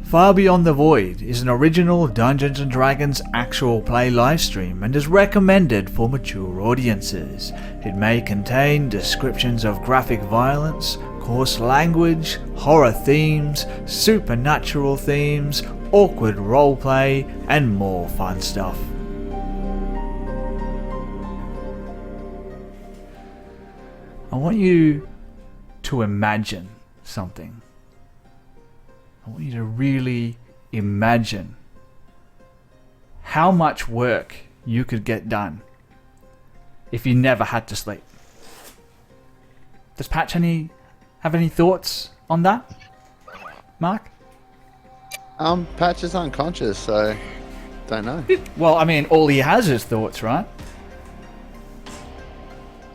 Far Beyond the Void is an original Dungeons & Dragons actual play livestream and is recommended for mature audiences. It may contain descriptions of graphic violence, coarse language, horror themes, supernatural themes, awkward roleplay, and more fun stuff. I want you to imagine something. I want you to really imagine how much work you could get done if you never had to sleep. Does Patch have any thoughts on that? Mark? Patch is unconscious, so don't know. Well, I mean, all he has is thoughts, right?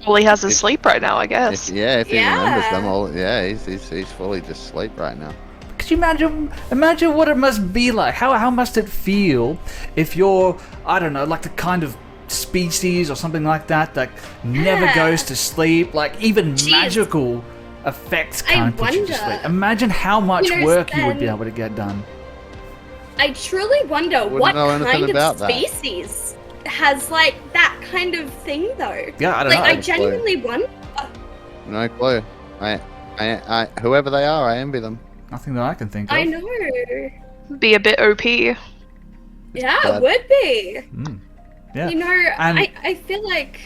All he has is sleep right now, I guess. If he remembers them all, he's fully just asleep right now. Could you imagine what it must be like? How must it feel if you're, I don't know, like the kind of species or something like that never goes to sleep? Like even magical effects can't put you to sleep. Imagine how much work you would be able to get done. I truly wonder what kind of species has like that kind of thing though. Yeah, I don't know. I genuinely wonder. No clue. I whoever they are, I envy them. Nothing that I can think of. I know. Be a bit OP. Yeah, it would be. Yeah. You know, I feel like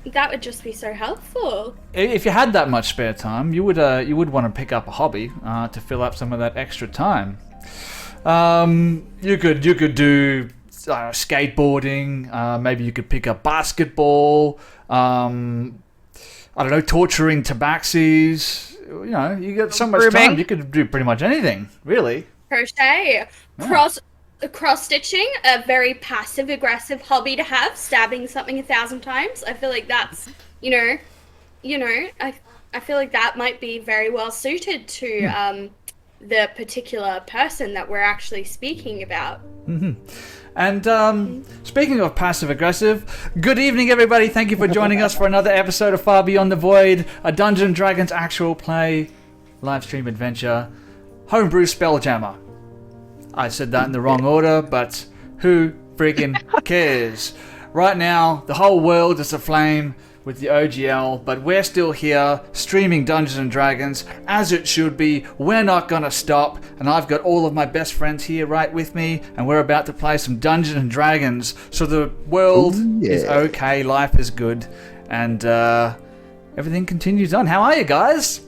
that would just be so helpful. If you had that much spare time, you would want to pick up a hobby to fill up some of that extra time. You could do skateboarding. Maybe you could pick up basketball. I don't know, torturing tabaxis. You know, you get so much time, you could do pretty much anything, really. Crochet, cross-stitching, a very passive-aggressive hobby to have, stabbing something 1,000 times. I feel like that's, I feel like that might be very well suited to the particular person that we're actually speaking about. Mm-hmm. And speaking of passive-aggressive, good evening, everybody. Thank you for joining us for another episode of Far Beyond the Void, a Dungeons & Dragons actual play live stream adventure, homebrew spelljammer. I said that in the wrong order, but who friggin' cares? Right now, the whole world is aflame with the OGL, but we're still here streaming Dungeons & Dragons as it should be. We're not gonna stop, and I've got all of my best friends here right with me, and we're about to play some Dungeons & Dragons, so the world is okay, life is good, and everything continues on. How are you guys?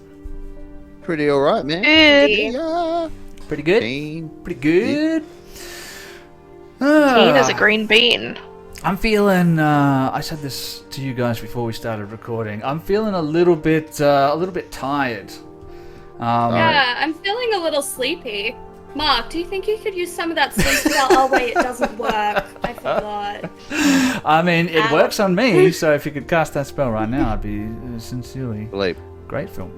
Pretty alright, man. Good. Pretty good? Pretty good? Bean is a green bean. I'm feeling, I said this to you guys before we started recording, I'm feeling a little bit tired. I'm feeling a little sleepy. Mark, do you think you could use some of that sleep spell? Oh wait, it doesn't work. I forgot. I mean, it works on me, so if you could cast that spell right now, I'd be sincerely grateful.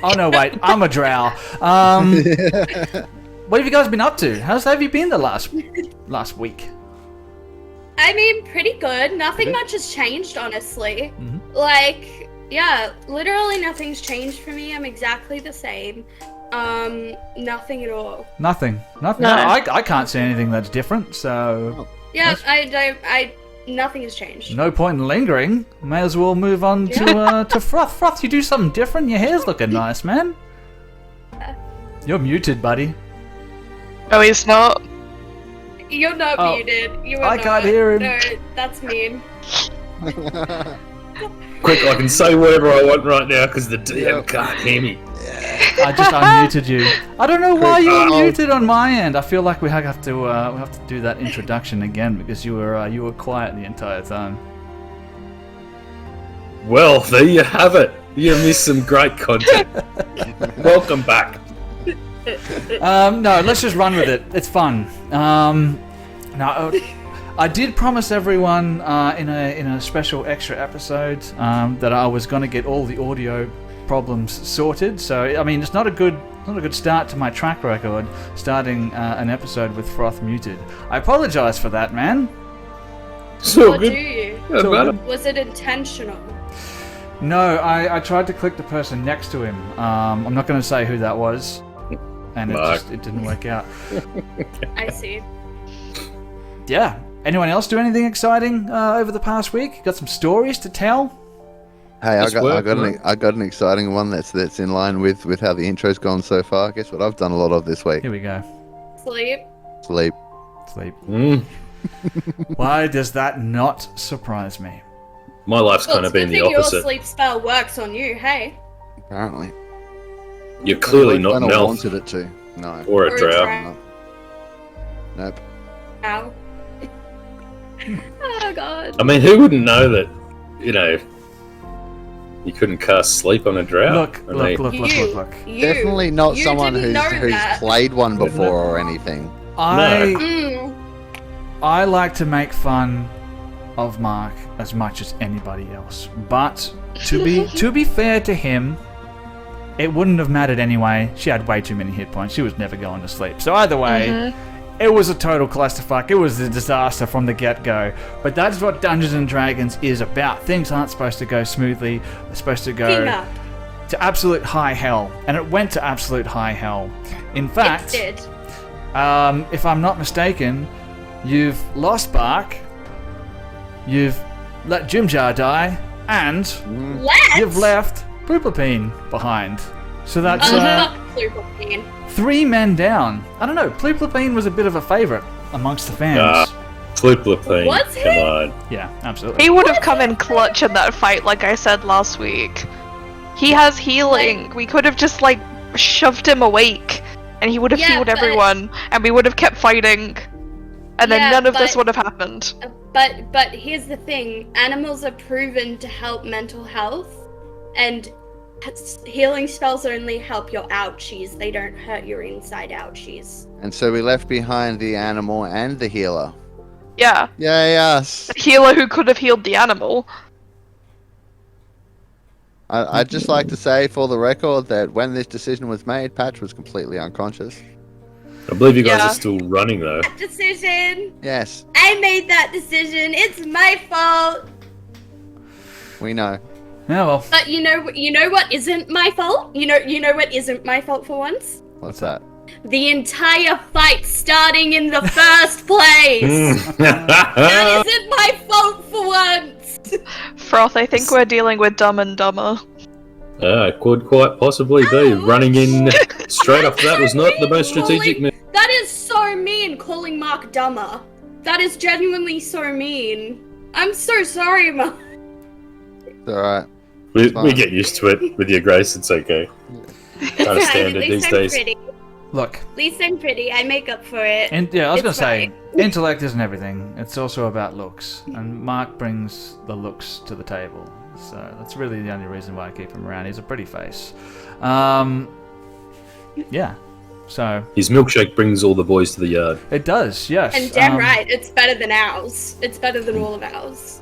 Oh no, wait, I'm a drow. What have you guys been up to? How have you been the last week? I mean, pretty good. Nothing much has changed, honestly. Mm-hmm. Like, yeah, literally nothing's changed for me. I'm exactly the same. Nothing at all. Nothing. No. I can't see anything that's different, so... Yeah, nothing has changed. No point in lingering. May as well move on to Froth. Froth, you do something different? Your hair's looking nice, man. You're muted, buddy. No, he's not. You're not muted. You are I can't hear him. No, that's mean. Quick, I can say whatever I want right now because the DM can't hear me. I just unmuted you. I don't know why you were muted on my end. I feel like we have to do that introduction again because you were quiet the entire time. Well, there you have it. You missed some great content. Welcome back. No, let's just run with it. It's fun. No, I did promise everyone in a special extra episode that I was going to get all the audio problems sorted. So I mean, it's not a good start to my track record starting an episode with Froth muted. I apologize for that, man. What do you? Was it intentional? No, I tried to click the person next to him. I'm not going to say who that was. and Mark. it didn't work out. I see. Yeah. Anyone else do anything exciting over the past week? Got some stories to tell? Hey, It's work, I got an exciting one that's in line with how the intro's gone so far. Guess what I've done a lot of this week? Here we go. Sleep. Sleep. Sleep. Mm. Why does that not surprise me? My life's Well, kind it's of been good the thing your opposite. sleep spell works on you, hey? Apparently. You're clearly not Kinda an elf wanted it to. No. or Or a a drow. drow. Nope. Ow. Oh god. I mean, who wouldn't know that, you know, you couldn't cast sleep on a drow? Look, I mean, look. You, Definitely not you someone didn't who's know that. played one before or anything. I Mm. like to make fun of Mark as much as anybody else, but to be fair to him, it wouldn't have mattered anyway. She had way too many hit points. She was never going to sleep. So either way, it was a total clusterfuck. It was a disaster from the get-go. But that's what Dungeons and Dragons is about. Things aren't supposed to go smoothly. They're supposed to go Team up. to absolute high hell, and it went to absolute high hell. In fact, It did. if I'm not mistaken, you've lost Bark, you've let Jimjar die, and Let's. you've left Plooplepeen behind. So that's Fuck Plooplepeen. 3 men down. I don't know, Plooplepeen was a bit of a favourite amongst the fans. Plooplepeen, Was he? come on. Yeah, absolutely. He would have come in clutch in that fight, like I said last week. He has healing. We could have just, like, shoved him awake, and he would have Yeah, healed but- everyone, and we would have kept fighting. And then Yeah, none of this but- would have happened. But here's the thing: animals are proven to help mental health, and healing spells only help your ouchies. They don't hurt your inside ouchies. And so we left behind the animal and the healer. Yeah. Yay, us! A healer who could have healed the animal. I'd just like to say for the record that when this decision was made, Patch was completely unconscious. I believe you guys Yeah. are still running, though. Decision. Yes, I made that decision. It's my fault. we know. Yeah, well, But you know what isn't my fault? You know what isn't my fault for once? What's that? The entire fight starting in the first place. That isn't my fault for once. Froth, I think we're dealing with Dumb and Dumber. It could quite possibly be. Running in straight off that was not the most strategic move. That is so mean, calling Mark dumber. That is genuinely so mean. I'm so sorry, Mark. It's alright. We get used to it with your grace, it's okay. Kind of standard At least these I'm days. pretty. look, At least I'm pretty. I make up for it. and yeah, I was It's gonna say, fine. intellect isn't everything. It's also about looks, and Mark brings the looks to the table. So that's really the only reason why I keep him around. He's a pretty face. Yeah. So His milkshake brings all the boys to the yard. it does, yes. And damn right, it's better than ours. It's better than all of ours.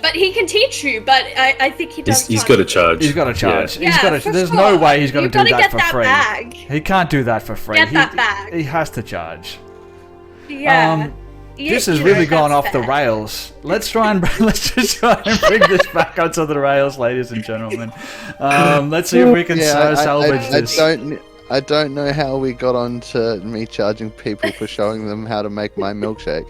But he can teach you, but I think he does. He's got to charge. He's got to charge. Yeah, He's got to. for There's sure. no way he's going to You do gotta that get for that free. bag. He can't do that for free. Get that bag. He has to charge. Yeah. This has really gone off the rails. Let's just try and bring this back onto the rails, ladies and gentlemen. Let's see if we can salvage this. I don't know how we got on to me charging people for showing them how to make my milkshake.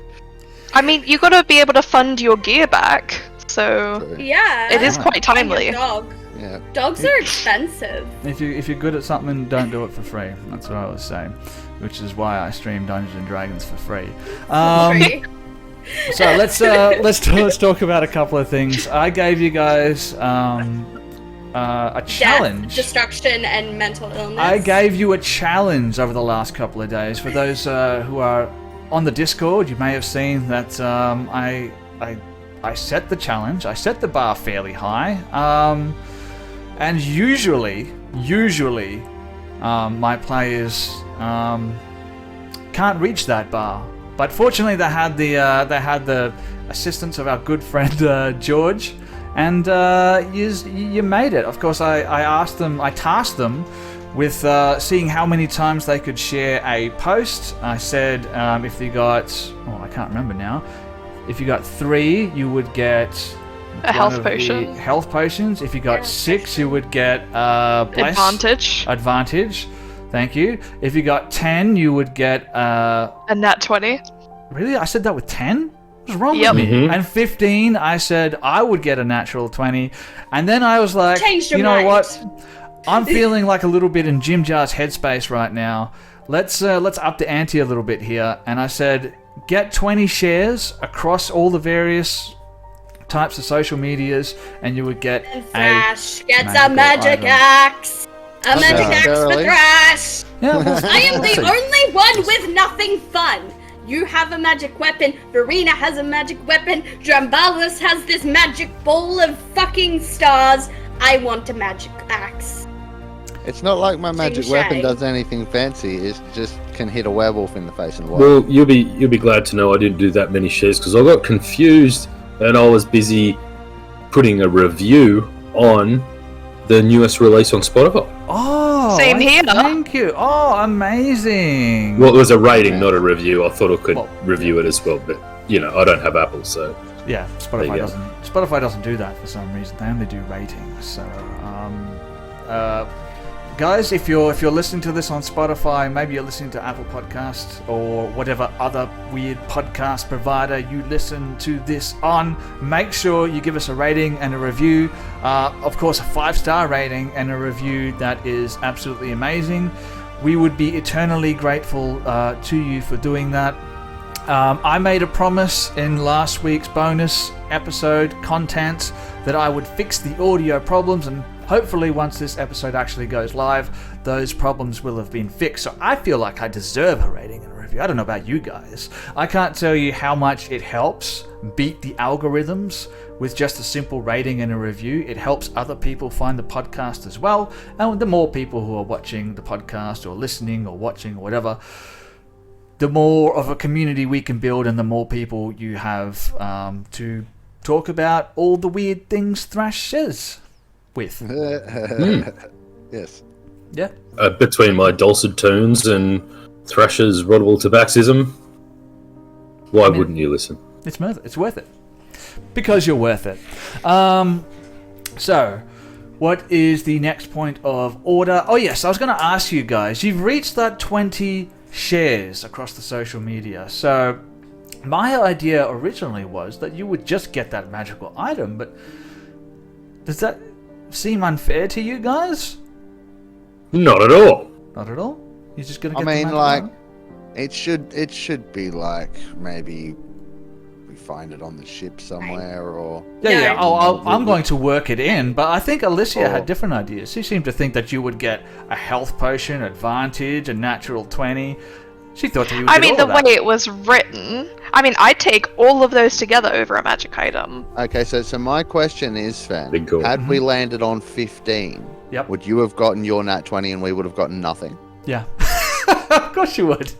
I mean, you gotta be able to fund your gear back, so So, Yeah. it is quite And your timely. dog. yeah. Dogs are expensive. If you're good at something, don't do it for free. That's what I was saying, which is why I stream Dungeons and Dragons for free. Free. So let's talk about a couple of things. I gave you guys a challenge. Death, destruction, and mental illness. I gave you a challenge over the last couple of days. For those who are on the Discord, you may have seen that I set the challenge. I set the bar fairly high, and usually my players can't reach that bar. But fortunately, they had the assistance of our good friend George, and you made it. Of course, I tasked them with seeing how many times they could share a post. I said if they got, I can't remember now. If you got 3, you would get A one health of the potion. Health potions. If you got Yeah. 6, you would get bless Advantage. advantage. Thank you. If you got 10, you would get A nat 20. Really? I said that with 10? What's wrong Yep. with me? Mhm. And 15, I said I would get a natural 20. And then I was like, Changed your you know mind. what? I'm feeling like a little bit in Jim Jar's headspace right now. Let's up the ante a little bit here. And I said, get 20 shares across all the various types of social medias, and you would get And a... Thrash gets a magical magic item. axe. A magic axe for Shirley. Thrash. Yeah, well, I am we'll the see. only one with nothing fun. You have a magic weapon. Verena has a magic weapon. Drambalis has this magic bowl of fucking stars. I want a magic axe. It's not like my magic Touche. weapon does anything fancy. It just can hit a werewolf in the face and Well, you'll be glad to know I didn't do that many shares because I got confused and I was busy putting a review on the newest release on Spotify. Oh, Same here. Thank you. Oh, amazing. Well, it was a rating, not a review. I thought I could Well, review it as well, but I don't have Apple, so Yeah, There you Spotify doesn't do that for some reason. They only do ratings. So, guys, if you're listening to this on Spotify, maybe you're listening to Apple Podcasts or whatever other weird podcast provider you listen to this on, make sure you give us a rating and a review. Of course, a 5-star rating and a review that is absolutely amazing. We would be eternally grateful to you for doing that. I made a promise in last week's bonus episode content that I would fix the audio problems, and hopefully once this episode actually goes live, those problems will have been fixed. So I feel like I deserve a rating and a review. I don't know about you guys. I can't tell you how much it helps beat the algorithms with just a simple rating and a review. It helps other people find the podcast as well. And the more people who are watching the podcast or listening or watching or whatever, the more of a community we can build, and the more people you have to talk about all the weird things Thrash says with. Yes. Yeah. between my dulcet tones and Thrasher's Rodwell Tabaxism, why wouldn't you listen? It's worth it. Because you're worth it. So, what is the next point of order? Oh yes, I was going to ask you guys. You've reached that 20 shares across the social media. So, my idea originally was that you would just get that magical item, but does that seem unfair to you guys? Not at all. Not at all? You're just going to I get the mean, magical like, item? it should be like maybe we find it on the ship somewhere, or Yeah. No. Oh, I'm going to work it in, but I think Alicia Oh. had different ideas. She seemed to think that you would get a health potion, advantage, a natural 20. She thought that you would I get mean, all the of that. way it was written, I'd take all of those together over a magic item. okay. So my question is, Sven, Big call. had we landed on 15, Yep. would you have gotten your nat 20 and we would have gotten nothing? Yeah. Of course you would.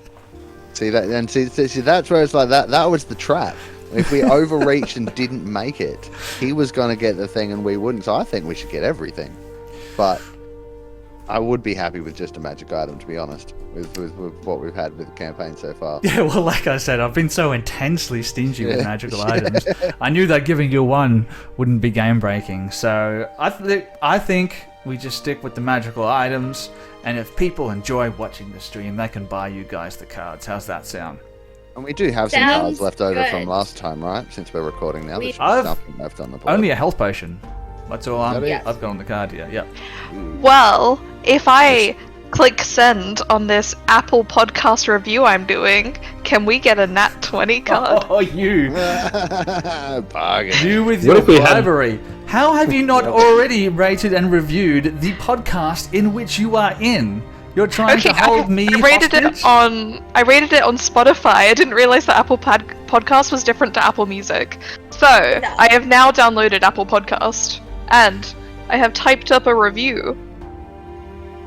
See that, and see that's where it's like that. That was the trap. If we overreached and didn't make it, he was going to get the thing and we wouldn't. So I think we should get everything. But I would be happy with just a magic item, to be honest, with what we've had with the campaign so far. Yeah, well, like I said, I've been so intensely stingy with magical items. I knew that giving you one wouldn't be game breaking. So I think we just stick with the magical items. And if people enjoy watching the stream, they can buy you guys the cards. How's that sound? And we do have some Sounds cards left over from good. last time, right? Since we're recording now, there's I've- nothing left on the board. Only a health potion. That's all Is that it? I've got on the card here. Yep. Well, if I click send on this Apple podcast review I'm doing, can we get a nat 20 card? Oh, you. Bargain. You with What your if we had- bribery. How have you not already rated and reviewed the podcast in which you are in? You're trying to hold me I rated hostage? I rated it on Spotify. I didn't realize that Apple Podcast was different to Apple Music. So, I have now downloaded Apple Podcast, and I have typed up a review.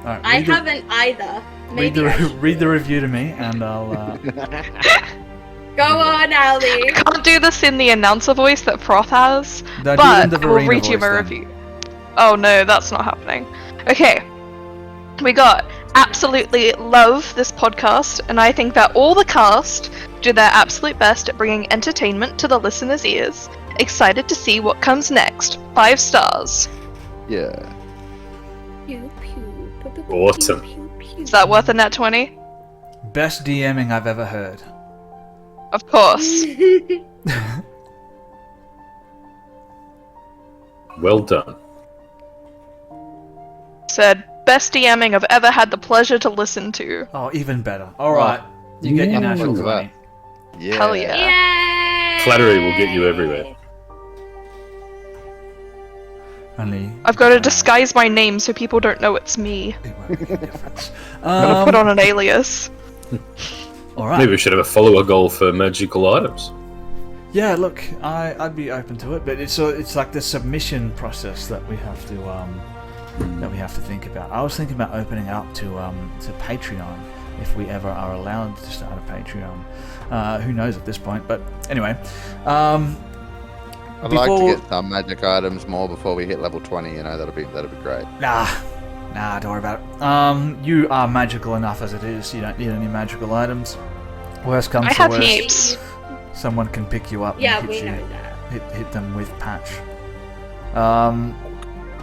All right, I read the- haven't either. Read Maybe I should. read the review to me, and I'll. Go on, Ali. I can't do this in the announcer voice that Proth has, No, do it in but the I will Verena read you voice my then. review. Oh no, that's not happening. Okay, we got absolutely love this podcast, and I think that all the cast do their absolute best at bringing entertainment to the listeners' ears. Excited to see what comes next. 5 stars. Yeah. Pew, pew, pew, pew, pew, Awesome. pew, pew. Is that worth a net 20? Best DMing I've ever heard. Of course. Well done. Said, best DMing I've ever had the pleasure to listen to. Oh, even better. All right, you get your natural Look at 20. Yeah. Hell yeah. Yay! Flattery will get you everywhere. Only I've got to disguise my name so people don't know it's me. it won't make a difference. I'm gonna put on an alias. All right. Maybe we should have a follower goal for magical items. Yeah, look, I'd be open to it, but it's like the submission process that we have to think about. I was thinking about opening up to Patreon if we ever are allowed to start a Patreon. Who knows at this point? But anyway, I'd like to get some magic items more before we hit level 20. You know, that'd be great. Nah, don't worry about it. You are magical enough as it is. You don't need any magical items. Worst comes I to have worst, heaps. someone can pick you up. Yeah, and we hit know you. that. Hit them with patch.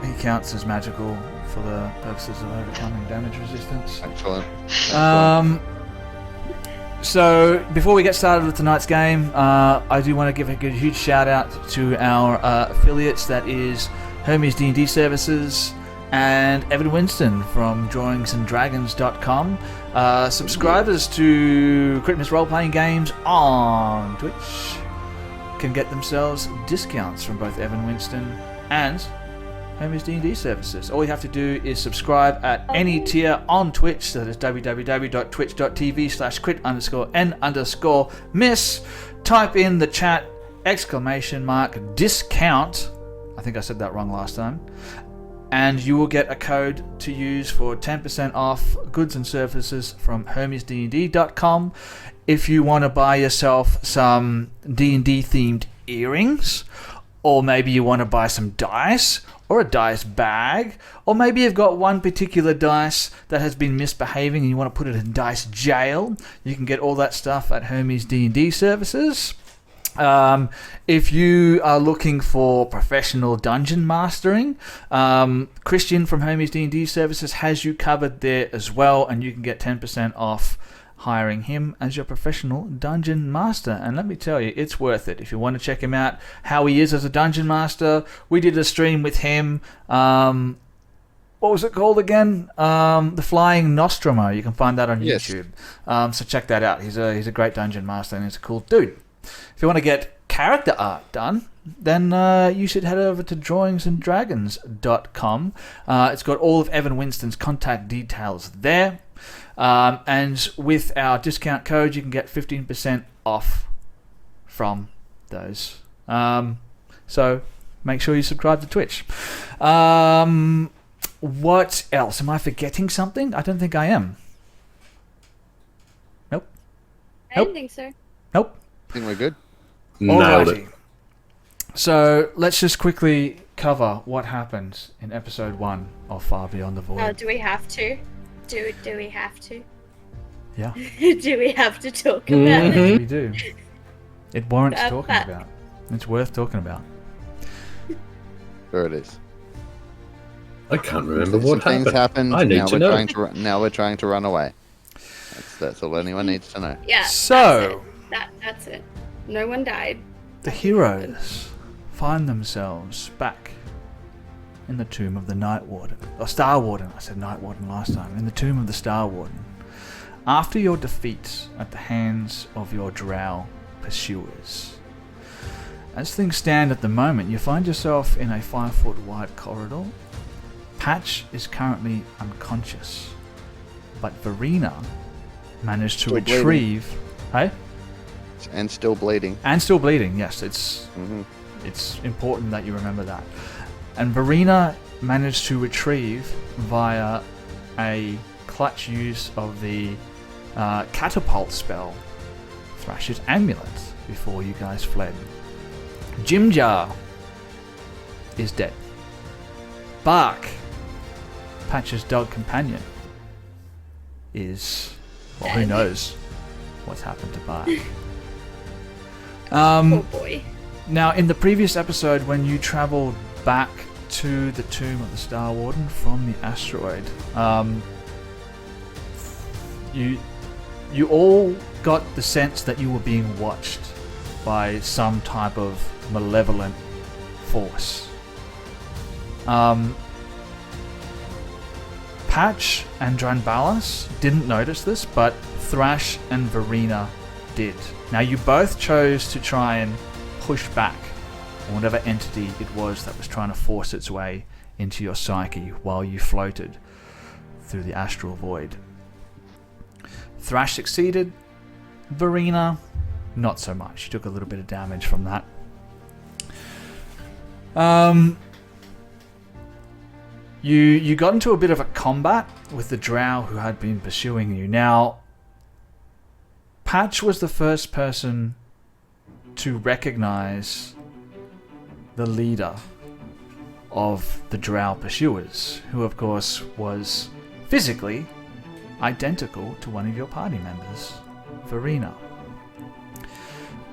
He counts as magical for the purposes of overcoming damage resistance. Excellent. So before we get started with tonight's game, I do want to give a huge shout out to our affiliates. That is Hermes D&D Services and Evan Winston from DrawingsandDragons.com. Subscribers to Critmas Role Playing Games on Twitch can get themselves discounts from both Evan Winston and Hermes D&D Services. All you have to do is subscribe at any tier on Twitch. So that is www.twitch.tv/crit_n_miss. Type in the chat !discount. I think I said that wrong last time. And you will get a code to use for 10% off goods and services from HermesDND.com. If you want to buy yourself some D&D themed earrings, or maybe you want to buy some dice, or a dice bag, or maybe you've got one particular dice that has been misbehaving and you want to put it in dice jail, you can get all that stuff at Hermes D&D Services. If you are looking for professional dungeon mastering, Christian from Hermes D&D Services has you covered there as well, and you can get 10% off hiring him as your professional dungeon master. And let me tell you, it's worth it. If you want to check him out, how he is as a dungeon master, we did a stream with him. What was it called again? The Flying Nostromo. You can find that on YouTube. So check that out. He's a great dungeon master and he's a cool dude. If you want to get character art done, then you should head over to DrawingsandDragons.com. It's got all of Evan Winston's contact details there. And with our discount code, you can get 15% off from those. So make sure you subscribe to Twitch. What else? Am I forgetting something? I don't think I am. Nope. I don't think so. Nope. I think we're good. Nailed it. Alrighty. So let's just quickly cover what happens in episode 1 of Far Beyond the Void. Do we have to? Do we have to? Yeah. Do we have to talk about it? We do. It warrants About talking that. about. It's worth talking about. There it is. I can't remember Some what things happened. happened. I need now to we're know. now we're trying to run away. That's all anyone needs to know. Yeah. So- that's it. No one died. The heroes find themselves back in the tomb of the Night Warden. Or Starwarden. I said Night Warden last time. In the tomb of the Starwarden. After your defeat at the hands of your Drow pursuers. As things stand at the moment, you find yourself in a 5-foot wide corridor. Patch is currently unconscious. But Verena managed to Still bleeding. retrieve... Hey? And still bleeding. And still bleeding, yes. It's important that you remember that. And Verena managed to retrieve via a clutch use of the catapult spell Thrasher's Amulet before you guys fled. Jimjar is dead. Bark, Patch's dog companion, is... well, who knows what's happened to Bark. Oh boy. Now, in the previous episode, when you travelled back to the tomb of the Starwarden from the asteroid, you all got the sense that you were being watched by some type of malevolent force. Patch and Dranbalas didn't notice this, but Thrash and Verena did. Now you both chose to try and push back on whatever entity it was that was trying to force its way into your psyche while you floated through the astral void. Thrash succeeded. Verena, not so much. She took a little bit of damage from that. You got into a bit of a combat with the Drow who had been pursuing you. Now, Patch was the first person to recognize the leader of the Drow pursuers, who of course was physically identical to one of your party members, Verena.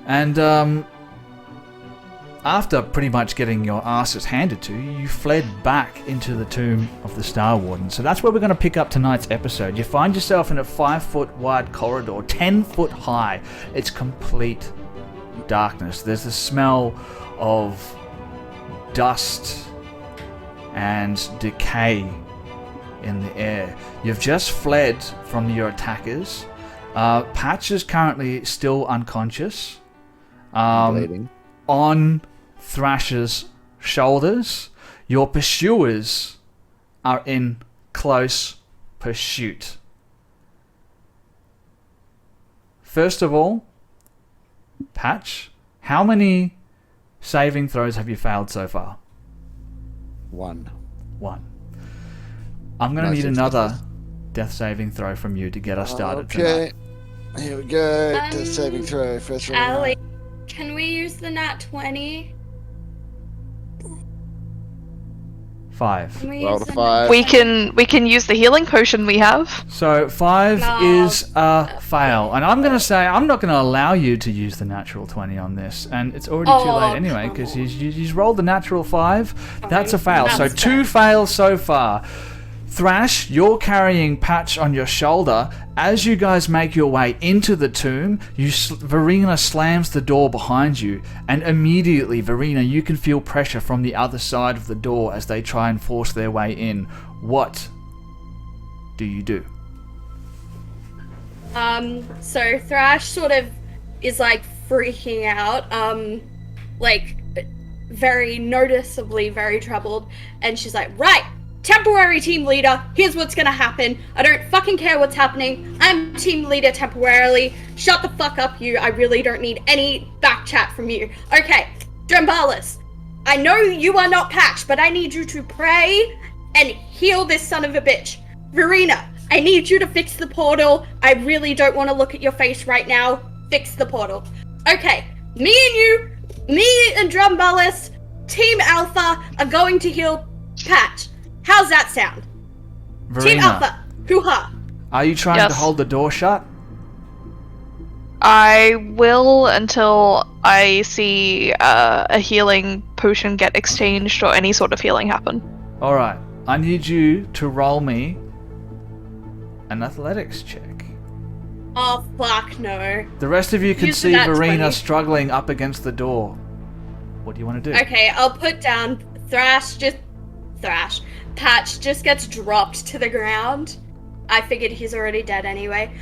And after pretty much getting your asses handed to you, you fled back into the tomb of the Starwarden. So that's where we're going to pick up tonight's episode. You find yourself in a 5-foot wide corridor, 10 foot high. It's complete darkness. There's the smell of dust and decay in the air. You've just fled from your attackers. Patch is currently still unconscious. Bleeding. On Thrash's shoulders, your pursuers are in close pursuit. First of all, Patch, how many saving throws have you failed so far? 1. 1. I'm going to need another death saving throw from you to get us started tonight. Here we go. Death saving throw. First one. Allie, can we use the nat 20? 5. Can we Roll use to the 5. We can use the healing potion we have. So 5 No. is a fail. And I'm going to say, I'm not going to allow you to use the natural 20 on this. And it's already too late anyway, because he's rolled the natural 5. That's a fail. So That's 2 fails so far. Thrash, you're carrying Patch on your shoulder. As you guys make your way into the tomb, Verena slams the door behind you, and immediately, Verena, you can feel pressure from the other side of the door as they try and force their way in. What do you do? So Thrash sort of is like freaking out, like very noticeably very troubled, and she's like, right, temporary team leader, here's what's gonna happen. I don't fucking care what's happening. I'm team leader temporarily. Shut the fuck up, you. I really don't need any back chat from you. Okay, Drambalis, I know you are not Patch, but I need you to pray and heal this son of a bitch. Verena, I need you to fix the portal. I really don't want to look at your face right now. Fix the portal. Okay, me and Drambalis, Team Alpha, are going to heal Patch. How's that sound? Verena, Team Alpha, hoo-ha. are you trying to hold the door shut? I will until I see a healing potion get exchanged or any sort of healing happen. Alright, I need you to roll me an athletics check. Oh, fuck no. The rest of you can Use see that Verena 20. struggling up against the door. What do you want to do? Okay, I'll put down Patch just gets dropped to the ground. I figured he's already dead anyway.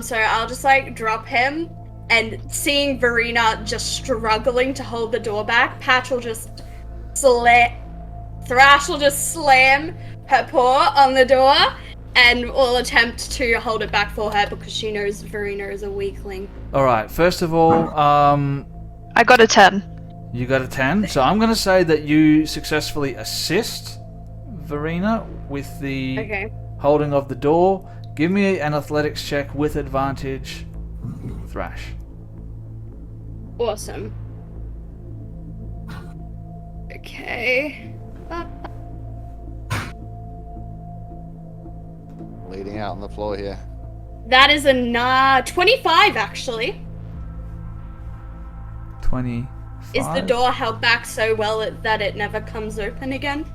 So I'll just like drop him, and seeing Verena just struggling to hold the door back, Thrash will just slam her paw on the door and will attempt to hold it back for her because she knows Verena is a weakling. Alright, first of all, I got a 10. you got a 10. So I'm going to say that you successfully assist Verena with the holding of the door. Give me an athletics check with advantage, Thrash. Awesome. Okay. Bleeding out on the floor here. That is a 25 actually. 25. Is the door held back so well that it never comes open again?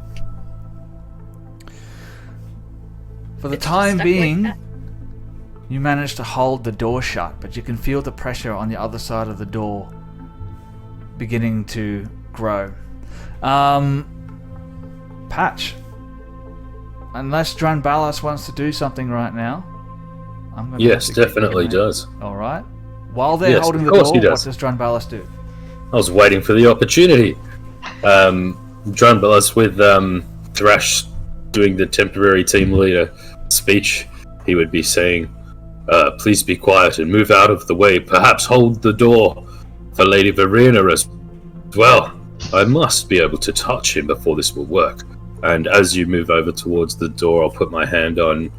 For the It's time stuck like being, that. You manage to hold the door shut, but you can feel the pressure on the other side of the door beginning to grow. Patch. Unless Dranbalas wants to do something right now, I'm going to. Yes, definitely does. All right. While they're Yes, holding of the course door, he what does. does Dranbalas do? I was waiting for the opportunity. Dranbalas with Thrash doing the temporary team leader speech, he would be saying, please be quiet and move out of the way. Perhaps hold the door for Lady Verena as well. I must be able to touch him before this will work. And as you move over towards the door, I'll put my hand on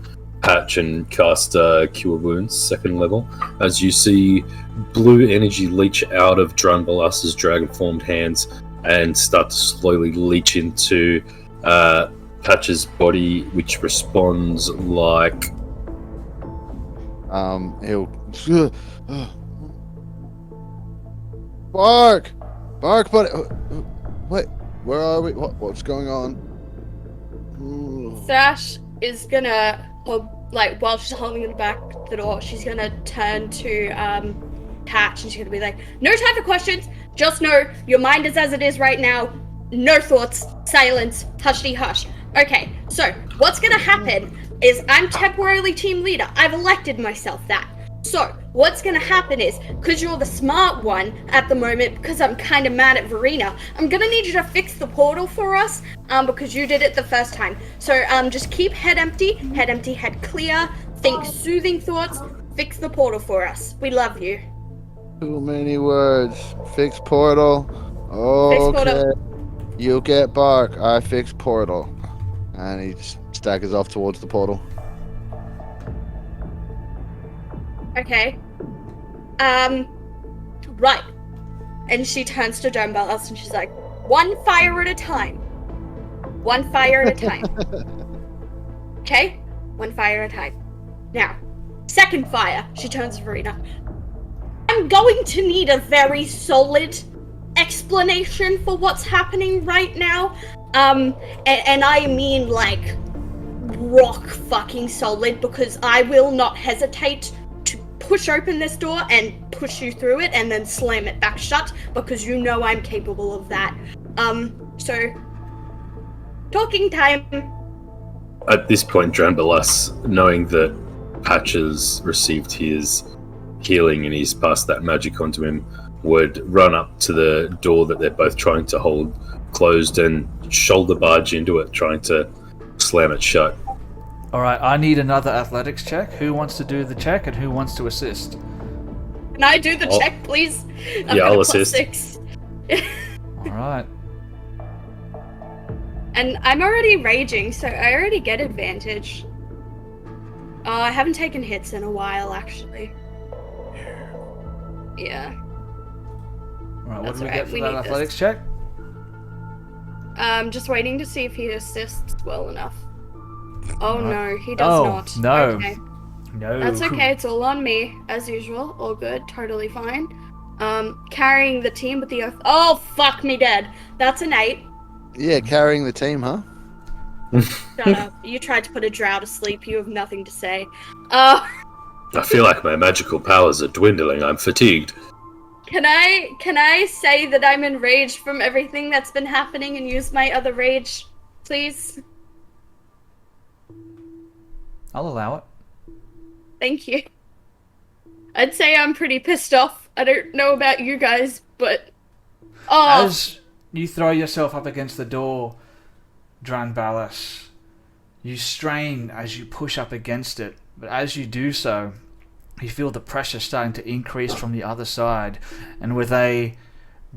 Patch and cast Cure Wounds, 2nd level. As you see blue energy leach out of Dranbalas's dragon-formed hands and start to slowly leach into Patch's body, which responds like... He'll... Bark! Bark, buddy! Wait, where are we? What's going on? Thrash is gonna, while she's holding back the door, she's gonna turn to Patch and she's gonna be like, no time for questions, just know your mind is as it is right now, no thoughts, silence, hushty hush. Okay, so what's gonna happen is I'm temporarily team leader. I've elected myself that. So what's gonna happen is, because you're the smart one at the moment, because I'm kind of mad at Verena, I'm gonna need you to fix the portal for us, because you did it the first time. So just keep head empty, head clear, think soothing thoughts, fix the portal for us. We love you. Too many words. Fix portal. Okay. portal. You get Bark. I fix portal. And he staggers off towards the portal. Okay. Right. And she turns to Dranbalas and she's like, one fire at a time. One fire at a time. Okay? One fire at a time. Now, second fire, she turns to Verena. I'm going to need a very solid explanation for what's happening right now. And I mean like rock fucking solid, because I will not hesitate to push open this door and push you through it and then slam it back shut, because you know I'm capable of that. So talking time. At this point, Dranbalas, knowing that Patch has received his healing and he's passed that magic onto him, would run up to the door that they're both trying to hold closed and shoulder barge into it, trying to slam it shut. Alright, I need another athletics check. Who wants to do the check and who wants to assist? Can I do the check, please? Yeah, I'll assist. +6. Alright. And I'm already raging, so I already get advantage. I haven't taken hits in a while, actually. Yeah. Alright, what That's do we alright, get for we that need athletics this. check? Just waiting to see if he assists well enough. Oh no, he does Oh, not. no. Okay. No. That's okay, it's all on me, as usual. All good, totally fine. Carrying the team with the oath. Oh, fuck me dead. That's an 8. Yeah, carrying the team, huh? Shut up. You tried to put a drow to sleep, you have nothing to say. I feel like my magical powers are dwindling. I'm fatigued. Can I say that I'm enraged from everything that's been happening and use my other rage, please? I'll allow it. Thank you. I'd say I'm pretty pissed off. I don't know about you guys, but... Oh, As you throw yourself up against the door, Dranbalas, you strain as you push up against it, but as you do so, you feel the pressure starting to increase from the other side, and with a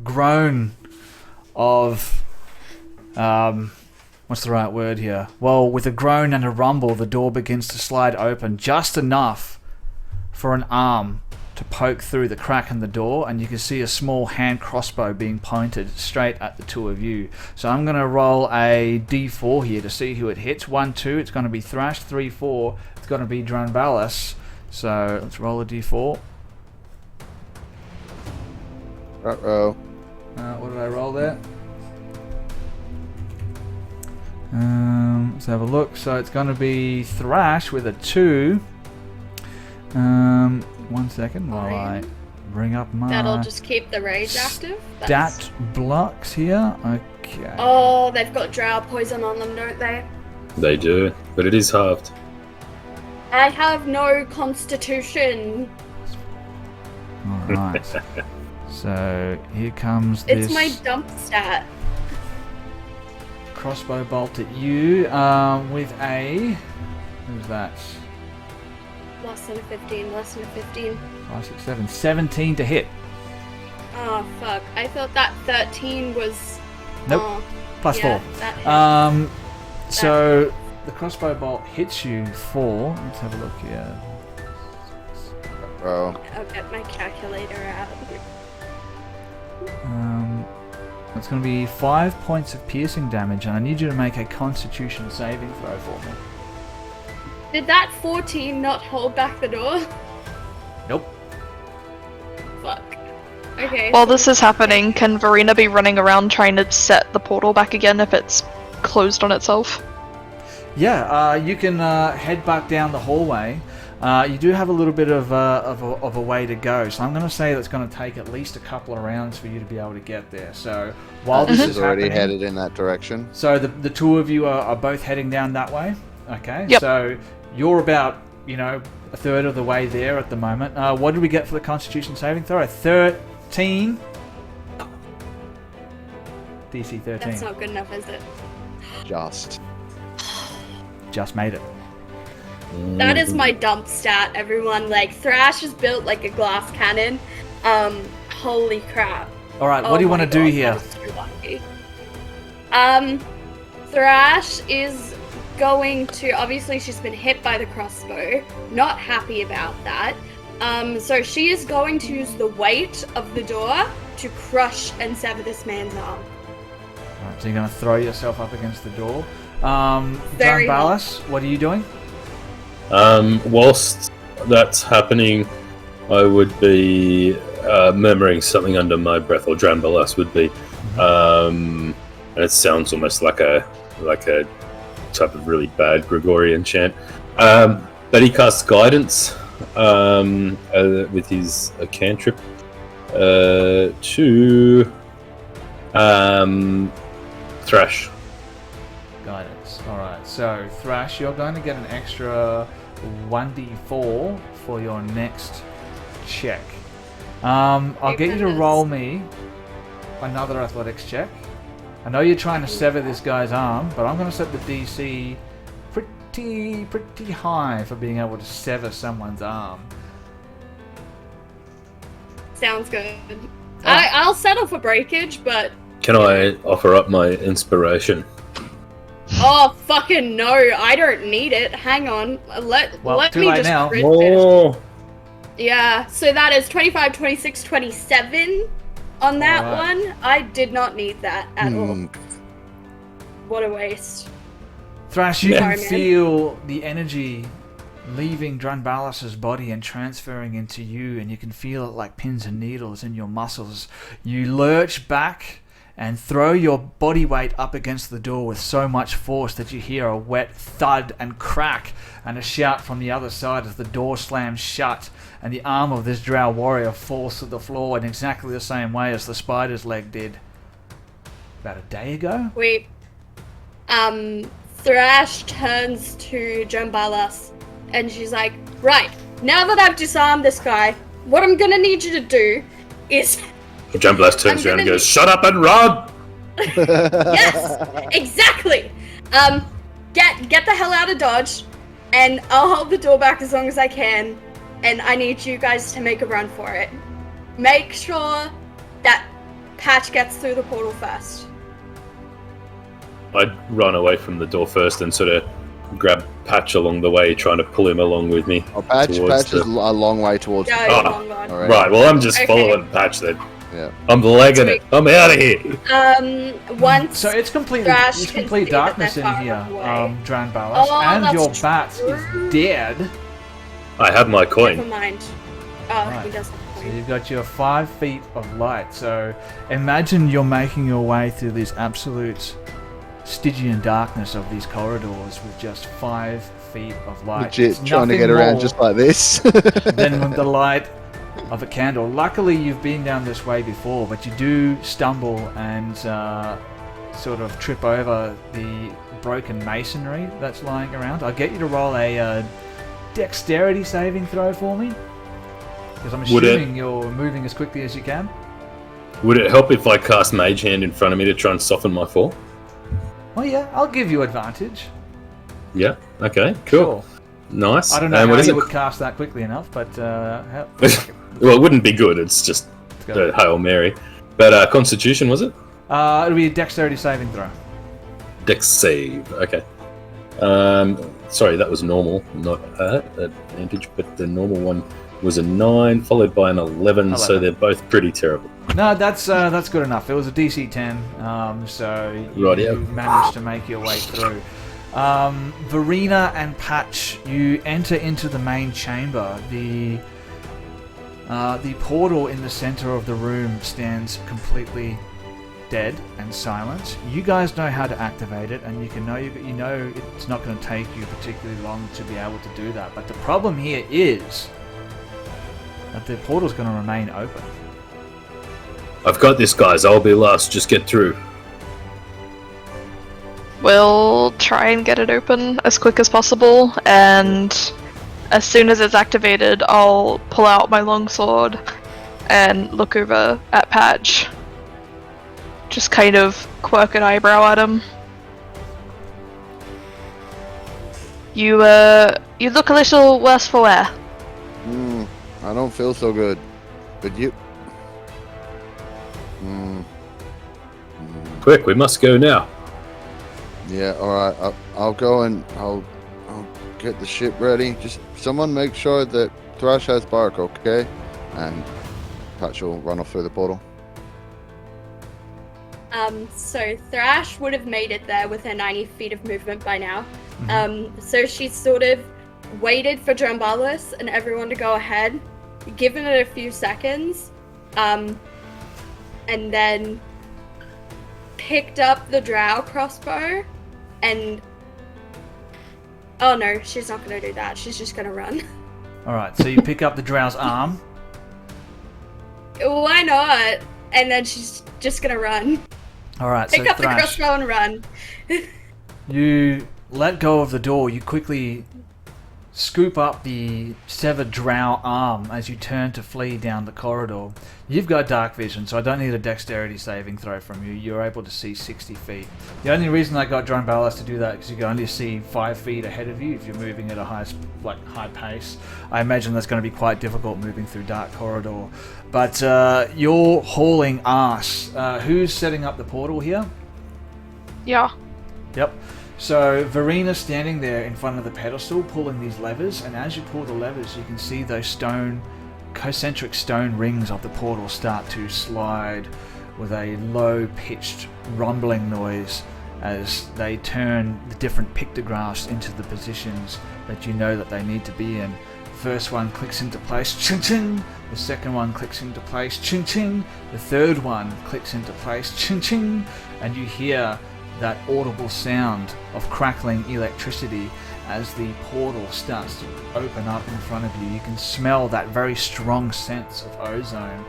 groan of... what's the right word here? Well, with a groan and a rumble, the door begins to slide open just enough for an arm to poke through the crack in the door, and you can see a small hand crossbow being pointed straight at the two of you. So I'm going to roll a d4 here to see who it hits. 1, 2, it's going to be Thrash. 3, 4, it's going to be Dranbalas. So let's roll a d4. Uh-oh. What did I roll there? Let's have a look. So it's going to be Thrash with a 2. 1 second while I bring up my That'll just keep the rage active. stat blocks here. Okay. Oh, they've got drow poison on them, don't they? They do, but it is halved. I have no constitution. Alright. So here comes It's this my dump stat. crossbow bolt at you with a... Who's that? Less than a 15, less than a 15. 5, 6, 7. 17 to hit. Oh, fuck. I thought that 13 was... Nope. Oh, Plus yeah, 4. that hits. So the crossbow bolt hits you for... Let's have a look here. Bro. I'll get my calculator out. That's going to be 5 points of piercing damage, and I need you to make a Constitution saving throw for me. Did that 14 not hold back the door? Nope. Fuck. Okay. While this is happening, can Verena be running around trying to set the portal back again if it's closed on itself? Yeah, you can head back down the hallway. You do have a little bit of a way to go, so I'm going to say that's going to take at least a couple of rounds for you to be able to get there. So while this is already happening, headed in that direction. so the two of you are both heading down that way. Okay. Yep. So you're about a third of the way there at the moment. What did we get for the Constitution saving throw? A 13. DC 13. That's not good enough, is it? Just made it. That is my dump stat, everyone. Like, Thrash is built like a glass cannon. Holy crap. Alright, what do you want to do here? Thrash is going to... Obviously, she's been hit by the crossbow. Not happy about that. So she is going to use the weight of the door to crush and sever this man's arm. Alright, so you're going to throw yourself up against the door. Very Balas, what are you doing? Whilst that's happening, I would be murmuring something under my breath, or Drambalas would be. And it sounds almost like a type of really bad Gregorian chant. But he casts guidance with his cantrip to Thrash. Guidance. Alright, so Thrash, you're going to get an extra 1d4 for your next check. I'll get you to roll me another athletics check. I know you're trying to sever this guy's arm, but I'm going to set the DC pretty high for being able to sever someone's arm. Sounds good. I'll settle for breakage, but... Can I offer up my inspiration? Oh, fucking no, I don't need it. Hang on. Let too me late just now. print Oh, it. Yeah, so that is 25, 26, 27 on that Alright. one. I did not need that at all. What a waste. Thrash, you Sorry, can man. feel the energy leaving Drunbalas's body and transferring into you, and you can feel it like pins and needles in your muscles. You lurch back and throw your body weight up against the door with so much force that you hear a wet thud and crack and a shout from the other side as the door slams shut and the arm of this Drow warrior falls to the floor in exactly the same way as the spider's leg did about a day ago. Wait. Thrash turns to Drumbalas and she's like, right, now that I've disarmed this guy, what I'm gonna need you to do is... Drambalas turns I'm around and gonna goes, "Shut up and run!" Yes, exactly. Get the hell out of Dodge, and I'll hold the door back as long as I can. And I need you guys to make a run for it. Make sure that Patch gets through the portal first. I'd run away from the door first and sort of grab Patch along the way, trying to pull him along with me. Oh, Patch towards is a long way towards Go, Oh, long gone. Alright. Right, well, I'm just Okay. following Patch then. Yeah. I'm legging it. I'm out of here. Once So it's complete Thrash it's can complete see that darkness they're in far here, away. Dranbalas, Oh, and that's your bat true. is dead. I have my Never coin. mind. Oh, Right. he doesn't. So you've got your 5 feet of light. So imagine you're making your way through this absolute Stygian darkness of these corridors with just 5 feet of light. Legit It's trying to nothing get around more just like this. than the light of a candle. Luckily, you've been down this way before, but you do stumble and sort of trip over the broken masonry that's lying around. I'll get you to roll a dexterity saving throw for me, because I'm assuming you're moving as quickly as you can. Would it help if I cast Mage Hand in front of me to try and soften my fall? Oh yeah, I'll give you advantage. Yeah. Okay. Cool. Sure. Nice. I don't know And how what is you it? would cast that quickly enough, but Well, it wouldn't be good. It's just go. Hail Mary. But Constitution, was it? It'll be a dexterity saving throw. Dex save. Okay. Sorry, that was normal, not advantage, but the normal one was a 9, followed by an 11, so 11. they're both pretty terrible. No, that's good enough. It was a DC 10, so you Rightio. managed to make your way through. Verena and Patch, you enter into the main chamber. The portal in the center of the room stands completely dead and silent. You guys know how to activate it, and you know it's not going to take you particularly long to be able to do that. But the problem here is that the portal's going to remain open. I've got this, guys. I'll be last. Just get through. We'll try and get it open as quick as possible, and as soon as it's activated, I'll pull out my longsword and look over at Patch. Just kind of quirk an eyebrow at him. You look a little worse for wear. I don't feel so good. But you... Quick, we must go now. Yeah, alright. I'll go and I'll get the ship ready. Just someone make sure that Thrash has bark, okay? And Patch will run off through the portal. So Thrash would have made it there with her 90 feet of movement by now. So she's sort of waited for Drambalis and everyone to go ahead, given it a few seconds, and then picked up the Drow crossbow and... Oh no, she's not going to do that. She's just going to run. Alright, so you pick up the Drow's arm. Why not? And then she's just going to run. Alright, so Pick up the Thrash, crossbow and run. you let go of the door. You quickly scoop up the severed Drow arm as you turn to flee down the corridor. You've got dark vision, so I don't need a dexterity saving throw from you. You're able to see 60 feet. The only reason I got Drone Ballas to do that is because you can only see 5 feet ahead of you if you're moving at a high pace. I imagine that's going to be quite difficult moving through dark corridor. But you're hauling ass. Who's setting up the portal here? Yeah. Yep. So Verena's standing there in front of the pedestal pulling these levers, and as you pull the levers you can see those concentric stone rings of the portal start to slide with a low-pitched rumbling noise as they turn the different pictographs into the positions that you know that they need to be in. The first one clicks into place, ching ching. The second one clicks into place, ching ching. The third one clicks into place, ching ching. And you hear that audible sound of crackling electricity as the portal starts to open up in front of you. You can smell that very strong sense of ozone,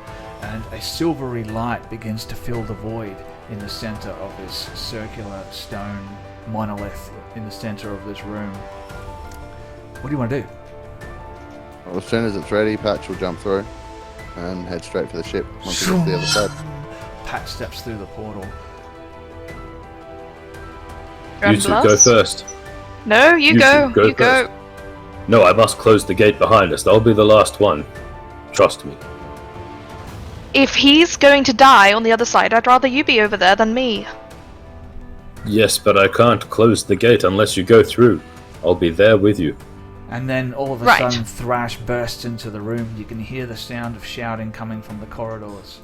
and a silvery light begins to fill the void in the center of this circular stone monolith in the center of this room. What do you want to do? Well, as soon as it's ready, Patch will jump through and head straight for the ship once he gets to the other side. Pat steps through the portal. You two go first. No, you go. You go. first. No, I must close the gate behind us. I'll be the last one. Trust me. If he's going to die on the other side, I'd rather you be over there than me. Yes, but I can't close the gate unless you go through. I'll be there with you. And then all of a sudden Thrash bursts into the room. You can hear the sound of shouting coming from the corridors.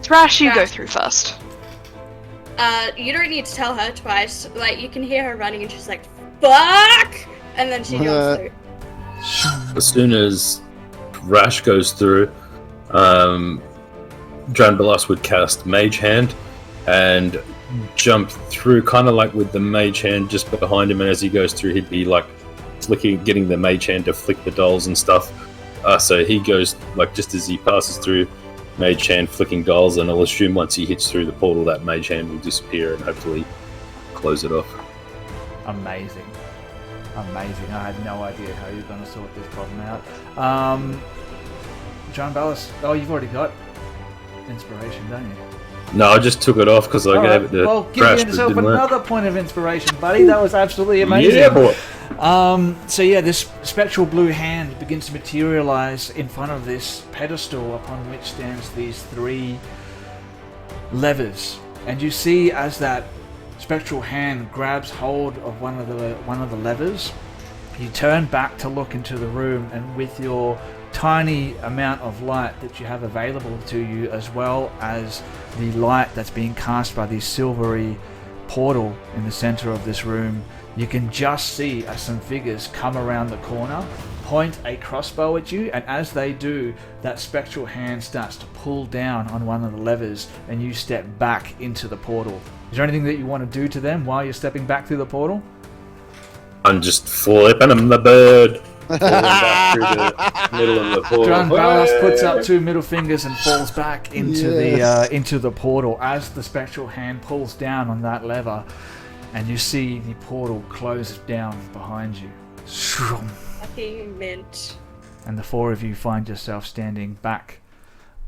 Thrash, you go through first. You don't need to tell her twice. Like, you can hear her running and she's like, fuck! And then she goes through. As soon as Rash goes through, Dranbalas would cast Mage Hand, and jump through, kind of like with the mage hand just behind him, and as he goes through, he'd be like getting the mage hand to flick the dolls and stuff. So he goes like just as he passes through, mage hand flicking dolls, and I'll assume once he hits through the portal, that mage hand will disappear and hopefully close it off. Amazing. I had no idea how you're going to sort this problem out. John Ballas. Oh, you've already got inspiration, don't you? No, I just took it off because I gave it to well, give Crash, but it yourself didn't work. another point of inspiration, buddy. That was absolutely amazing. Yeah, boy. So yeah, this spectral blue hand begins to materialize in front of this pedestal upon which stands these 3 levers, and you see as that spectral hand grabs hold of one of the levers, you turn back to look into the room, and with your tiny amount of light that you have available to you, as well as the light that's being cast by the silvery portal in the center of this room, you can just see as some figures come around the corner, point a crossbow at you, and as they do, that spectral hand starts to pull down on one of the levers, and you step back into the portal. Is there anything that you want to do to them while you're stepping back through the portal? I'm just flipping him the bird. Falling back through the middle of the portal. John Ballas puts up 2 middle fingers and falls back into the portal as the spectral hand pulls down on that lever, and you see the portal close down behind you. Fucking mint. And the 4 of you find yourself standing back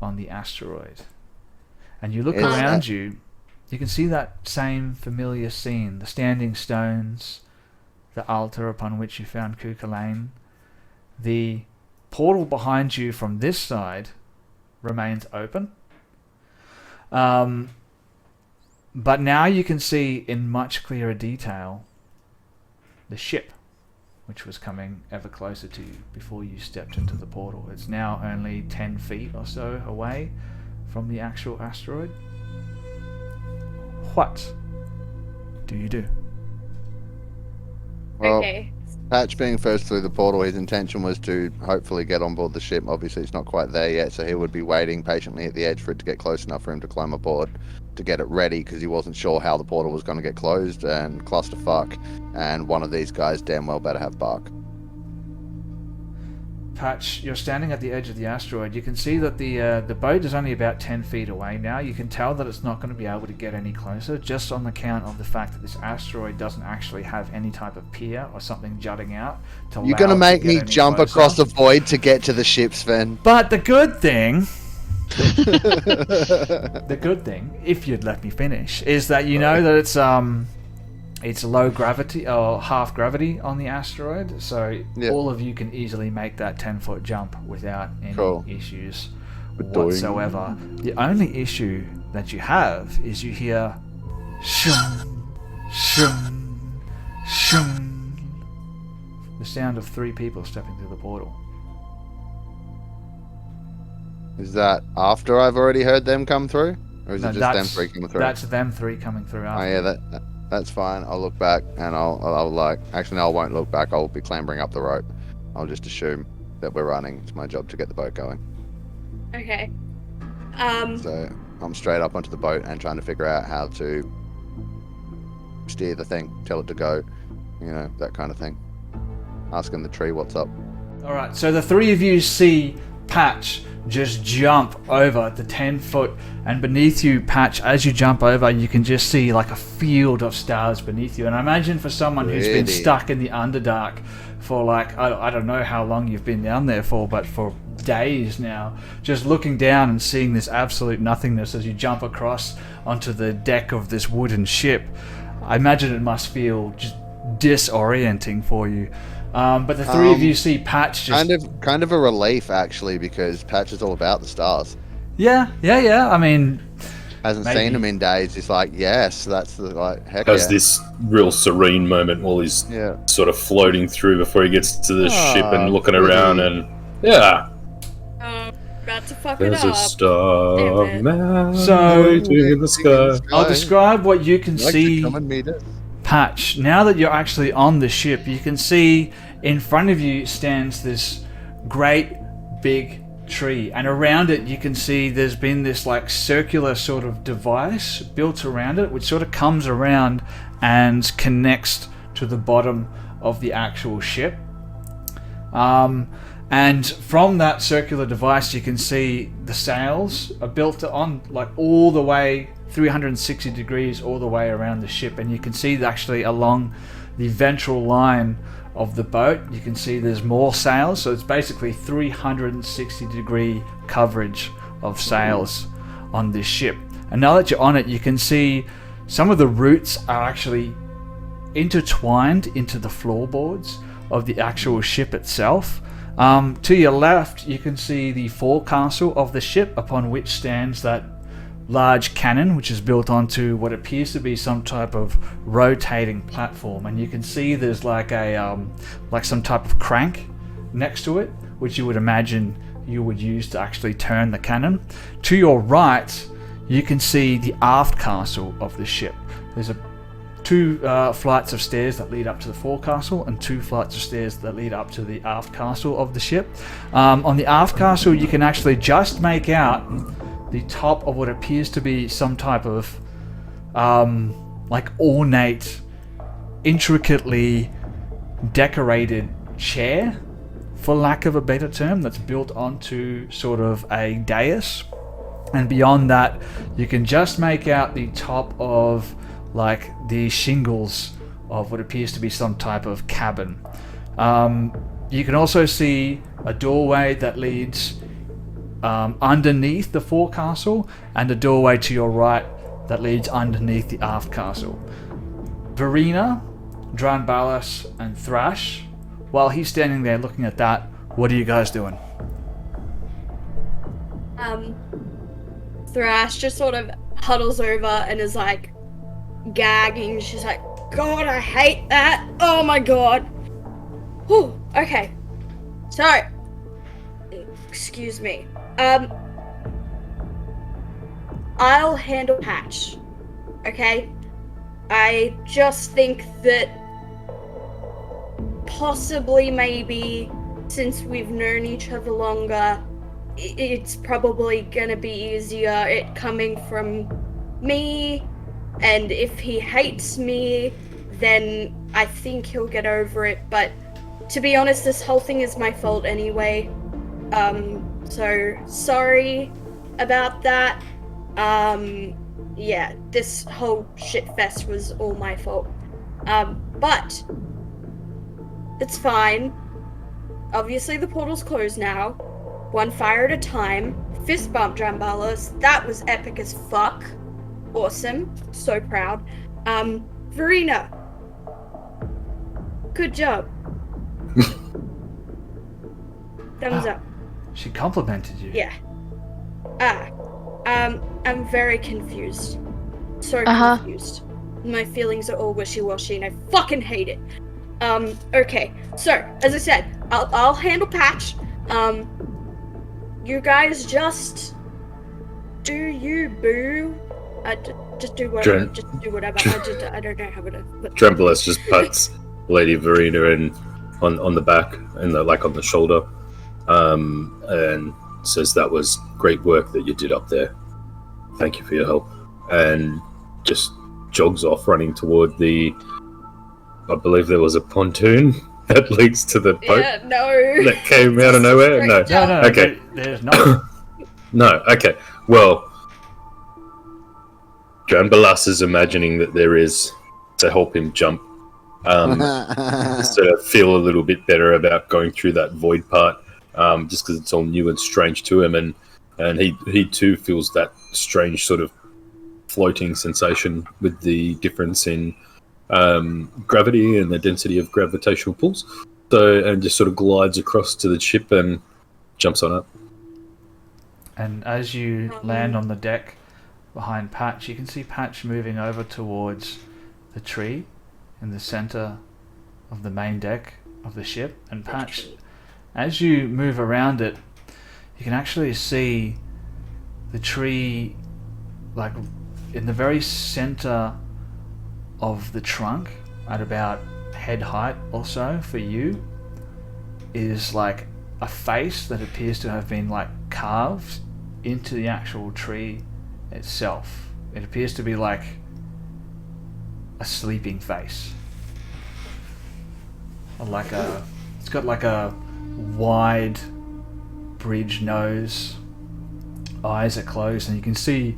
on the asteroid. And you look around you, you can see that same familiar scene, the standing stones, the altar upon which you found Cuchulainn. The portal behind you from this side remains open. But now you can see in much clearer detail the ship, which was coming ever closer to you before you stepped into the portal. It's now only 10 feet or so away from the actual asteroid. What do you do? Well, Okay. Patch being first through the portal, his intention was to hopefully get on board the ship. Obviously, it's not quite there yet, so he would be waiting patiently at the edge for it to get close enough for him to climb aboard to get it ready, because he wasn't sure how the portal was going to get closed, and clusterfuck, and one of these guys damn well better have bark. Patch, you're standing at the edge of the asteroid. You can see that the boat is only about 10 feet away now. You can tell that it's not going to be able to get any closer, just on the count of the fact that this asteroid doesn't actually have any type of pier or something jutting out to You're going to make me jump closer. across the void to get to the ship, Sven. But the good thing, the good thing, if you'd let me finish, is that you know that it's low gravity or half gravity on the asteroid, so all of you can easily make that 10-foot jump without any issues whatsoever. The only issue that you have is you hear shum, shum, shum, the sound of 3 people stepping through the portal. Is that after I've already heard them come through? Or is No, it just them 3 coming through? That's them 3 coming through after. Oh yeah, that's fine. I'll look back and I'll like, actually no, I won't look back. I'll be clambering up the rope. I'll just assume that we're running. It's my job to get the boat going. Okay. So I'm straight up onto the boat and trying to figure out how to steer the thing, tell it to go, you know, that kind of thing. Asking the tree what's up. Alright, so the 3 of you see Patch just jump over the 10-foot, and beneath you, Patch, as you jump over, you can just see like a field of stars beneath you. And I imagine for someone who's been stuck in the Underdark for like, I don't know how long you've been down there for, but for days now, just looking down and seeing this absolute nothingness as you jump across onto the deck of this wooden ship, I imagine it must feel just disorienting for you. But the 3 of you see Patch just... Kind of a relief, actually, because Patch is all about the stars. Yeah. I mean... Hasn't seen them in days. He's like, yes, that's the, like, heck Has yeah. this real serene moment while he's sort of floating through before he gets to the ship and looking around and... Yeah. About to fuck There's it a up. star Damn it. man So- waiting in the sky. I'll describe what you can Like to see... come and meet us. Patch, now that you're actually on the ship, you can see in front of you stands this great big tree, and around it you can see there's been this like circular sort of device built around it, which sort of comes around and connects to the bottom of the actual ship. And from that circular device, you can see the sails are built on like all the way 360 degrees all the way around the ship, and you can see actually along the ventral line of the boat, you can see there's more sails. So it's basically 360 degree coverage of sails on this ship. And now that you're on it, you can see some of the roots are actually intertwined into the floorboards of the actual ship itself. To your left, you can see the forecastle of the ship, upon which stands that large cannon, which is built onto what appears to be some type of rotating platform. And you can see there's like a like some type of crank next to it, which you would imagine you would use to actually turn the cannon. To your right, you can see the aft castle of the ship. There's two flights of stairs that lead up to the forecastle, and two flights of stairs that lead up to the aft castle of the ship. On the aft castle, you can actually just make out the top of what appears to be some type of like ornate, intricately decorated chair, for lack of a better term, that's built onto sort of a dais. And beyond that, you can just make out the top of like the shingles of what appears to be some type of cabin. You can also see a doorway that leads underneath the forecastle, and a doorway to your right that leads underneath the aft castle. Verena, Dranbalas, and Thrash, while he's standing there looking at that, what are you guys doing? Thrash just sort of huddles over and is like gagging. She's like, God, I hate that. Oh my god. Whew. Okay. So, excuse me. I'll handle Patch. Okay? I just think that possibly, maybe, since we've known each other longer, it's probably gonna be easier it coming from me, and if he hates me, then I think he'll get over it. But to be honest, this whole thing is my fault anyway. So sorry about that. Yeah, this whole shitfest was all my fault. But it's fine. Obviously the portal's closed now. One fire at a time. Fist bump, Drambalos. That was epic as fuck. Awesome. So proud. Verena. Good job. Thumbs up. She complimented you. Yeah. I'm very confused. So confused. My feelings are all wishy-washy and I fucking hate it. Okay. So, as I said, I'll handle Patch. You guys just do you, boo. Just do whatever. Just do whatever. I don't know how to. Trembless just pats Lady Verena on the back and on the shoulder, and says that was great work that you did up there. Thank you for your help, and just jogs off running toward I believe there was a pontoon that leads to the boat. Yeah, no. That came out of nowhere. No. Okay. There's not. No. Okay. Well, Dranbalas is imagining that there is to help him jump. So feel a little bit better about going through that void part, just because it's all new and strange to him, and he too feels that strange sort of floating sensation with the difference in gravity and the density of gravitational pulls. So, and just sort of glides across to the ship and jumps on it. And as you land on the deck behind Patch, you can see Patch moving over towards the tree in the center of the main deck of the ship. And Patch, as you move around it, you can actually see the tree like in the very center of the trunk, at about head height or so for you, is like a face that appears to have been like carved into the actual tree itself. It appears to be like a sleeping face. It's got like a wide bridge nose, eyes are closed, and you can see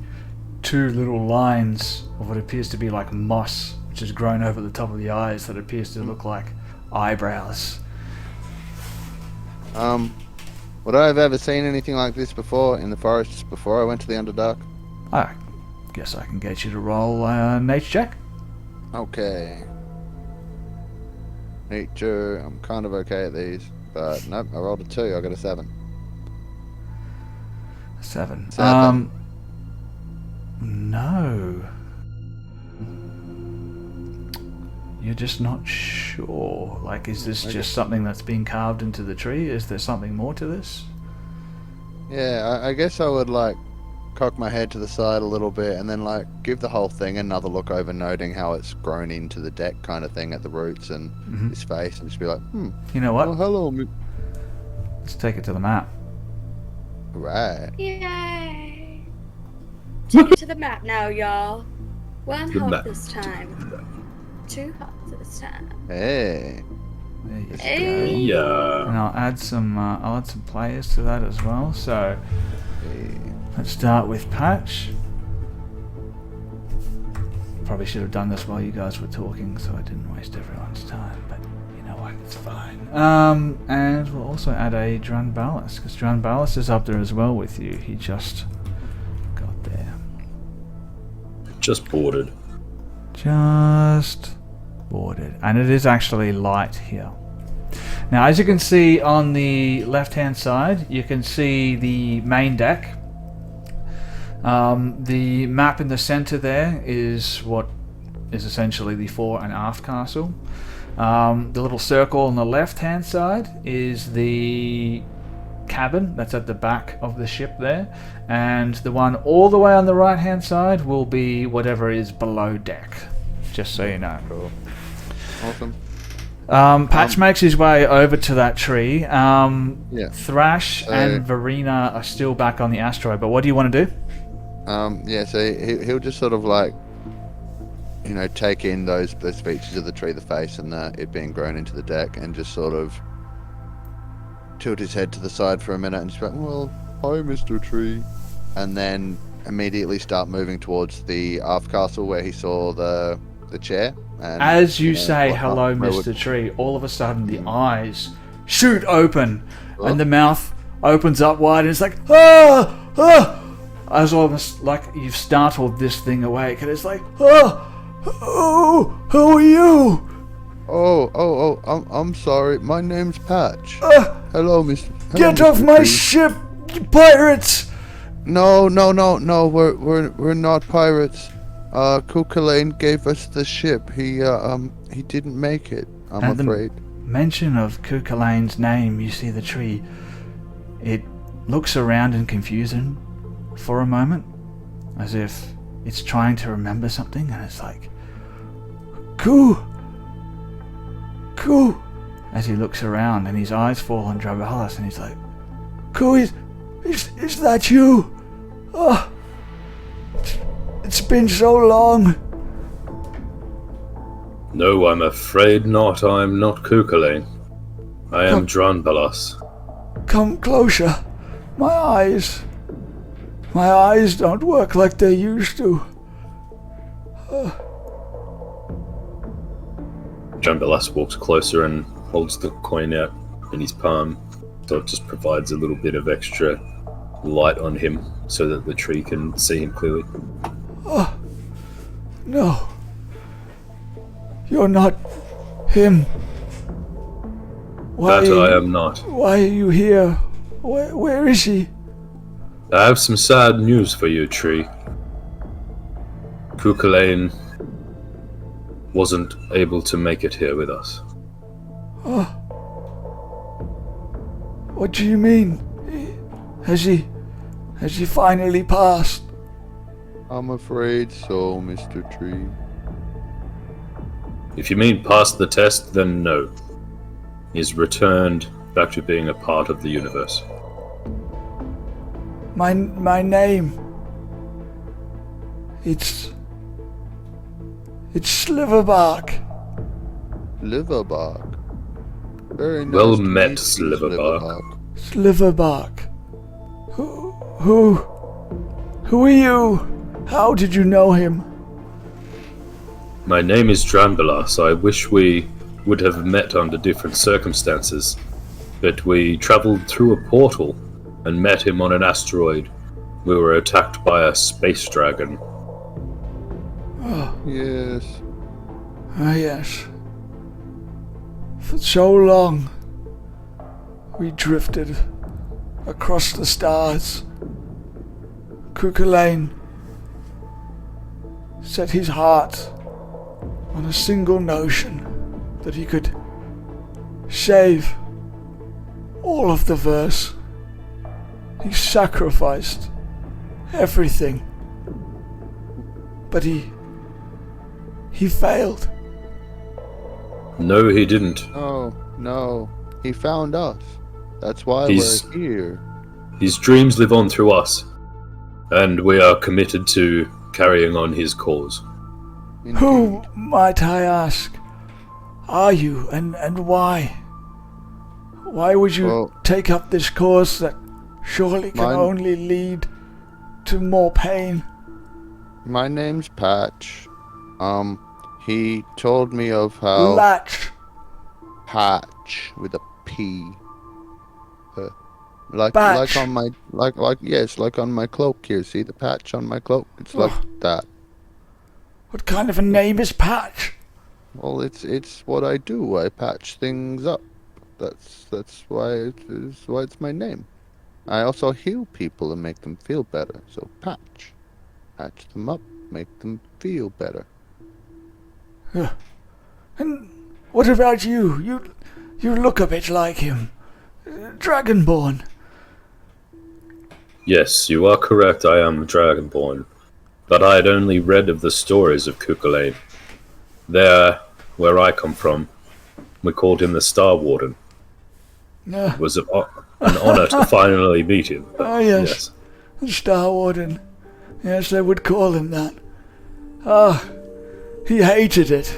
two little lines of what appears to be like moss, which has grown over the top of the eyes that appears to look like eyebrows. Would I have ever seen anything like this before in the forests before I went to the Underdark? I guess I can get you to roll a nature check. Okay. Nature, I'm kind of okay at these, but nope, I rolled a 2, I got a 7. 7. 7. No. You're just not sure. Like, is this just something that's been carved into the tree? Is there something more to this? Yeah, I guess I would like cock my head to the side a little bit and then like give the whole thing another look over, noting how it's grown into the deck kind of thing at the roots and his face, and just be like, You know what? oh, hello. Let's take it to the map. Right. Yay! Take it to the map now, y'all. 1 The hop map. this time. 2 hops this time. Hey. There you go. Hey. Yeah. And I'll add some players to that as well. So Hey. let's start with Patch. Probably should have done this while you guys were talking, so I didn't waste everyone's time. But you know what, it's fine. And we'll also add a Drunballis, because Drunballis is up there as well with you. He just got there. Just boarded. Just boarded, and it is actually light here. Now, as you can see on the left-hand side, you can see the main deck. The map in the center there is what is essentially the fore and aft castle. The little circle on the left-hand side is the cabin that's at the back of the ship there, and the one all the way on the right-hand side will be whatever is below deck, just so you know. Cool. Awesome. Patch makes his way over to that tree. Yeah. Thrash and Verena are still back on the asteroid, but what do you want to do? Yeah, so he'll just sort of like, you know, take in those features of the tree, the face and it being grown into the deck, and just sort of tilt his head to the side for a minute and just be like, well, hi, Mr. Tree. And then immediately start moving towards the aft castle where he saw the chair. And, As you know, say whatnot. hello, Where Mr. would- Tree, all of a sudden the eyes shoot open and the mouth opens up wide and it's like, ah! Ah! As almost like you've startled this thing awake, and it's like, ah! Oh, who are you? I'm sorry. My name's Patch. Hello, Mr. Get Hello, off Mr. my Tree. ship, you pirates! No. We're not pirates. Kukulane gave us the ship. He didn't make it, I'm And the afraid. mention of Kukalane's name, you see the tree. It looks around in confusion for a moment, as if it's trying to remember something, and it's like, Ku! As he looks around, and his eyes fall on Dravalis, and he's like, Ku, is that you? Oh, it's been so long. No, I'm afraid not. I'm not Kukulane. I am Dranbalas. Come closer. My eyes don't work like they used to. Dranbalas walks closer and holds the coin out in his palm, so it just provides a little bit of extra light on him so that the tree can see him clearly. No. You're not him. That I am not. Why are you here? Where is he? I have some sad news for you, Tree. Kukulane wasn't able to make it here with us. What do you mean? Has he finally passed? I'm afraid so, Mr. Tree. If you mean past the test, then no. He's returned back to being a part of the universe. My name. It's Sliverbark. Liverbark. Very nice. Well to met, meet you, Sliverbark. Sliverbark. Who are you? How did you know him? My name is Drambulas. I wish we would have met under different circumstances, but we traveled through a portal and met him on an asteroid. We were attacked by a space dragon. Yes. Ah, yes. For so long, we drifted across the stars. Cuchulainn set his heart on a single notion that he could save all of the verse. He sacrificed everything. But he failed. No, he didn't. Oh, no. He found us. That's why He's- we're here. His dreams live on through us, and we are committed to carrying on his cause. Who, might I ask, are you and why? Why would you Well, take up this course that surely can mine- only lead to more pain? My name's Patch. He told me of how Latch. Patch with a P. Like Patch. on my like on my cloak here. See the patch on my cloak? It's like that. What kind of a name is Patch? Well, it's what I do. I patch things up. That's why it's my name. I also heal people and make them feel better. So patch them up, make them feel better. And what about you? You look a bit like him. Dragonborn. Yes, you are correct, I am Dragonborn. But I had only read of the stories of Cuchulainn. There, where I come from, we called him the Starwarden. Yeah. It was an honor to finally meet him. Oh, yes. Starwarden. Yes, they would call him that. Ah, he hated it.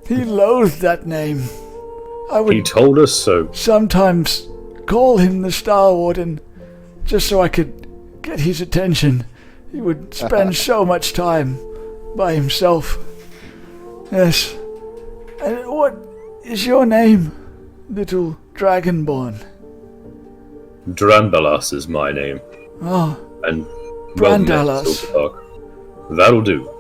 He loathed that name. I He would told us so. sometimes call him the Starwarden just so I could get his attention. He would spend so much time by himself. Yes. And what is your name, little Dragonborn? Drambulas is my name. Oh, And well met, Brandalas. Silverhawk. That'll do.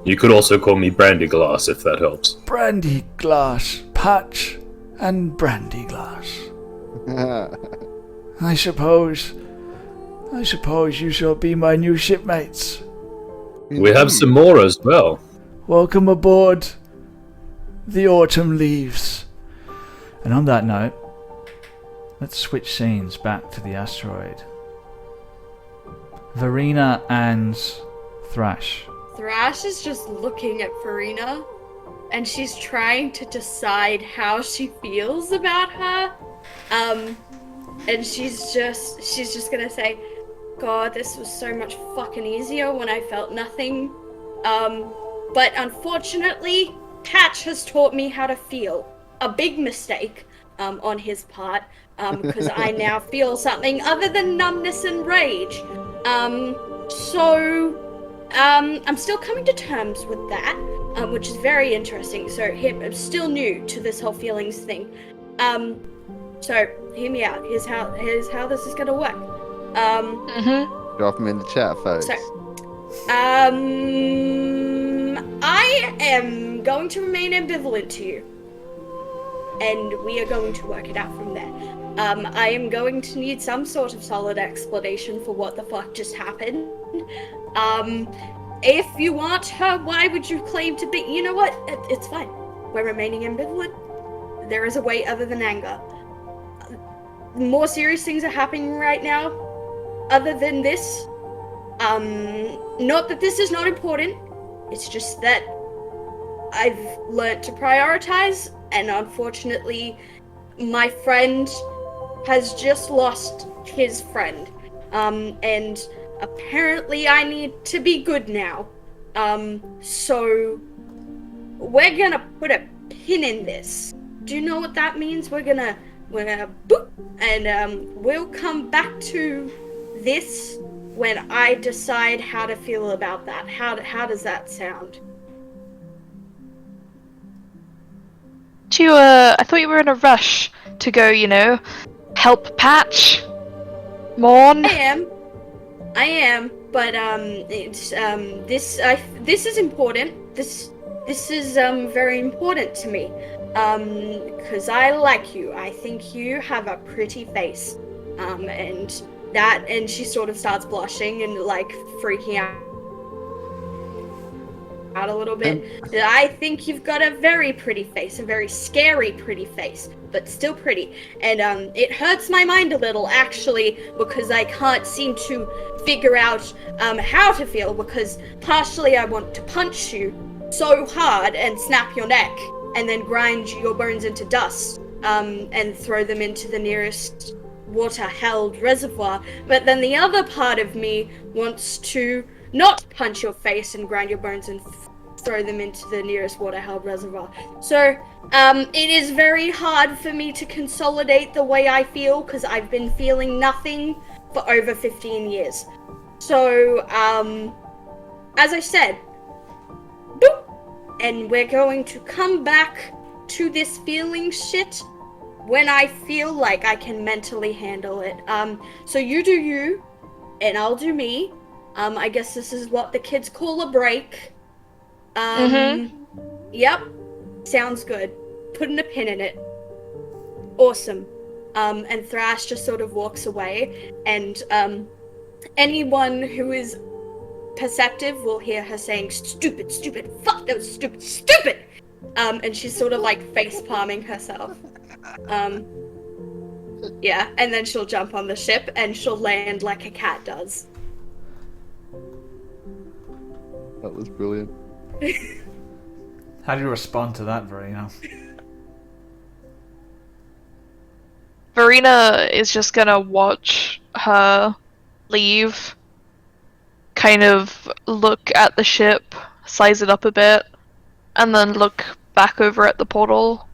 You could also call me Brandyglass if that helps. Brandy Glass, Patch, and Brandy Glass. I suppose you shall be my new shipmates. We have some more as well. Welcome aboard the autumn leaves. And on that note, let's switch scenes back to the asteroid. Verena and Thrash. Thrash is just looking at Farina, and she's trying to decide how she feels about her. And she's just gonna say, God, this was so much fucking easier when I felt nothing. But unfortunately, Patch has taught me how to feel. A big mistake, on his part, because I now feel something other than numbness and rage. I'm still coming to terms with that, which is very interesting. So I'm still new to this whole feelings thing. So hear me out. Here's how this is gonna work. Drop them in the chat, folks. So, I am going to remain ambivalent to you, and we are going to work it out from there. I am going to need some sort of solid explanation for what the fuck just happened. If you want her, why would you claim to be? You know what? It's fine. We're remaining ambivalent. There is a way other than anger. More serious things are happening right now. Other than this, not that this is not important. It's just that I've learnt to prioritize, and unfortunately, my friend has just lost his friend. And apparently I need to be good now. So we're gonna put a pin in this. Do you know what that means? We're gonna boop, and we'll come back to this when I decide how to feel about that. How does that sound? I thought you were in a rush to go, help Patch, mourn. I am, but it's this is important. This is very important to me. Because I like you. I think you have a pretty face. And she sort of starts blushing and like freaking out a little bit. I think you've got a very pretty face, a very scary pretty face, but still pretty. And it hurts my mind a little actually, because I can't seem to figure out how to feel, because partially I want to punch you so hard and snap your neck and then grind your bones into dust and throw them into the nearest water-held reservoir. But then the other part of me wants to not punch your face and grind your bones and throw them into the nearest water-held reservoir. So it is very hard for me to consolidate the way I feel, because I've been feeling nothing for over 15 years. So, as I said, boop, and we're going to come back to this feeling shit when I feel like I can mentally handle it. So you do you, and I'll do me. I guess this is what the kids call a break. Yep, sounds good. Putting a pin in it. Awesome. And Thrash just sort of walks away, and anyone who is perceptive will hear her saying, "Stupid, stupid, fuck, that was stupid, stupid!" And she's sort of like face palming herself. Yeah, and then she'll jump on the ship and she'll land like a cat does. That was brilliant. How do you respond to that, Verena? Verena is just gonna watch her leave, kind of look at the ship, size it up a bit, and then look back over at the portal.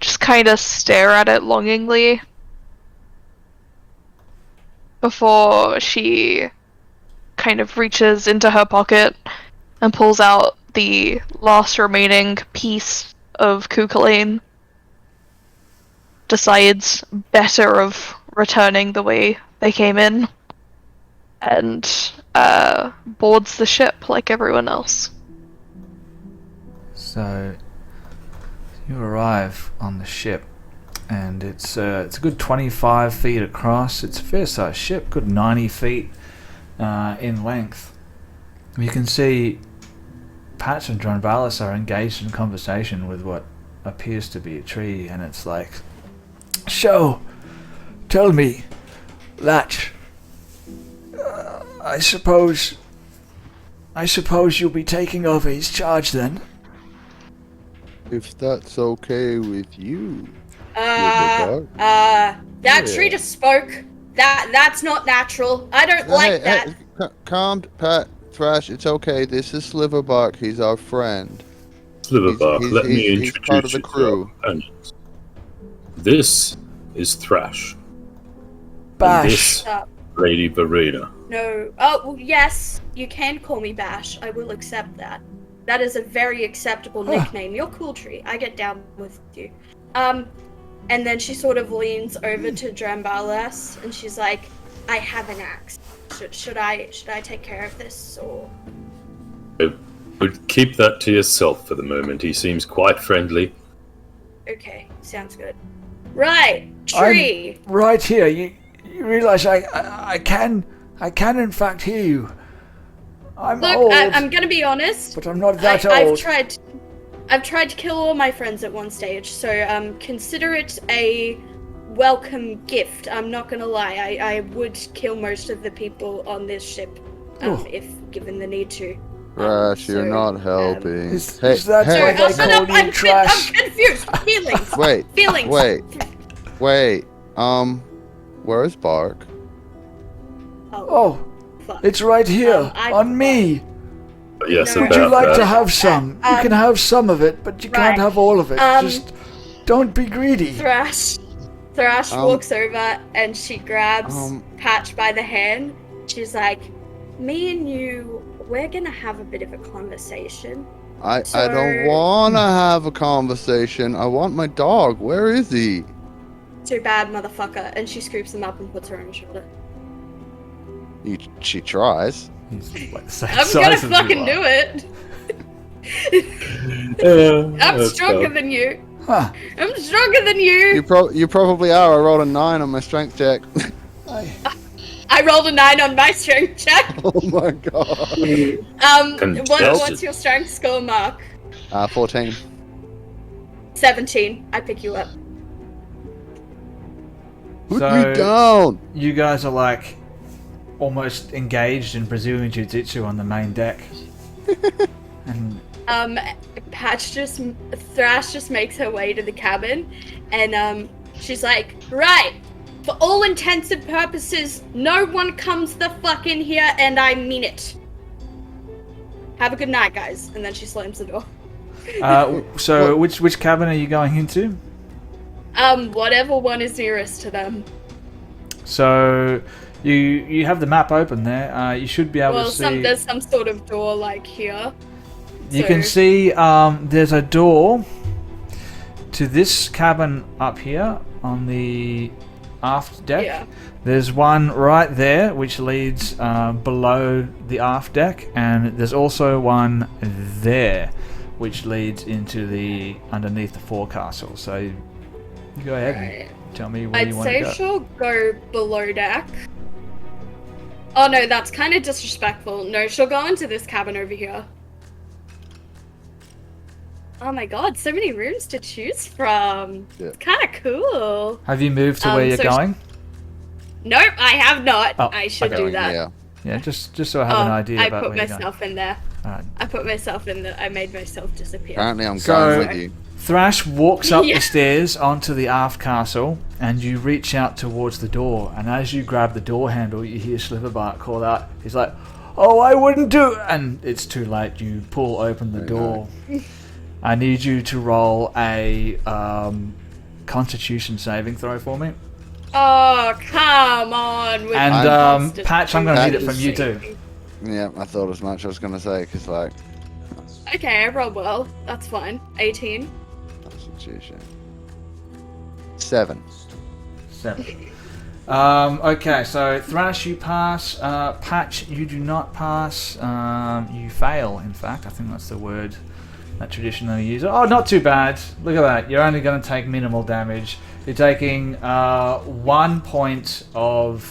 Just kind of stare at it longingly before she kind of reaches into her pocket and pulls out the last remaining piece of Kukulane. Decides better of returning the way they came in, and boards the ship like everyone else. So you arrive on the ship, and it's a good 25 feet across. It's a fair-sized ship, good 90 feet in length. You can see Patch and John Vallis are engaged in conversation with what appears to be a tree, and it's like, "So, tell me, Latch, I suppose you'll be taking over his charge then?" If that's okay with you. That tree just spoke. That's not natural. I don't like that. Calm, Pat, Thrash, it's okay. This is Sliverbark. He's our friend. Sliverbark, let me he's part of introduce the you to crew. our companions. This is Thrash. Bash. And this, Lady Verena. No. Oh, well, yes. You can call me Bash. I will accept that. That is a very acceptable nickname. You're cool, Tree. I get down with you. And then she sort of leans over to Drambalas, and she's like, "I have an axe. Should I take care of this, or?" I would keep that to yourself for the moment. He seems quite friendly. Okay, sounds good. Right, Tree. I'm right here. You realize I can in fact hear you. I'm Look, old, I'm gonna be honest. but I'm not that old. I've tried to kill all my friends at one stage, so consider it a welcome gift. I'm not gonna lie. I would kill most of the people on this ship, if given the need to. Thrash, you're not helping. Is that why they call you trash? I'm confused. Feelings. Wait. Feelings. Wait. Wait, where is Bark? Oh, fuck. it's right here, I on me. Yes, No. Would you about like that. to have some? You can have some of it, but you can't right. have all of it. Just don't be greedy. Thrash walks over and she grabs Patch by the hand. She's like, "Me and you, we're gonna have a bit of a conversation." I don't wanna have a conversation. I want my dog. Where is he? Too bad, motherfucker. And she scoops him up and puts her on her shoulder. She tries. He's like the same I'm size gonna as you fucking are. do it. I'm That's stronger tough. than you. Huh. I'm stronger than you. You probably are. I rolled a 9 on my strength check. I rolled a 9 on my strength check. Oh my god. What's your strength score, Mark? 14. 17. I pick you up. Put So- me down. You guys are like almost engaged in Brazilian Jiu-Jitsu on the main deck. And Thrash just makes her way to the cabin, and she's like, "Right, for all intents and purposes, no one comes the fuck in here, and I mean it. Have a good night, guys." And then she slams the door. so which cabin are you going into? Whatever one is nearest to them. So you have the map open there. You should be able Well, to see. there's some sort of door like here. You So- can see there's a door to this cabin up here on the aft deck. Yeah. There's one right there which leads below the aft deck, and there's also one there which leads into the underneath the forecastle. So you go ahead Right. and tell me where I'd you want to say go. she'll go below deck. Oh no, that's kind of disrespectful. No, she'll go into this cabin over here. Oh my god, so many rooms to choose from. Yeah. It's kind of cool. Have you moved to where you're so going? Nope, I have not. Oh, I should okay. do that. Yeah. Yeah, just so I have an idea I about put where you're going. myself in there. Alright. I put myself in there. I made myself disappear. Apparently I'm So- going with you. Thrash walks up Yeah. the stairs onto the aft castle, and you reach out towards the door. And as you grab the door handle, you hear Sliverbark call out. He's like, "Oh, I wouldn't do!" And it's too late. You pull open the door. I need you to roll a Constitution saving throw for me. Oh, come on. With And Constitution Patch, I'm going to need it Patch from you too. saving. Yeah, I thought as much. I was gonna say because like Okay, I rolled well. That's fine. 18. Constitution. 7. 7. Okay, so Thrash, you pass. Patch, you do not pass. You fail, in fact. I think that's the word that traditionally used. Oh, not too bad. Look at that. You're only going to take minimal damage. You're taking 1 point of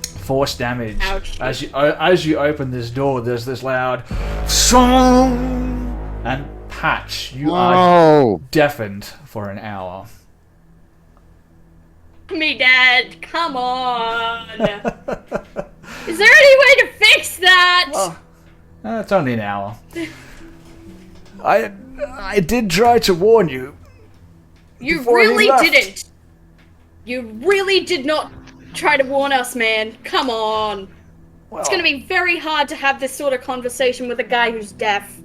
force damage. Ouch. As you open this door, there's this loud song, and Patch, you are Oh, deafened for an hour. Me, Dad. Come on. Is there any way to fix that? Oh, it's only an hour. I did try to warn you. You before he really left. didn't. You really did not try to warn us, man. Come on. Well, It's gonna be very hard to have this sort of conversation with a guy who's deaf.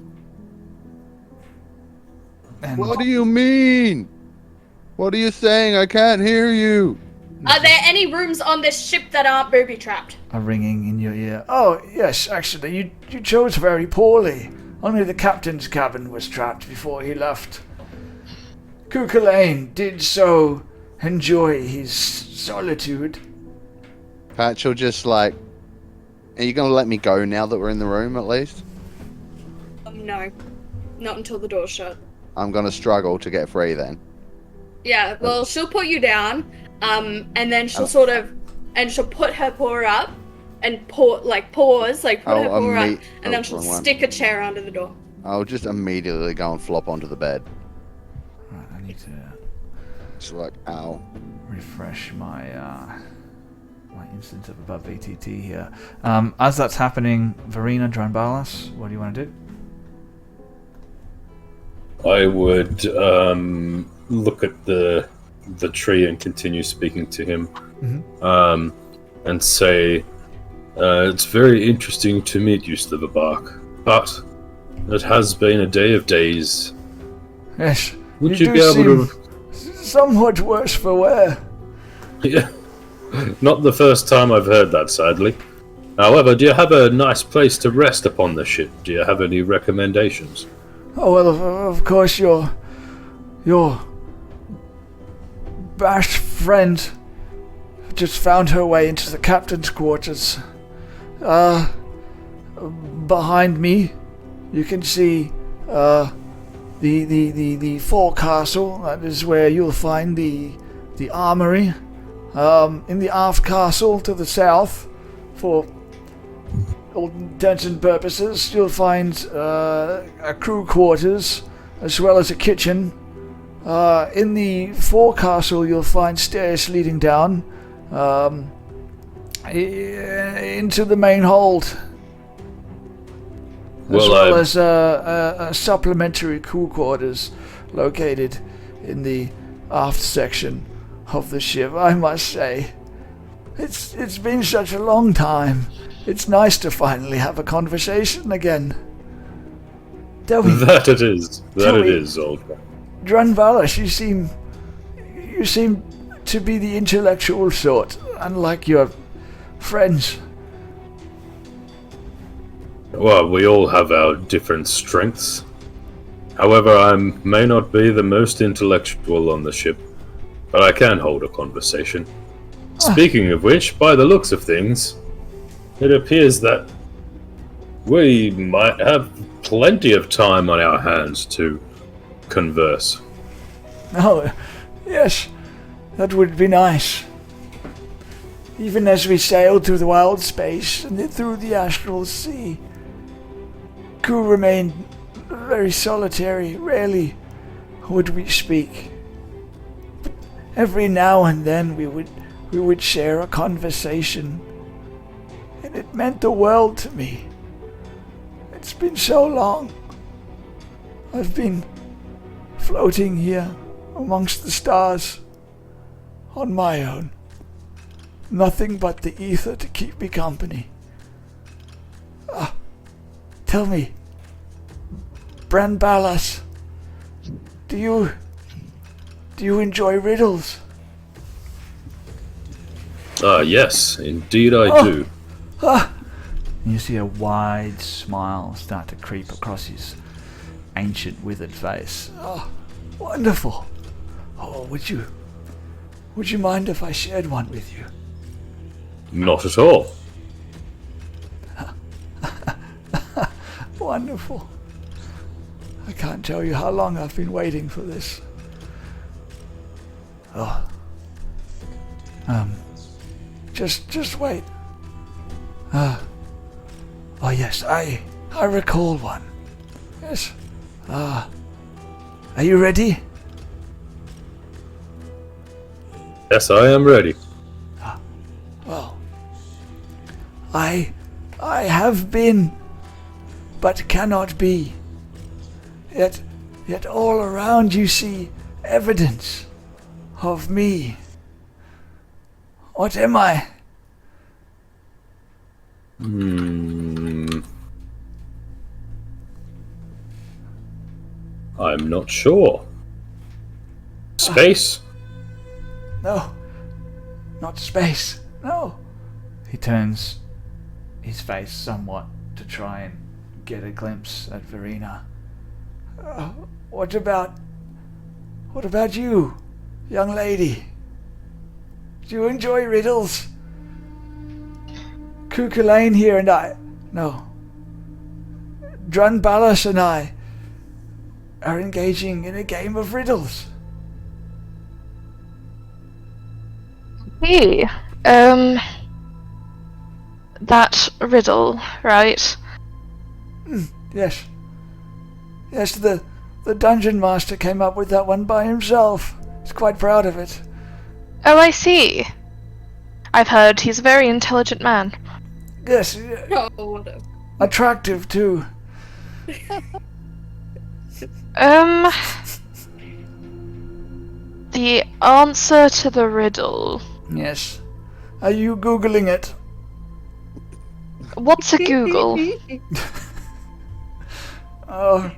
and what do you mean? What are you saying? I can't hear you. Are there any rooms on this ship that aren't booby trapped? a ringing in your ear. Oh, yes, actually, you chose very poorly. Only the captain's cabin was trapped before he left. Cuchulainn did so enjoy his solitude. Patch will just like. Are you gonna let me go now that we're in the room at least? No. Not until the door's shut. I'm gonna struggle to get free then. Yeah, well, she'll put you down, and then she'll she'll put her paw up, and pause, put her paw up, and then she'll wrong one. stick a chair under the door. I'll just immediately go and flop onto the bed. Right, I need to It's like, ow. refresh my my instance of above VTT here. As that's happening, Verena Dranbalas, what do you want to do? I would look at the the tree and continue speaking to him, Mhm. and say, "It's very interesting to meet you, Sliverbark, but it has been a day of days. Yes. Would you you do be able seem somewhat worse for wear. to?" Yeah, not the first time I've heard that, sadly. However, do you have a nice place to rest upon the ship? Do you have any recommendations? Oh well, of course your bashed friend just found her way into the captain's quarters. Behind me, you can see the forecastle. That is where you'll find the armory. In the aft castle to the south, for all intents and purposes, you'll find a crew quarters as well as a kitchen. In the forecastle, you'll find stairs leading down into the main hold, as well as a supplementary crew quarters located in the aft section of the ship. I must say, it's been such a long time. It's nice to finally have a conversation again. Tell me, That it is. Tell That it me- is, old man. Drunvalis, you seem to be the intellectual sort, unlike your friends. Well, we all have our different strengths. However, I may not be the most intellectual on the ship, but I can hold a conversation. Speaking of which, by the looks of things, it appears that we might have plenty of time on our hands to converse. Oh, yes, that would be nice. Even as we sailed through the wild space and then through the astral sea, crew remained very solitary. Rarely would we speak. But every now and then we would share a conversation, and it meant the world to me. It's been so long. I've been floating here amongst the stars on my own. Nothing but the ether to keep me company. Tell me, Bran Balas, do you enjoy riddles? Yes, indeed I do. You see a wide smile start to creep across his ancient withered face. Oh, wonderful. Oh, would you mind if I shared one with you? Not at all. Wonderful. I can't tell you how long I've been waiting for this. Oh. Just wait. Oh yes, I recall one. Yes. Are you ready? Yes, I am ready. Well, I have been, but cannot be. Yet all around you see evidence of me. What am I? I'm not sure. Space? No, not space. No. He turns his face somewhat to try and get a glimpse at Verena. What about you, young lady? Do you enjoy riddles? Cuchulainn here and Drunbalas and I are engaging in a game of riddles. Hey, that riddle, right? Yes. Yes, the dungeon master came up with that one by himself. He's quite proud of it. Oh, I see. I've heard he's a very intelligent man. Yes, Oh, whatever. attractive too. The answer to the riddle. Yes. Are you Googling it? What's a Google? Oh,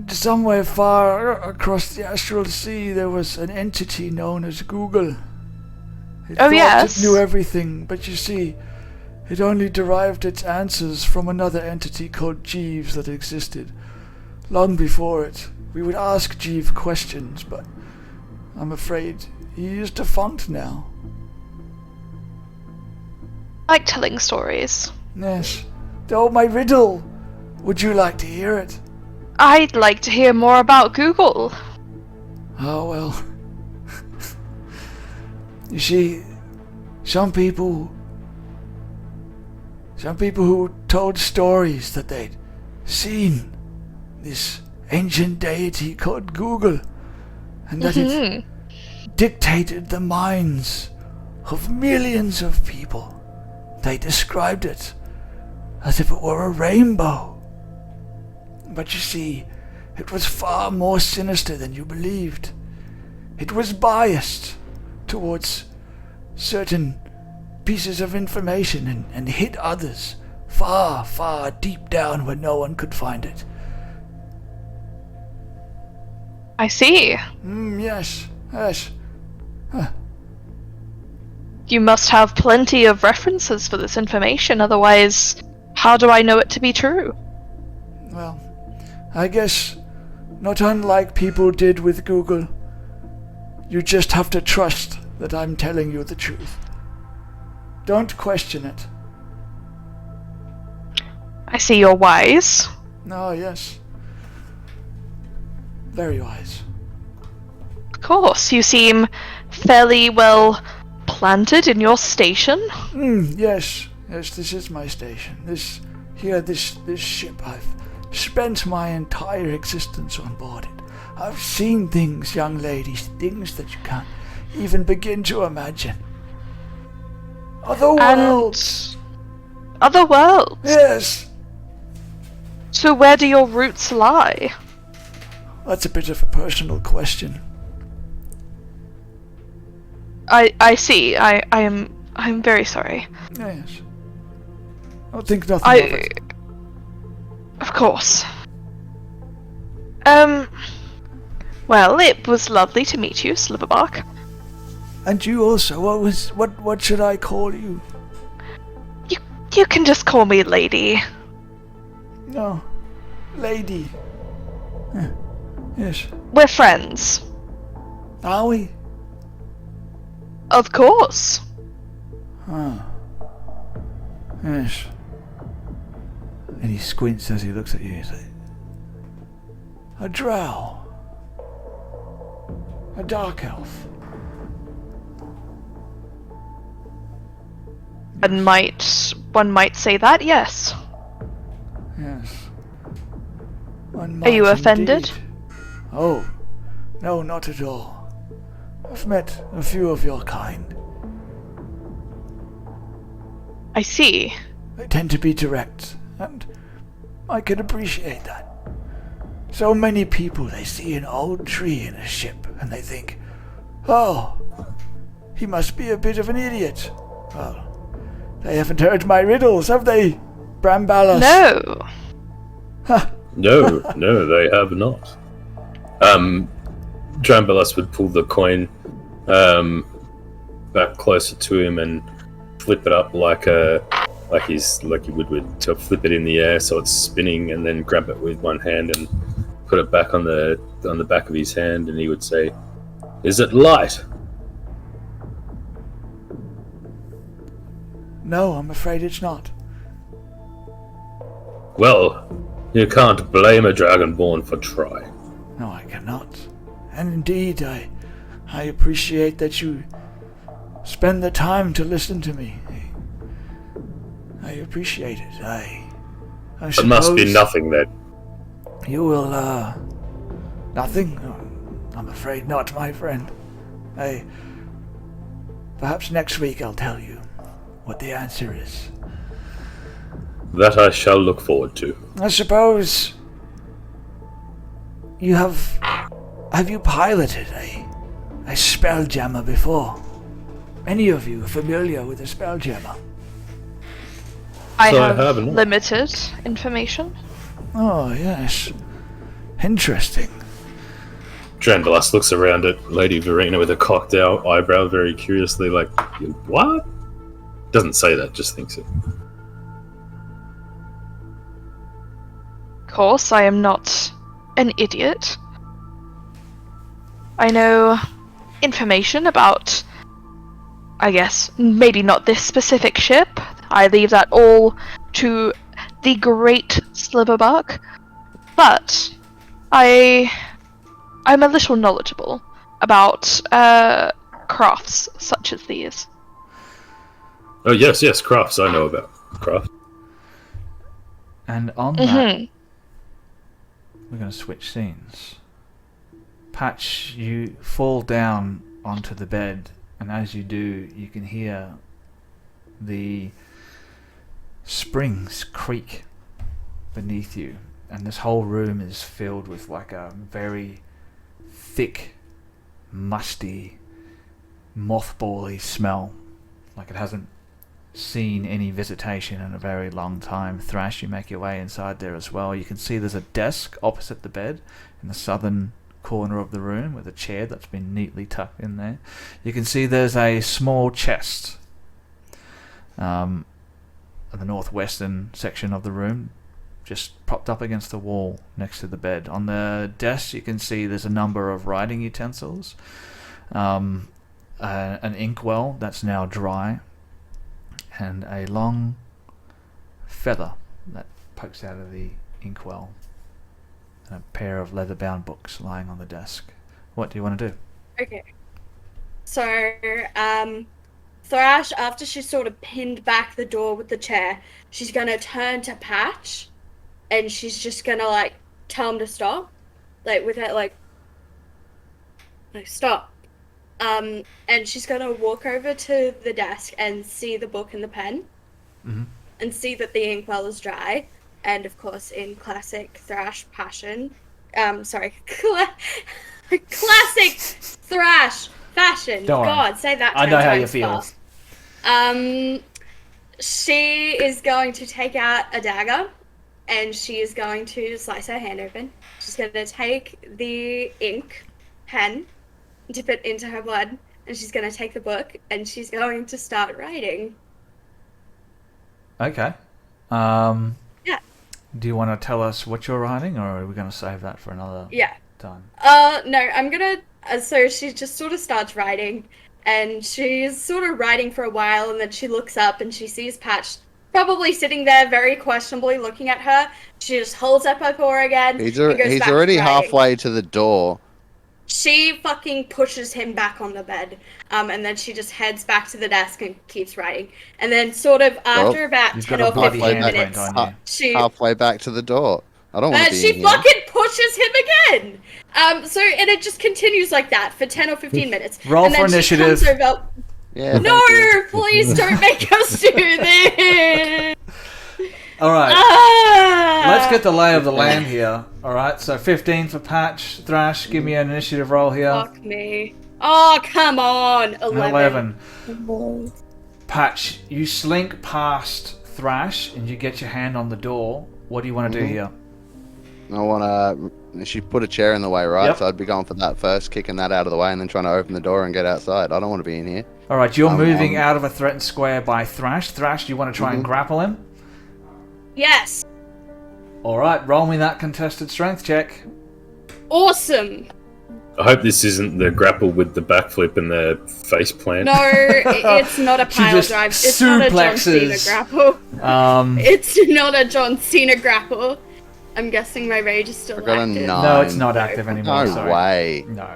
somewhere far across the astral sea there was an entity known as Google. It thought yes. it knew everything, but you see, it only derived its answers from another entity called Jeeves that existed long before it. We would ask Jeeves questions, but I'm afraid he is defunct now. Like telling stories. Yes. Oh, my riddle! Would you like to hear it? I'd like to hear more about Google. Oh, well. You see, some people who told stories that they'd seen this ancient deity called Google, and that it dictated the minds of millions of people. They described it as if it were a rainbow. But you see, it was far more sinister than you believed. It was biased towards certain pieces of information and hid others far, far deep down where no one could find it. I see. Yes. You must have plenty of references for this information, otherwise, how do I know it to be true? Well, I guess not unlike people did with Google. You just have to trust that I'm telling you the truth. Don't question it. I see you're wise. Oh, yes. Very wise. Of course, you seem fairly well planted in your station. Yes, this is my station. This ship, I've spent my entire existence on board it. I've seen things, young ladies, things that you can't even begin to imagine. Other worlds. Other worlds? Yes. So where do your roots lie? That's a bit of a personal question. I see. I'm very sorry. Yes. I'll think nothing of it. Of course. Well, it was lovely to meet you, Sliverbark. And you also. What should I call you? You can just call me Lady. No. Lady. Yes. We're friends. Are we? Of course. Yes. And he squints as he looks at you. He's like, a drow. A dark elf. One might say that, yes. Yes. Are you offended? Indeed. Oh, no, not at all. I've met a few of your kind. I see. They tend to be direct, and I can appreciate that. So many people, they see an old tree in a ship, and they think, oh, he must be a bit of an idiot. Well, they haven't heard my riddles, have they, Brambalas? No. Ha! No, they have not. Drambalas would pull the coin back closer to him and flip it up like he would to flip it in the air so it's spinning, and then grab it with one hand and put it back on the back of his hand, and he would say, "Is it light?" No, I'm afraid it's not. Well, you can't blame a dragonborn for trying. No, I cannot. And indeed, I appreciate that you spend the time to listen to me. I appreciate it. I It must be suppose nothing then. You will, nothing? Oh, I'm afraid not, my friend. Perhaps next week I'll tell you what the answer is. That I shall look forward to. I suppose you have you piloted a spelljammer before? Any of you familiar with a spelljammer? I So I have haven't. limited information. Oh, yes. Interesting. Drandalas looks around at Lady Verena with a cocked out eyebrow very curiously, like, what? Doesn't say that, just thinks it. Of course, I am not an idiot. I know information about, I guess, maybe not this specific ship. I leave that all to the great Sliverbuck. But I'm a little knowledgeable about crafts such as these. Oh, yes, crafts. I know about crafts. And on that, we're going to switch scenes. Patch, you fall down onto the bed, and as you do, you can hear the springs creak beneath you, and this whole room is filled with like a very thick, musty, mothball-y smell, like it hasn't seen any visitation in a very long time. Thrash, you make your way inside there as well. You can see there's a desk opposite the bed in the southern corner of the room with a chair that's been neatly tucked in there. You can see there's a small chest in the northwestern section of the room, just propped up against the wall next to the bed. On the desk you can see there's a number of writing utensils, an inkwell that's now dry, and a long feather that pokes out of the inkwell, and a pair of leather-bound books lying on the desk. What do you want to do? Okay. So, Thrash, after she's sort of pinned back the door with the chair, she's gonna turn to Patch, and she's just gonna, like, tell him to stop. Like, with it, like, stop. And she's gonna walk over to the desk and see the book and the pen, and see that the inkwell is dry, and of course, in classic Thrash fashion, classic Thrash fashion. Don't worry. God, say that. I 10 know how you times feel. fast. She is going to take out a dagger, and she is going to slice her hand open. She's going to take the ink pen, dip it into her blood, and she's going to take the book, and she's going to start writing. Okay. Yeah. Do you want to tell us what you're writing, or are we going to save that for another time? No, I'm gonna... so she just sort of starts writing, and she's sort of writing for a while, and then she looks up, and she sees Patch probably sitting there very questionably looking at her. She just holds up her paw again. He's and goes back to already writing. halfway to the door. She fucking pushes him back on the bed, and then she just heads back to the desk and keeps writing. And then sort of after about You've 10 got a or bloody 15 handprint minutes, on you. she... Halfway back to the door. I don't want to be she in here. fucking pushes him again. So, and it just continues like that for 10 or 15 minutes. Roll and then for initiative. She comes over, Yeah, no, thank you. please don't make us do this. All right. Ah! Let's get the lay of the land here. All right. So 15 for Patch. Thrash, give me an initiative roll here. Fuck me. Oh, come on. 11. 11. Patch, you slink past Thrash and you get your hand on the door. What do you want to do here? I want to... She put a chair in the way, right? Yep. So I'd be going for that first, kicking that out of the way, and then trying to open the door and get outside. I don't want to be in here. All right. You're moving out of a threatened square by Thrash. Thrash, do you want to try and grapple him? Yes. All right. Roll me that contested strength check. Awesome. I hope this isn't the grapple with the backflip and the face plant. No, it's not a She pile just drive. It's not a John Cena suplexes. grapple. It's not a John Cena grapple. I'm guessing my rage is still I got a active. 9. No, it's not active anymore. No sorry. way. No.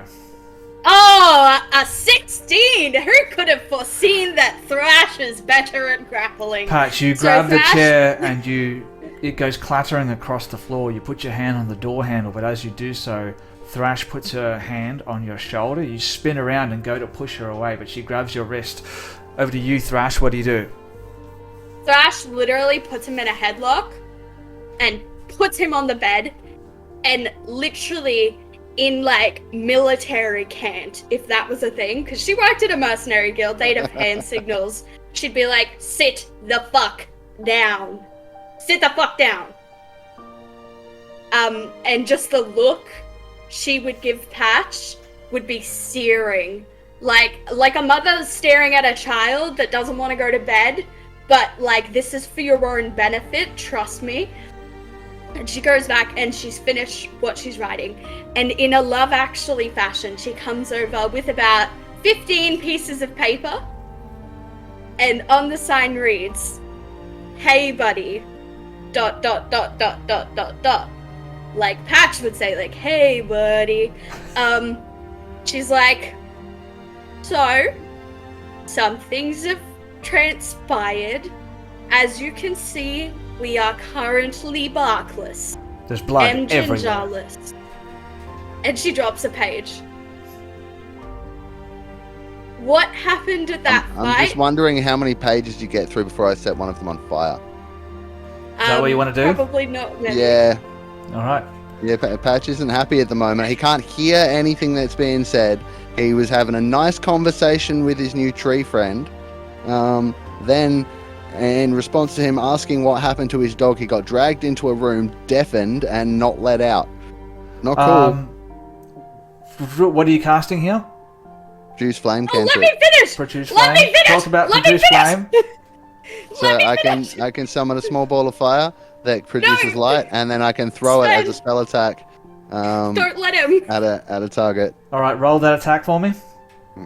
Oh, a 16! Who could have foreseen that Thrash is better at grappling? Patch, you So grab the Thrash- chair and it goes clattering across the floor. You put your hand on the door handle, but as you do so, Thrash puts her hand on your shoulder. You spin around and go to push her away, but she grabs your wrist. Over to you, Thrash. What do you do? Thrash literally puts him in a headlock and puts him on the bed and literally in like military cant, if that was a thing, because she worked at a mercenary guild. They'd have hand signals. She'd be like, sit the fuck down. Sit the fuck down. And just the look she would give Patch would be searing. Like a mother staring at a child that doesn't want to go to bed, but like, this is for your own benefit, trust me. And she goes back and she's finished what she's writing. And in a Love Actually fashion, she comes over with about 15 pieces of paper. And on the sign reads, "Hey buddy, ... Like Patch would say, like, "Hey buddy." She's like, "So, some things have transpired. As you can see, we are currently barkless There's blood and everywhere. gingerless." And she drops a page. What happened at that I'm fight? just wondering how many pages you get through before I set one of them on fire. Is that what you want to do? Probably not many. Yeah. All right. Yeah, Patch isn't happy at the moment. He can't hear anything that's being said. He was having a nice conversation with his new tree friend. Then, in response to him asking what happened to his dog, he got dragged into a room, deafened, and not let out. Not cool. What are you casting here? Juice flame Oh, let cantrip. me finish! Produce Let flame. me finish! Talk about Let me produce finish! flame. So Let me I finish! can summon a small ball of fire that produces No! light, and then I can throw it as a Sven! spell attack Don't let him! at a target. All right, roll that attack for me.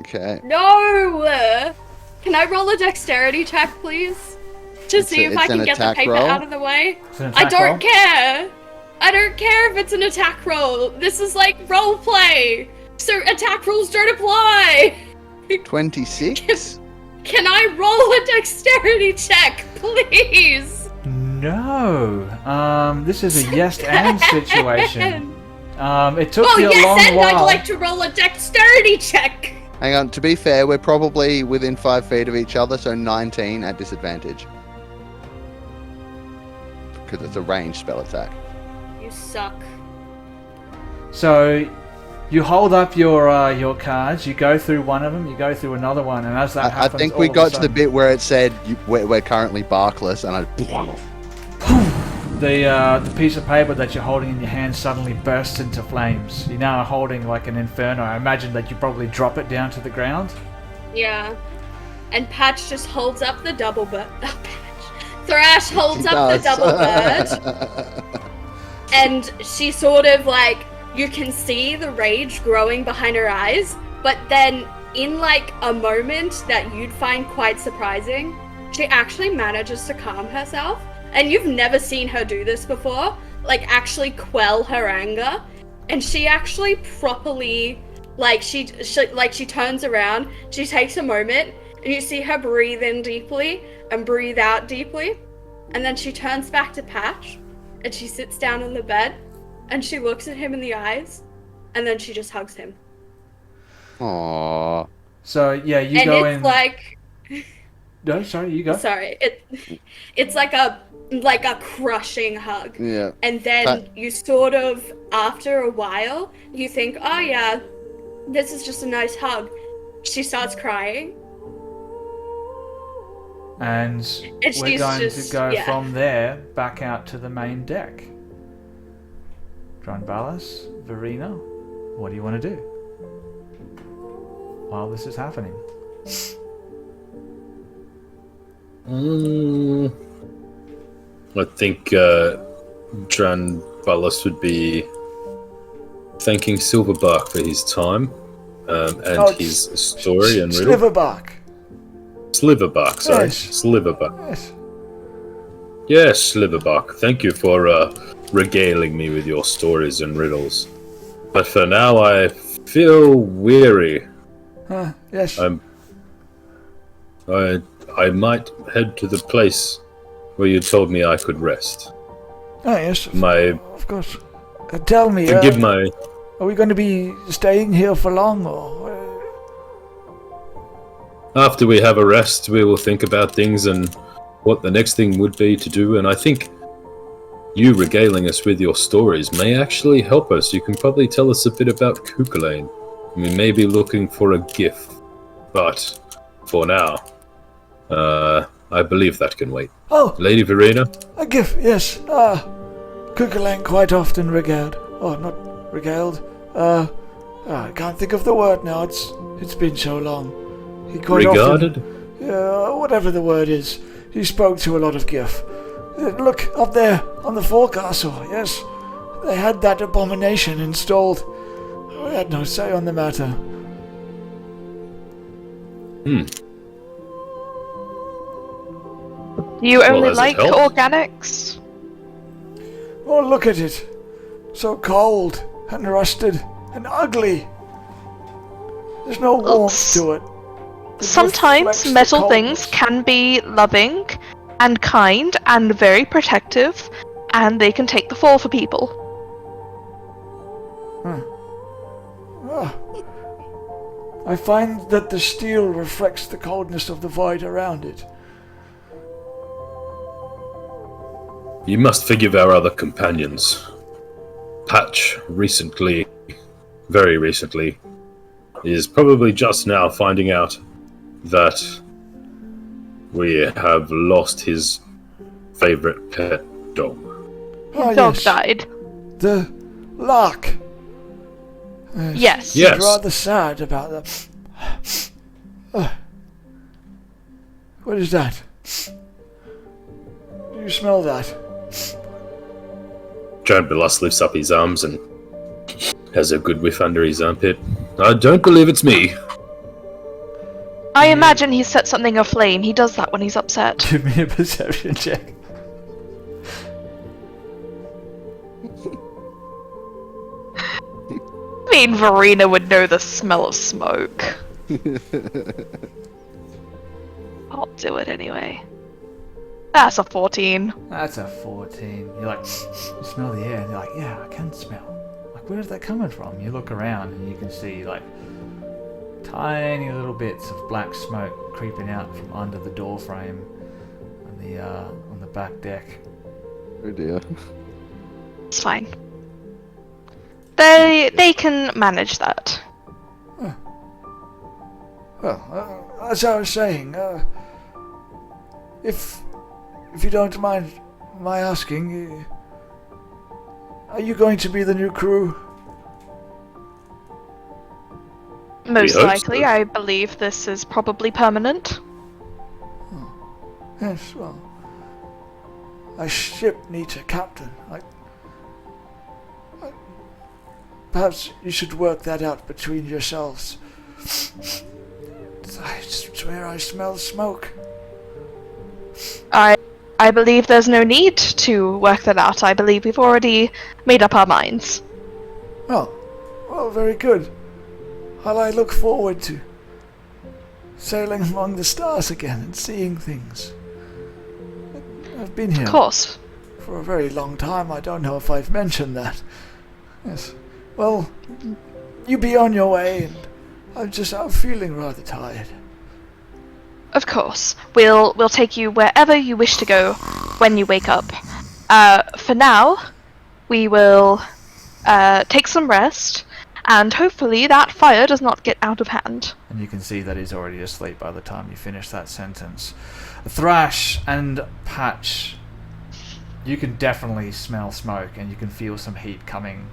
Okay. No! Can I roll a dexterity check, please? To see if I it's an can get the attack paper roll? out of the way? It's an I attack don't roll. care! I don't care if it's an attack roll! This is like role play! So attack rolls don't apply! 26? Can I roll a dexterity check, please? No. This is a yes and situation. It took Well, you a yes, long and while. I'd like to roll a dexterity check! Hang on, to be fair, we're probably within 5 feet of each other, so 19 at disadvantage. Because it's a ranged spell attack. You suck. So, you hold up your cards. You go through one of them. You go through another one, and as that I happens, think we all of a got to the sudden, bit where it said we're currently barkless, and I... the piece of paper that you're holding in your hand suddenly bursts into flames. You're now holding like an inferno. I imagine that you probably drop it down to the ground. Yeah. And Patch just holds up the double bird. Oh, Patch. Thrash holds He up the does. double bird. And she sort of like, you can see the rage growing behind her eyes, but then in like a moment that you'd find quite surprising, she actually manages to calm herself. And you've never seen her do this before, like actually quell her anger. And she actually properly, like she turns around, she takes a moment, and you see her breathe in deeply and breathe out deeply. And then she turns back to Patch, and she sits down on the bed, and she looks at him in the eyes, and then she just hugs him. Aww. So yeah, you And go it's in. like, No, sorry, you go. sorry, it's like a crushing hug. Yeah. And then you sort of, after a while, you think, oh yeah, this is just a nice hug. She starts crying. And we're she's going just- to go yeah. from there back out to the main deck. Dronbalas, Verena, what do you want to do while this is happening? I think Dran Ballas would be thanking Silverbark for his time and his story and riddle. Sliverbark. Sliverbark, sorry. Yes. Sliverbark. Yes. Yes, Sliverbark. Thank you for regaling me with your stories and riddles. But for now, I feel weary. Yes. I might head to the place where you told me I could rest. Oh yes. My Of course. Tell me. forgive my Are we going to be staying here for long, or? after we have a rest, we will think about things and what the next thing would be to do. And I think you regaling us with your stories may actually help us. You can probably tell us a bit about Kukulane. We may be looking for a gift, but for now, I believe that can wait. Oh, Lady Verena? a gift, yes. Kukulane quite often regaled. Oh, not regaled. I can't think of the word now. It's been so long. He quite Regarded? often, whatever the word is. He spoke to a lot of Gif. Look, up there, on the forecastle, yes. They had that abomination installed. I had no say on the matter. Do you only has it like helped? organics? Oh, look at it. So cold, and rusted, and ugly. There's no warmth to it. It Sometimes reflects the metal things coldness. can be loving and kind and very protective, and they can take the fall for people. I find that the steel reflects the coldness of the void around it. You must forgive our other companions. Patch, recently, very recently, is probably just now finding out that we have lost his favorite pet dog. Ah, Dog yes, died. the lark. Yes. Yes. I'm rather sad about that. What is that? Do you smell that? John Belas lifts up his arms and has a good whiff under his armpit. I don't believe it's me. I imagine he set something aflame. He does that when he's upset. Give me a perception check. I mean, Verena would know the smell of smoke. I'll do it anyway. That's a 14. That's a 14. You're like, you smell the air, and you're like, yeah, I can smell. Like, where's that coming from? You look around, and you can see, like, tiny little bits of black smoke creeping out from under the door frame on the back deck. Oh dear. It's fine. They can manage that. Well, as I was saying, if you don't mind my asking, are you going to be the new crew? Most hope likely, so. I believe this is probably permanent. Yes, well, a ship needs a captain. Perhaps you should work that out between yourselves. I swear I smell smoke. I believe there's no need to work that out. I believe we've already made up our minds. Oh, well, very good. Well, I look forward to sailing among the stars again and seeing things. I've been here Of course. for a very long time. I don't know if I've mentioned that. Yes. Well, you be on your way, and I'm feeling rather tired. Of course. We'll take you wherever you wish to go when you wake up. For now, we will take some rest, and hopefully that fire does not get out of hand. And you can see that he's already asleep by the time you finish that sentence. Thrash and Patch, you can definitely smell smoke, and you can feel some heat coming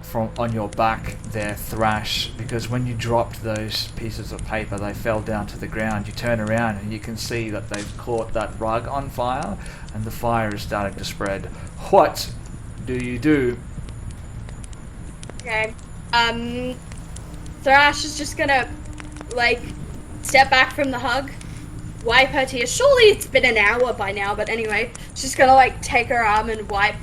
from on your back there, Thrash, because when you dropped those pieces of paper, they fell down to the ground. You turn around and you can see that they've caught that rug on fire, and the fire is starting to spread. What do you do? Okay. Thrash is just gonna, step back from the hug, wipe her tears. Surely it's been an hour by now, but anyway, she's gonna, take her arm and wipe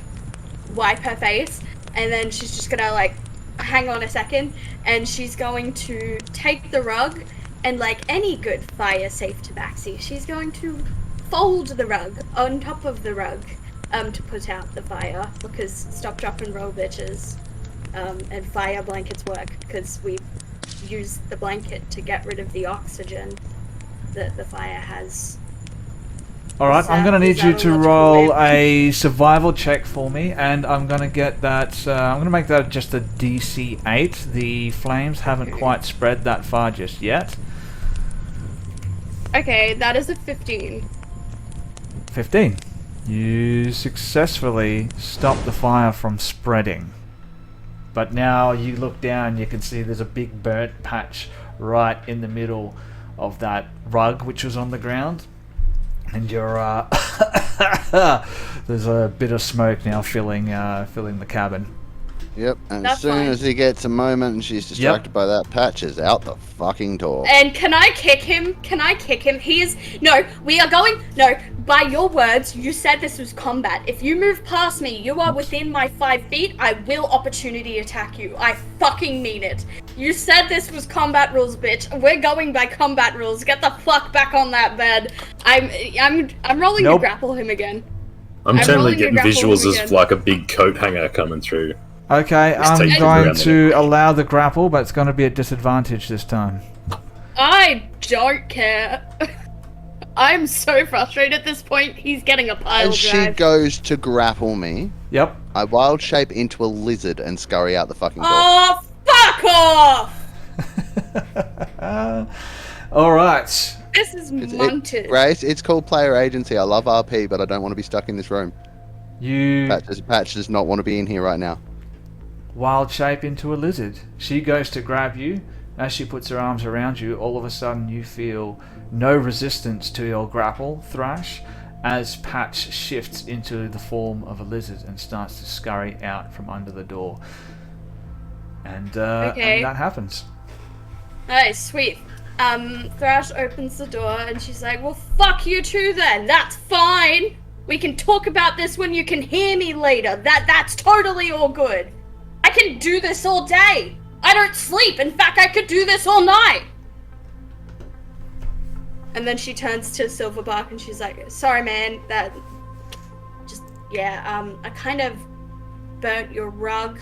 her face, and then she's just gonna, hang on a second, and she's going to take the rug, and like any good fire-safe tabaxi, she's going to fold the rug on top of the rug, to put out the fire, because stop, drop, and roll, bitches. And fire blankets work because we use the blanket to get rid of the oxygen that the fire has Alright, I'm going to need Is you that to a roll logical a survival check for me, and I'm going to get that, I'm going to make that just a DC 8. The flames haven't quite spread that far just yet. Okay, that is a 15. 15. You successfully stopped the fire from spreading. But now you look down, you can see there's a big burnt patch right in the middle of that rug which was on the ground. And you're there's a bit of smoke now filling the cabin. Yep, and That's as soon fine. as he gets a moment and she's distracted by that, Patch is out the fucking door. And can I kick him? Can I kick him? No, by your words, you said this was combat. If you move past me, you are within my 5 feet, I will opportunity attack you. I fucking mean it. You said this was combat rules, bitch. We're going by combat rules. Get the fuck back on that bed. I'm rolling to Nope. grapple him again. I'm I'm totally rolling to getting grapple visuals him as again. like a big coat hanger coming through. Okay, Just I'm take it going around the to allow the grapple, but it's going to be at disadvantage this time. I don't care. I'm so frustrated at this point. He's getting a pile As she drive. goes to grapple me, Yep. I wild shape into a lizard and scurry out the fucking door. Oh, fuck off! Alright. This is It's- munted. Grace, it's called player agency. I love RP, but I don't want to be stuck in this room. You Patch does not want to be in here right now. wild shape into a lizard. She goes to grab you. As she puts her arms around you, all of a sudden you feel no resistance to your grapple, Thrash, as Patch shifts into the form of a lizard and starts to scurry out from under the door. And that happens. Nice, sweet. Thrash opens the door and she's like, well, fuck you too then. That's fine. We can talk about this when you can hear me later. That's totally all good. I can do this all day. I don't sleep. In fact, I could do this all night. And then she turns to Silverbark and she's like, sorry, man, I kind of burnt your rug.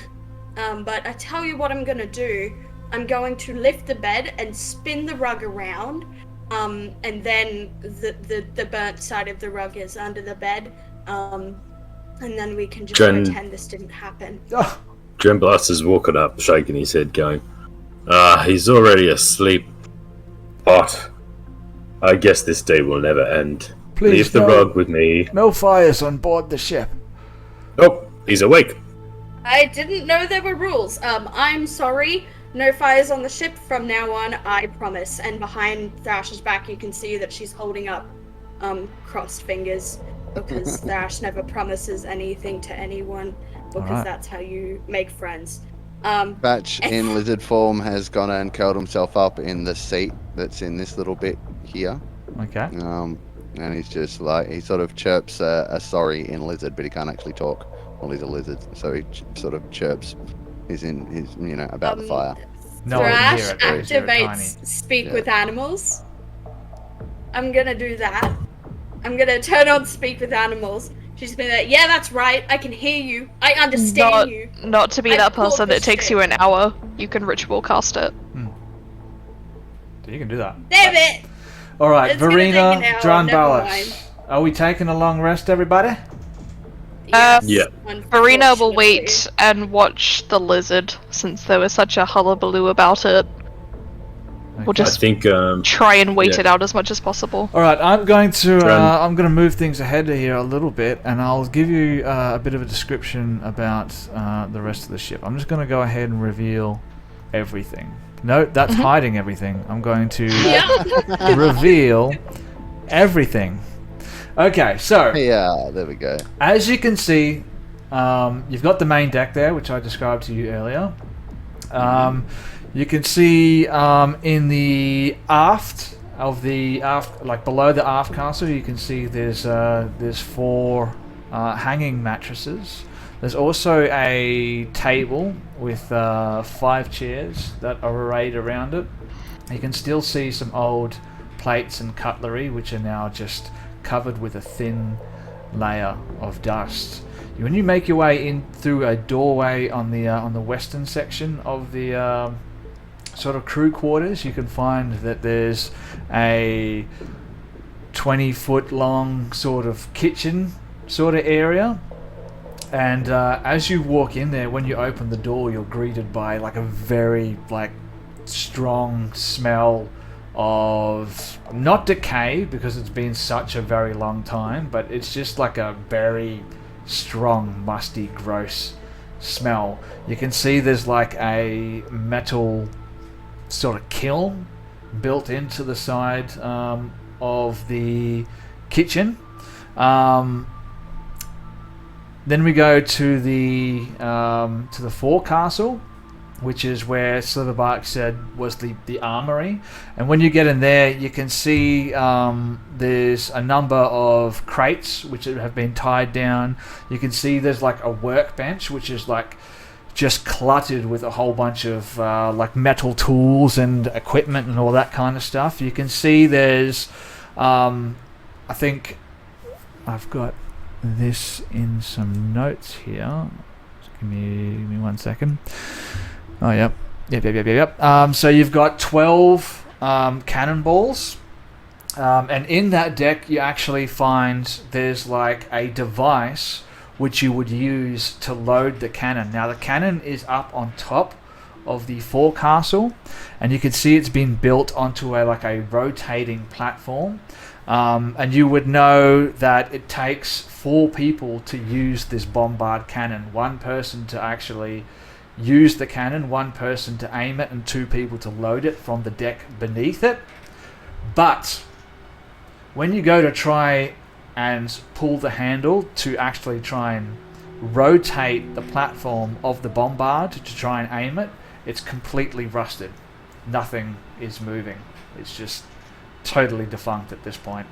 But I tell you what I'm gonna do. I'm going to lift the bed and spin the rug around. And then the burnt side of the rug is under the bed. And then we can just pretend this didn't happen. Oh, Drenblast is walking up, shaking his head, going, he's already asleep. But I guess this day will never end. Please Leave the no. rug with me. no fires on board the ship. Oh, he's awake. I didn't know there were rules. I'm sorry. No fires on the ship from now on, I promise. And behind Thrash's back, you can see that she's holding up crossed fingers, because Thrash never promises anything to anyone, because Alright. that's how you make friends. Patch in lizard form has gone and curled himself up in the seat that's in this little bit here. Okay. And he's just like, he sort of chirps a sorry in lizard, but he can't actually talk. Well, he's a lizard, so he sort of chirps. He's about the fire. No one can Thrash hear it because you're tiny. activates Speak Yeah. with Animals. I'm gonna do that. I'm gonna turn on Speak with Animals. She's gonna be like, yeah, that's right. I can hear you. I understand you. Not to be I that pulled person, this it takes shit. you an hour. You can ritual cast it. So you can do that. Damn it! Alright, It's gonna take Verena, an hour, Dran never Ballas. mind. Are we taking a long rest, everybody? Uh, Yeah. Verena will unfortunately. wait and watch the lizard, since there was such a hullabaloo about it. We'll Okay. I just think, try and wait yeah. it out as much as possible. All right, I'm going to Dran. move things ahead here a little bit, and I'll give you a bit of a description about the rest of the ship. I'm just going to go ahead and reveal everything. No, that's hiding everything. I'm going to Yeah. reveal everything. Okay, so Yeah, there we go. as you can see, you've got the main deck there, which I described to you earlier. You can see in the aft, like below the aft castle, you can see there's 4 hanging mattresses. There's also a table with 5 chairs that are arrayed around it. You can still see some old plates and cutlery, which are now just covered with a thin layer of dust. When you make your way in through a doorway on the western section of the sort of crew quarters, you can find that there's a 20-foot long sort of kitchen sort of area. And as you walk in there, when you open the door, you're greeted by like a very like strong smell of not decay, because it's been such a very long time, but it's just like a very strong, musty, gross smell. You can see there's like a metal sort of kiln built into the side of the kitchen. Then we go to the forecastle, which is where Sliverbark said was the armory. And when you get in there, you can see there's a number of crates which have been tied down. You can see there's like a workbench which is like just cluttered with a whole bunch of like metal tools and equipment and all that kind of stuff. You can see there's I think I've got this in some notes here. Just give me 1 second. Oh, yep. So you've got 12 cannonballs. And in that deck, you actually find there's like a device which you would use to load the cannon. Now, the cannon is up on top of the forecastle, and you can see it's been built onto a rotating platform. And you would know that it takes 4 people to use this bombard cannon. 1 person to actually use the cannon, 1 person to aim it, and 2 people to load it from the deck beneath it. But when you go to try and pull the handle to actually try and rotate the platform of the bombard to try and aim it, it's completely rusted. Nothing is moving. It's just totally defunct at this point.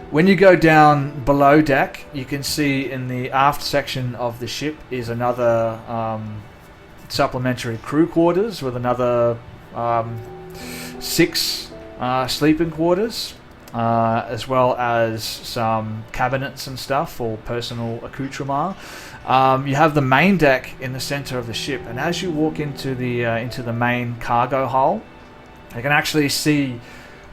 When you go down below deck, you can see in the aft section of the ship is another supplementary crew quarters with another 6 sleeping quarters, as well as some cabinets and stuff for personal accoutrement. You have the main deck in the center of the ship, and as you walk into the main cargo hull, you can actually see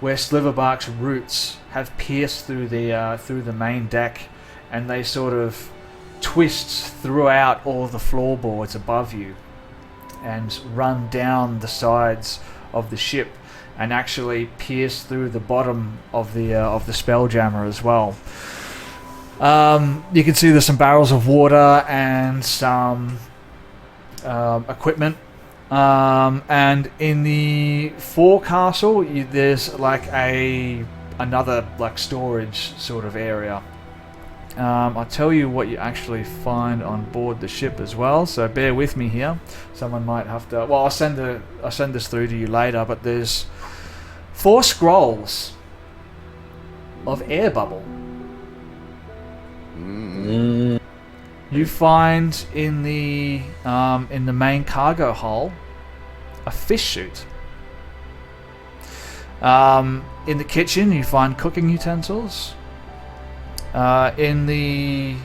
where Sliverbark's roots have pierced through the main deck, and they sort of twist throughout all the floorboards above you and run down the sides of the ship and actually pierce through the bottom of the spelljammer as well. You can see there's some barrels of water and some equipment. And in the forecastle, there's like another like storage sort of area. I'll tell you what you actually find on board the ship as well, so bear with me here. Someone might have to. Well, I'll send this through to you later. But there's 4 scrolls of air bubble. You find in the main cargo hull a fish suit. In the kitchen, you find cooking utensils. In the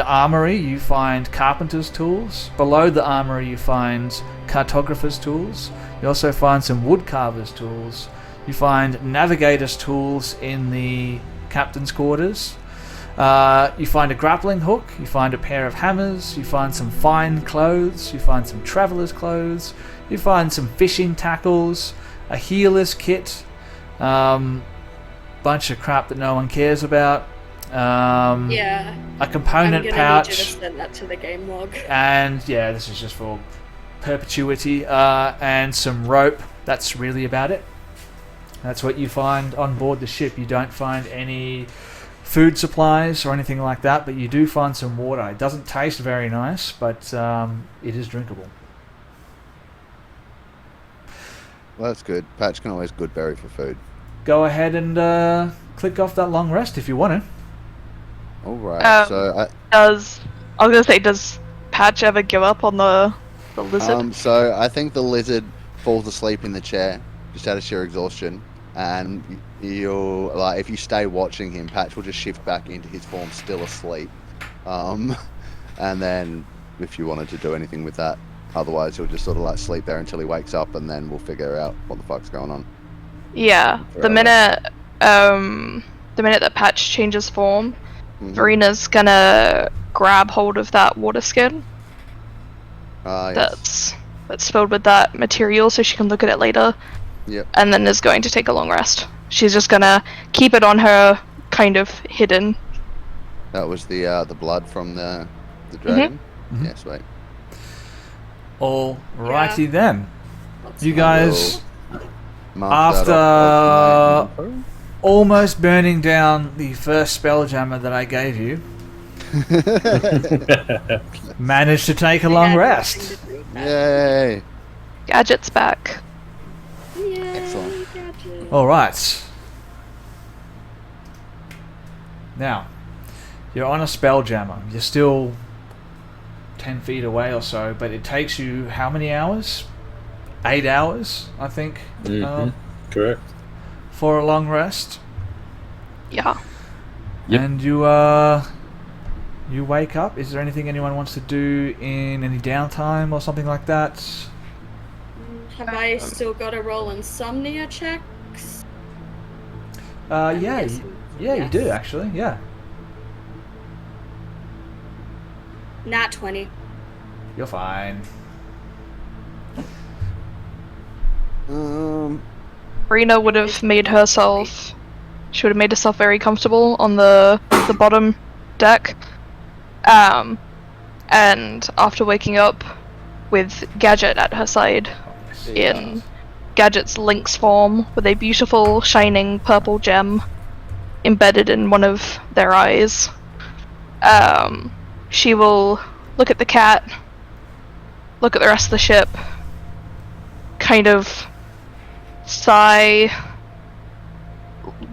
armory, you find carpenter's tools. Below the armory, you find cartographer's tools. You also find some woodcarver's tools. You find navigator's tools in the captain's quarters. You find a grappling hook, you find a pair of hammers, you find some fine clothes, you find some traveller's clothes, you find some fishing tackles, a healer's kit, bunch of crap that no one cares about, a component pouch, need you to send that to the game log. and yeah, this is just for perpetuity, and some rope. That's really about it. That's what you find on board the ship. You don't find any food supplies or anything like that, but you do find some water. It doesn't taste very nice, but it is drinkable. Well, that's good. Patch can always good berry for food. Go ahead and click off that long rest if you want to. All right. Does Patch ever give up on the lizard? So I think the lizard falls asleep in the chair just out of sheer exhaustion, and you'll if you stay watching him, Patch will just shift back into his form, still asleep. And then if you wanted to do anything with that, otherwise he'll just sort of sleep there until he wakes up, and then we'll figure out what the fuck's going on. Yeah, the minute that Patch changes form, Verena's gonna grab hold of that water skin Yes. that's filled with that material so she can look at it later. Yep. And then is going to take a long rest. She's just gonna keep it on her, kind of hidden. That was the blood from the dragon? Mhm. Yeah, sweet. Alrighty then. You guys, Mark that after off of my info. almost burning down the first spelljammer that I gave you, managed to take a long rest. Yay! Gadget's back. Excellent. Alright. Now, you're on a spelljammer. You're still 10 feet away or so, but it takes you how many hours? 8 hours, I think. Correct. For a long rest. Yeah. Yep. And you wake up. Is there anything anyone wants to do in any downtime or something like that? Have I still got to roll insomnia checks? Yeah, guessing you yes. do actually. Yeah. Nat 20. You're fine. Verena would have made herself. She would have made herself very comfortable on the bottom deck. And after waking up with Gadget at her side, in Gadget's Lynx form, with a beautiful shining purple gem embedded in one of their eyes, she will look at the cat, look at the rest of the ship, kind of sigh,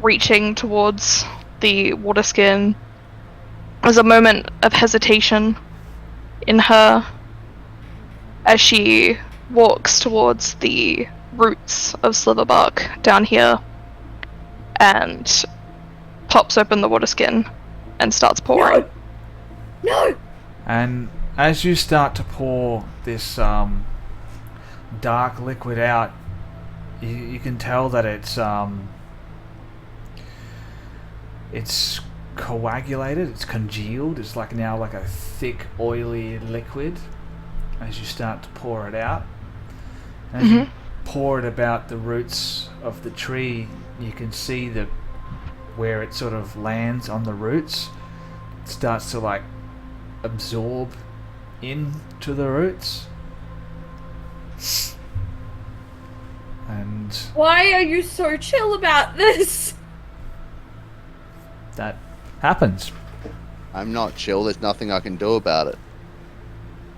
reaching towards the water skin. There's a moment of hesitation in her as she walks towards the roots of Sliverbark down here and pops open the water skin and starts pouring. No! And as you start to pour this dark liquid out, you can tell that it's coagulated, it's congealed, it's like now like a thick oily liquid as you start to pour it out. And as you pour it about the roots of the tree, you can see that where it sort of lands on the roots, it starts to like absorb into the roots. And Why are you so chill about this? that happens. I'm not chill. There's nothing I can do about it.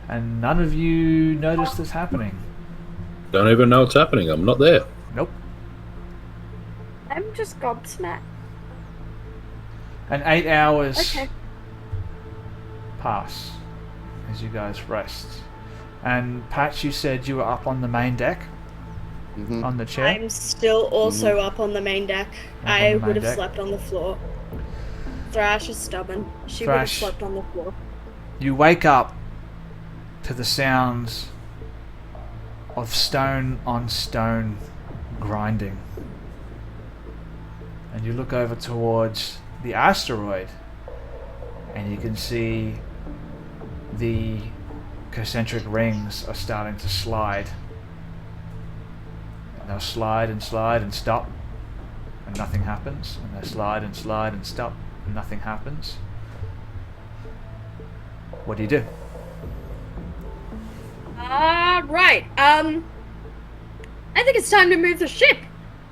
And none of you notice this happening. Don't even know what's happening. I'm not there. Nope. I'm just gobsmacked. And 8 hours Okay. pass as you guys rest. And Patch, you said you were up on the main deck on the chair. I'm still also up on the main deck. on I the main would have deck. slept on the floor. Thrash is stubborn. She would have Thrash. slept on the floor. You wake up to the sounds of stone on stone grinding. And you look over towards the asteroid and you can see the concentric rings are starting to slide. And they'll slide and slide and stop and nothing happens. And they'll slide and slide and stop and nothing happens. What do you do? Right. I think it's time to move the ship.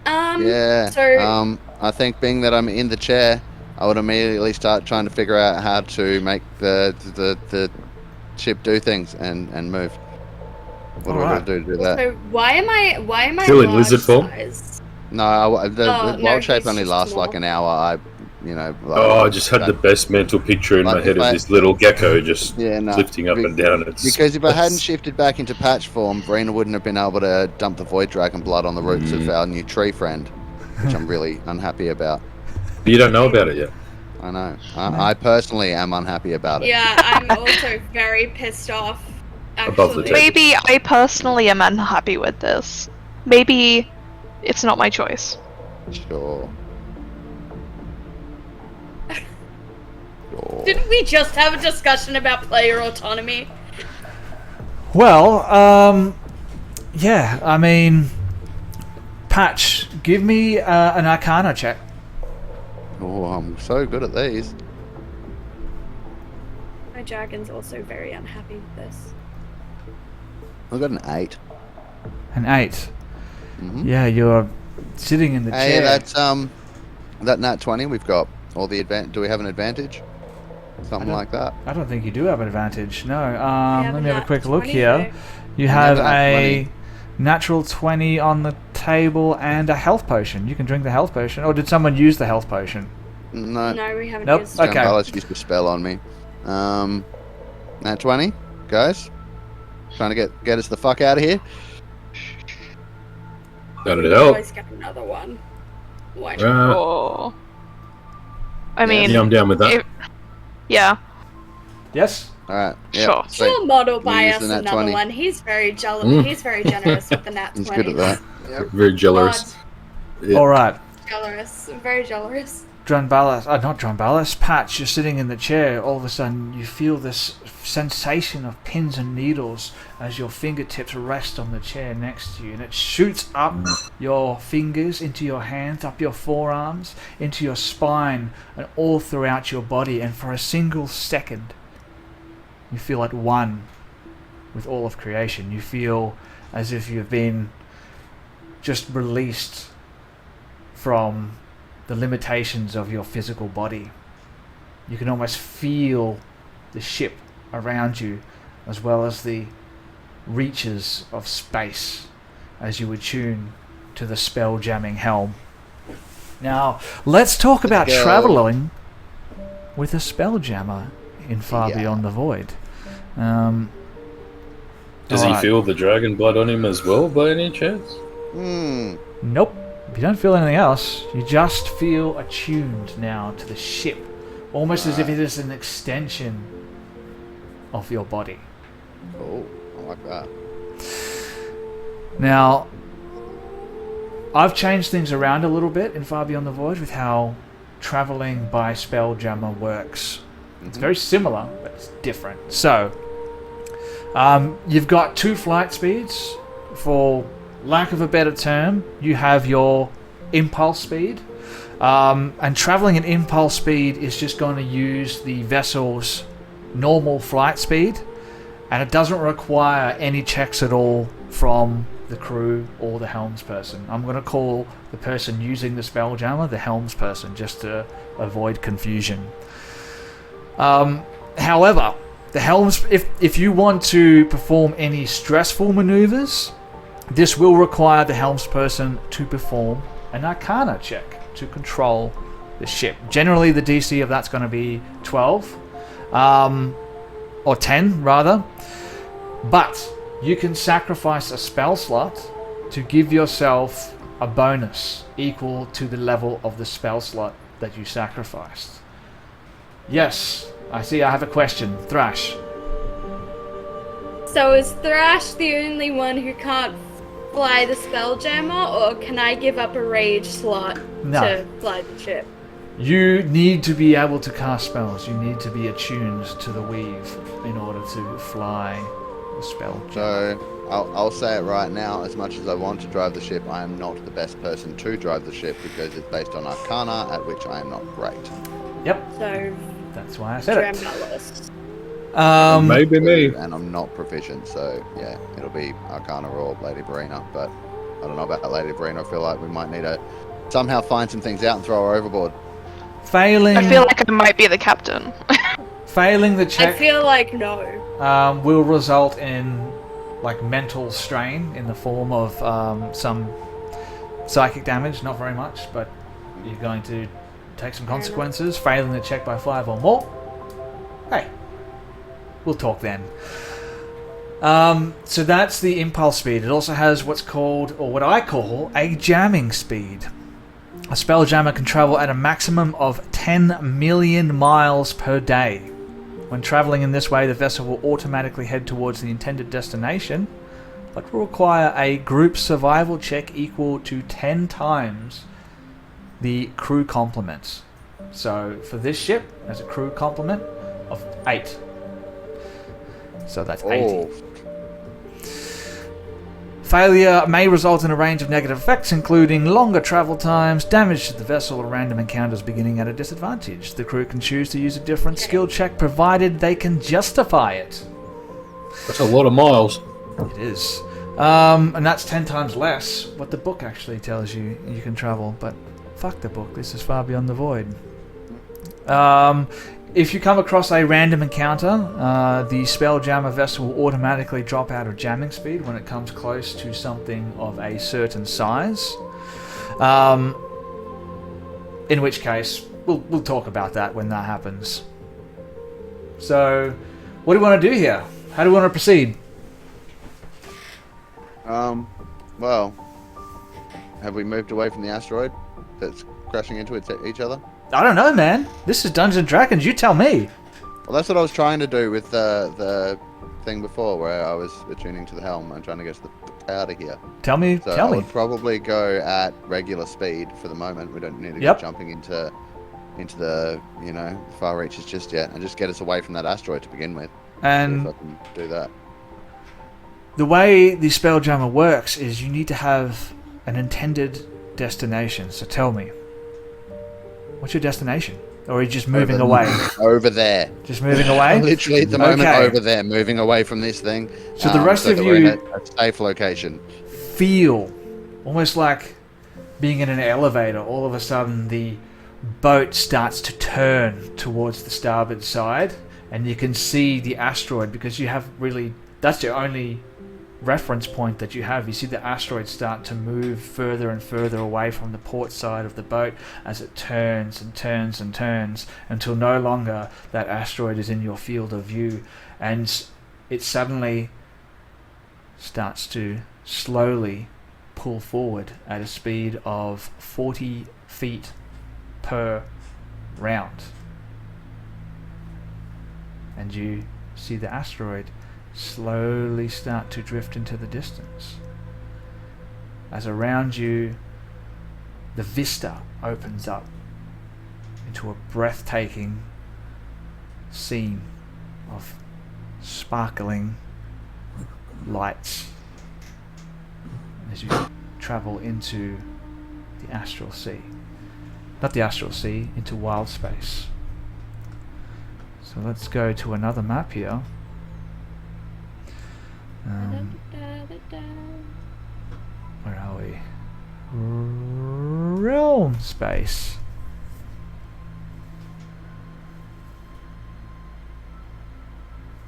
Yeah. So I think being that I'm in the chair, I would immediately start trying to figure out how to make the ship do things and move. What do I Alright. do to do that? So why am I Still in large lizard form? size? No, the no, wild shape he's only just lasts small. like an hour. Oh, I just had the best mental picture in my Like, head if of I- this little gecko just Yeah, no. lifting up and down. Because if I hadn't shifted back into patch form, Verena wouldn't have been able to dump the void dragon blood on the roots of our new tree friend, which I'm really unhappy about. But you don't know about it yet. I know. I personally am unhappy about it. Yeah, I'm also very pissed off. Above the Actually. table. Maybe I personally am unhappy with this. Maybe it's not my choice. Sure. Sure. Didn't we just have a discussion about player autonomy? Well, yeah, I mean, Patch, give me an Arcana check. Oh, I'm so good at these. My dragon's also very unhappy with this. I got an 8. An 8. Mm-hmm. Yeah, you're sitting in the Hey, chair. that's that nat 20. We've got all the advantage. Do we have an advantage? Something like that. I don't think you do have an advantage. No. have Let a me have a nat quick look 20 here. though. You have Never had a 20. natural 20 on the table and a health potion. You can drink the health potion. Or did someone use the health potion? No. No, we haven't Nope. used Okay. Let's use the spell on me. Nat 20, guys. Trying to get us the fuck out of here. That'd it. help. Always get another one. Why not? Oh. I mean, Yeah, I'm down with that. yeah. Yes? Alright. Yeah, Sure. sweet. She'll model We buy use us the nat another 20. one. He's very jealous. Mm. He's very generous with the nat 20. He's good at that. Yep. Very jealous. Yeah. Alright. Generous. Very generous. Drunbalis, not Drunbalis, Patch, you're sitting in the chair. All of a sudden, you feel this sensation of pins and needles as your fingertips rest on the chair next to you, and it shoots up your fingers into your hands, up your forearms, into your spine, and all throughout your body. And for a single second, you feel at one with all of creation. You feel as if you've been just released from the limitations of your physical body. You can almost feel the ship around you, as well as the reaches of space as you attune to the spell jamming helm. Now, let's talk about go. traveling with a spell jammer in Far Yeah. Beyond the Void. Does he alright. feel the dragon blood on him as well, by any chance? Nope. If you don't feel anything else, you just feel attuned now to the ship, almost as if it is an extension of your body. Cool. I like that. Now, I've changed things around a little bit in Far Beyond the Void with how traveling by Spelljammer works. It's very similar, but it's different. So, you've got 2 flight speeds. For lack of a better term, you have your impulse speed. And traveling at impulse speed is just going to use the vessel's normal flight speed, and it doesn't require any checks at all from the crew or the helmsperson. I'm going to call the person using the Spelljammer the helmsperson, just to avoid confusion. However, the helms, if you want to perform any stressful maneuvers, this will require the helmsperson to perform an Arcana check to control the ship. Generally, the DC of that's going to be 12, or 10 rather. But you can sacrifice a spell slot to give yourself a bonus equal to the level of the spell slot that you sacrificed. Yes, I see. I have a question. Thrash. So is Thrash the only one who can't fly the Spelljammer, or can I give up a rage slot No. to fly the ship? You need to be able to cast spells. You need to be attuned to the weave in order to fly the spell. So I'll say it right now. As much as I want to drive the ship, I am not the best person to drive the ship because it's based on Arcana, at which I am not great. Yep, So, that's why I said it. Drembelis. Maybe me. And I'm not proficient, so yeah, it'll be Arcana or Lady Verena. But I don't know about Lady Verena. I feel like we might need to somehow find some things out and throw her overboard. Failing, I feel like I might be the captain. failing the I check feel like no. will result in like mental strain in the form of some psychic damage. Not very much, but you're going to take some consequences. Failing the check by 5 or more. Hey, we'll talk then. So that's the impulse speed. It also has what's called, or what I call, a jamming speed. A spelljammer can travel at a maximum of 10 million miles per day. When traveling in this way, the vessel will automatically head towards the intended destination but will require a group survival check equal to 10 times the crew complement. So for this ship, there's a crew complement of 8. So that's 80. Oh, Failure may result in a range of negative effects, including longer travel times, damage to the vessel, or random encounters beginning at a disadvantage. The crew can choose to use a different skill check, provided they can justify it. That's a lot of miles. It is. And that's 10 times less what the book actually tells you you can travel, but fuck the book, this is Far Beyond the Void. If you come across a random encounter, the Spelljammer vessel will automatically drop out of jamming speed when it comes close to something of a certain size. In which case, we'll talk about that when that happens. So, what do we want to do here? How do we want to proceed? Well, have we moved away from the asteroid that's crashing into each other? I don't know, man. This is Dungeons and Dragons. You tell me. Well, that's what I was trying to do with the thing before, where I was attuning to the helm and trying to get the out of here. Tell me. So Tell I me. would probably go at regular speed for the moment. We don't need to Yep. go jumping into the far reaches just yet, and just get us away from that asteroid to begin with. And See if I can do that. the way the Spelljammer works is you need to have an intended destination. So tell me, what's your destination? Or are you just moving away? Over there. Just moving away? Literally at the moment Okay. over there, moving away from this thing. So the rest of that we're in you a safe location. feel almost like being in an elevator. All of a sudden the boat starts to turn towards the starboard side, and you can see the asteroid, because you have really, that's your only reference point that you have. You see the asteroid start to move further and further away from the port side of the boat as it turns and turns and turns until no longer that asteroid is in your field of view, and it suddenly starts to slowly pull forward at a speed of 40 feet per round. And you see the asteroid slowly start to drift into the distance. As around you, the vista opens up into a breathtaking scene of sparkling lights as you travel into the astral sea. Not the astral sea, into wild space. So let's go to another map here. Where are we? Realm space.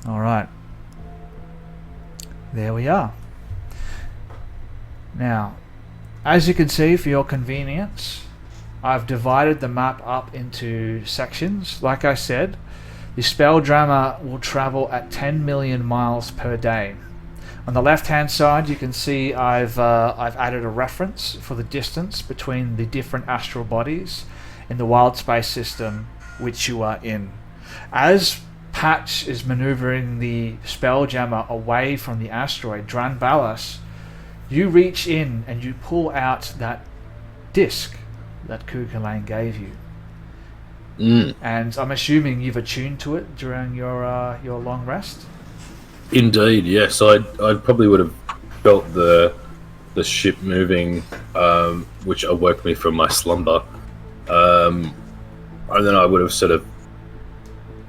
Alright. There we are. Now, as you can see, for your convenience, I've divided the map up into sections. Like I said, the Spelljammer will travel at 10 million miles per day. On the left-hand side, you can see I've added a reference for the distance between the different astral bodies in the wild space system which you are in. As Patch is maneuvering the Spelljammer away from the asteroid Dranbalas, you reach in and you pull out that disc that Kukulane gave you. And I'm assuming you've attuned to it during your long rest? Indeed, yes. I probably would have felt the ship moving, which awoke me from my slumber. And then I would have sort of,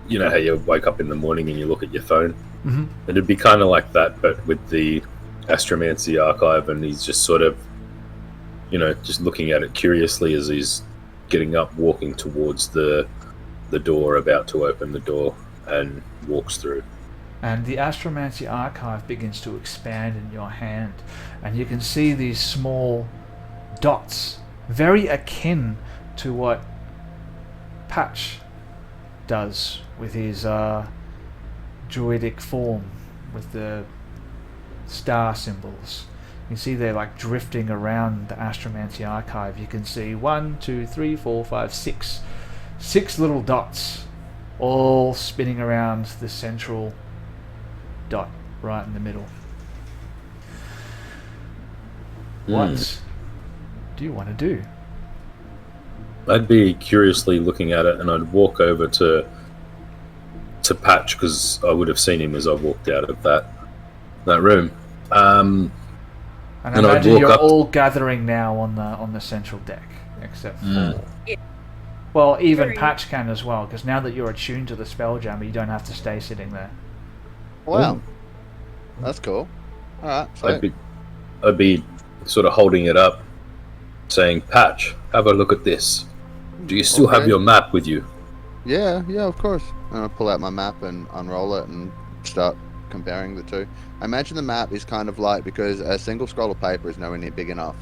you know how you wake up in the morning and you look at your phone? Mm-hmm. It'd be kind of like that, but with the Astromancy archive, and he's just sort of, just looking at it curiously as he's getting up, walking towards the door, about to open the door, and walks through. And the Astromancy archive begins to expand in your hand, and you can see these small dots, very akin to what Patch does with his druidic form, with the star symbols. You can see they're like drifting around the Astromancy archive. You can see 1, 2, 3, 4, 5, 6 little dots, all spinning around the central dot right in the middle. What do you want to do? I'd be curiously looking at it, and I'd walk over to Patch, because I would have seen him as I walked out of that room. And I And I'd imagine walk you're up- all gathering now on the central deck, except for... Yeah. Well, even Very- Patch can as well, because now that you're attuned to the Spelljammer, you don't have to stay sitting there. Wow. That's cool. Alright, so I'd be sort of holding it up, saying, Patch, have a look at this. Do you still have Okay. your map with you? yeah, of course. And I'll pull out my map and unroll it and start comparing the two. I imagine the map is kind of like, because a single scroll of paper is nowhere near big enough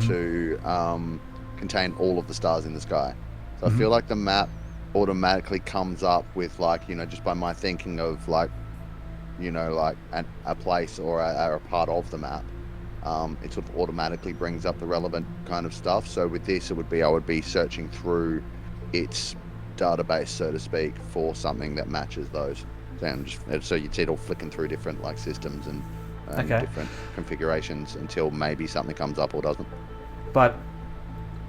to contain all of the stars in the sky. So I feel like the map automatically comes up with, like, just by my thinking of, like, like a place or a part of the map. It sort of automatically brings up the relevant kind of stuff. So with this, I would be searching through its database, so to speak, for something that matches those. So you'd see it all flicking through different like systems and Okay. different configurations until maybe something comes up or doesn't. But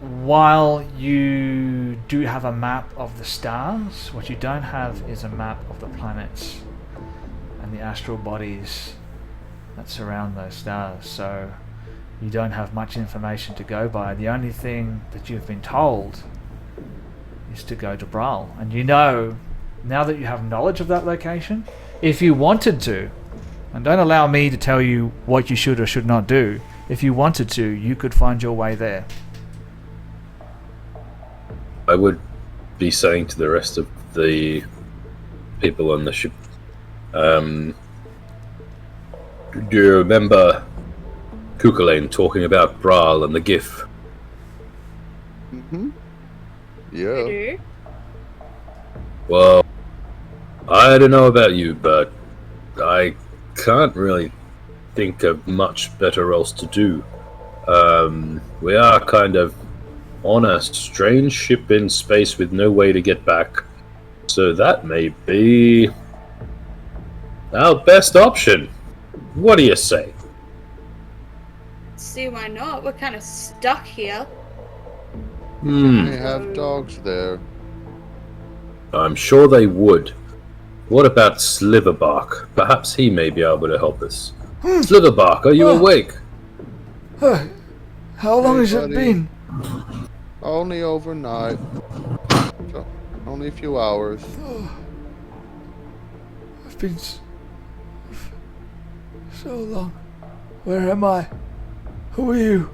while you do have a map of the stars, what you don't have is a map of the planets and the astral bodies that surround those stars. So you don't have much information to go by. The only thing that you've been told is to go to Brawl. And now that you have knowledge of that location, if you wanted to, and don't allow me to tell you what you should or should not do, if you wanted to, you could find your way there. I would be saying to the rest of the people on the ship, do you remember Kukulane talking about Braal and the GIF? Mm-hmm. I Yeah. do. Well, I don't know about you, but I can't really think of much better else to do. We are kind of on a strange ship in space with no way to get back, so that may be our best option. What do you say? See why not? We're kind of stuck here. They have dogs there. I'm sure they would. What about Sliverbark? Perhaps he may be able to help us. Sliverbark, are you awake? How long Hey, has it buddy. been? Only overnight. So, only a few hours. I've been so long. Where am I? Who are you?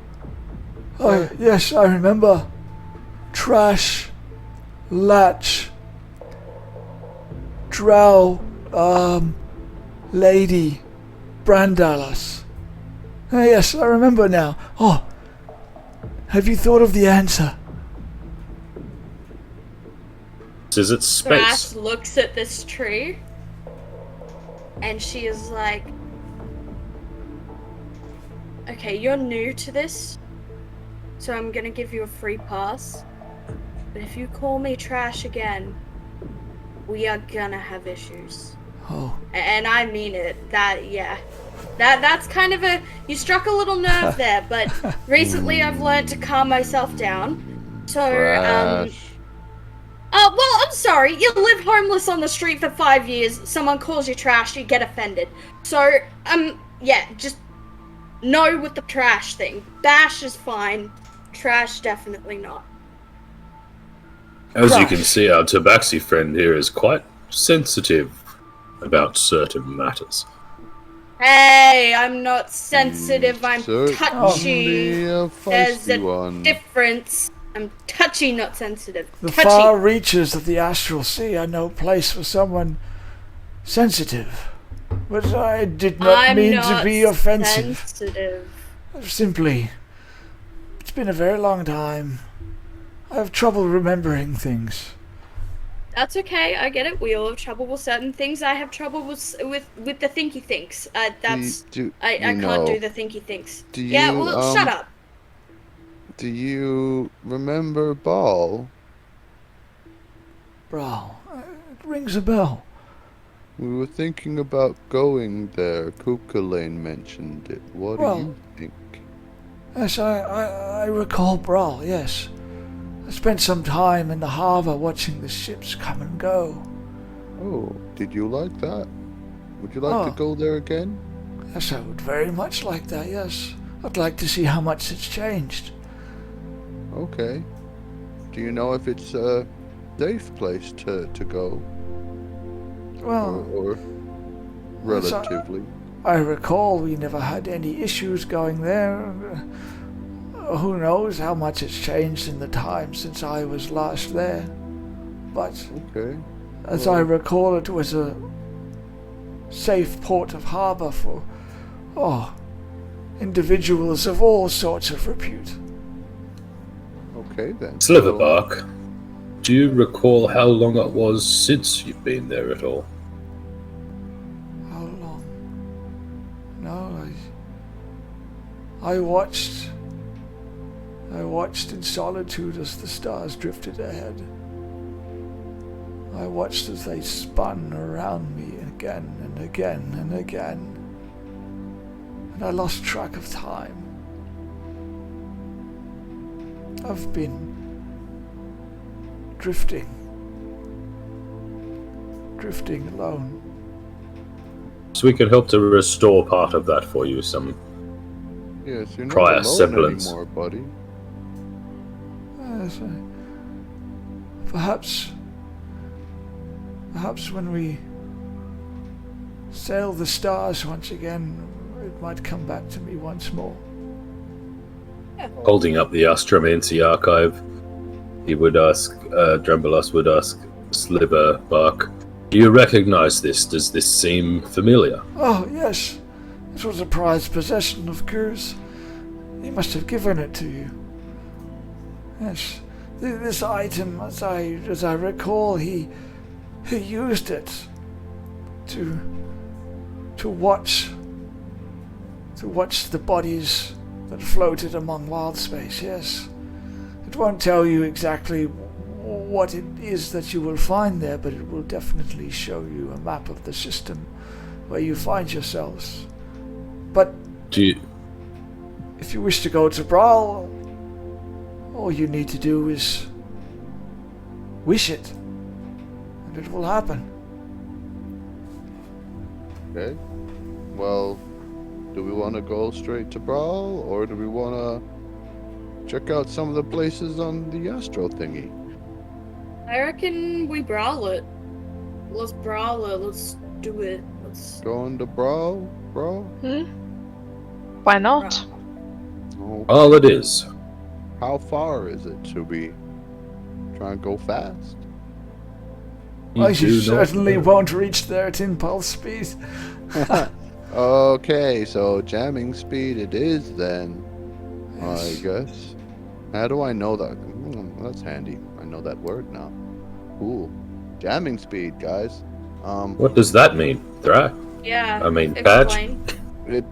Oh, yes, I remember. Trash. Latch. Drow. Lady. Brandalas. Oh, yes, I remember now. Oh, have you thought of the answer? Is it space? Grass looks at this tree, and she is like, okay, you're new to this, so I'm gonna give you a free pass. But if you call me trash again, we are gonna have issues. Oh, And I mean it. That's kind of you struck a little nerve there, but recently I've learned to calm myself down. So, Trash. well, I'm sorry. You live homeless on the street for 5 years. Someone calls you trash, you get offended. So, yeah, just no with the trash thing. Bash is fine. Trash, definitely not. As you Crash. can see, our Tabaxi friend here is quite sensitive about certain matters. Hey, I'm not sensitive. I'm Certainly touchy. a There's feisty a one. difference. I'm touchy, not sensitive. the Touchy. far reaches of the astral sea are no place for someone sensitive. But I did not I'm mean not to be offensive. sensitive. Simply, it's been a very long time. I have trouble remembering things. That's okay. I get it. We all have trouble with certain things. I have trouble with the thinky thinks. That's I can't do the thinky thinks. do Yeah. you, Well, shut up. Do you remember Ball? Bro, it rings a bell. We were thinking about going there. Kukulane mentioned it. What Well, do you think? Yes, I recall Brawl, yes. I spent some time in the harbor watching the ships come and go. Oh, did you like that? Would you like to go there again? Yes, I would very much like that, yes. I'd like to see how much it's changed. Okay. Do you know if it's a safe place to go? Well, Or relatively? I recall we never had any issues going there. Who knows how much it's changed in the time since I was last there. But Okay. as I recall, it was a safe port of harbor for, individuals of all sorts of repute. Okay then. Sliverbark, do you recall how long it was since you've been there at all? How long? No, I watched in solitude as the stars drifted ahead. I watched as they spun around me again and again and again. And I lost track of time. I've been drifting alone. So we can help to restore part of that for you, some Yes, you're not prior alone semblance. anymore, buddy. Yes, perhaps when we sail the stars once again, it might come back to me once more. Holding up the Astromancy archive, he would ask, Drembelos would ask Sliverbark, do you recognize this? Does this seem familiar? Oh, yes. This was a prized possession of Gus. He must have given it to you. Yes. This item, as I recall, he used it to watch the bodies that floated among wild space, yes. It won't tell you exactly what it is that you will find there, but it will definitely show you a map of the system where you find yourselves. But if you wish to go to Brawl, all you need to do is wish it, and it will happen. Okay. Well, do we want to go straight to Brawl, or do we want to check out some of the places on the Astro thingy? I reckon we brawl it. Let's brawl it. Let's do it. Let's. Going to Brawl, bro? Why not? Oh, All it is. how far is it? Should we try and go fast? You I do not certainly know. won't reach there at impulse speed. Okay, so jamming speed it is then, Yes. I guess. How do I know that? That's handy. I know that word now. Cool. Jamming speed, guys. What does that mean? Drow? Yeah. I mean, Badge? Explain.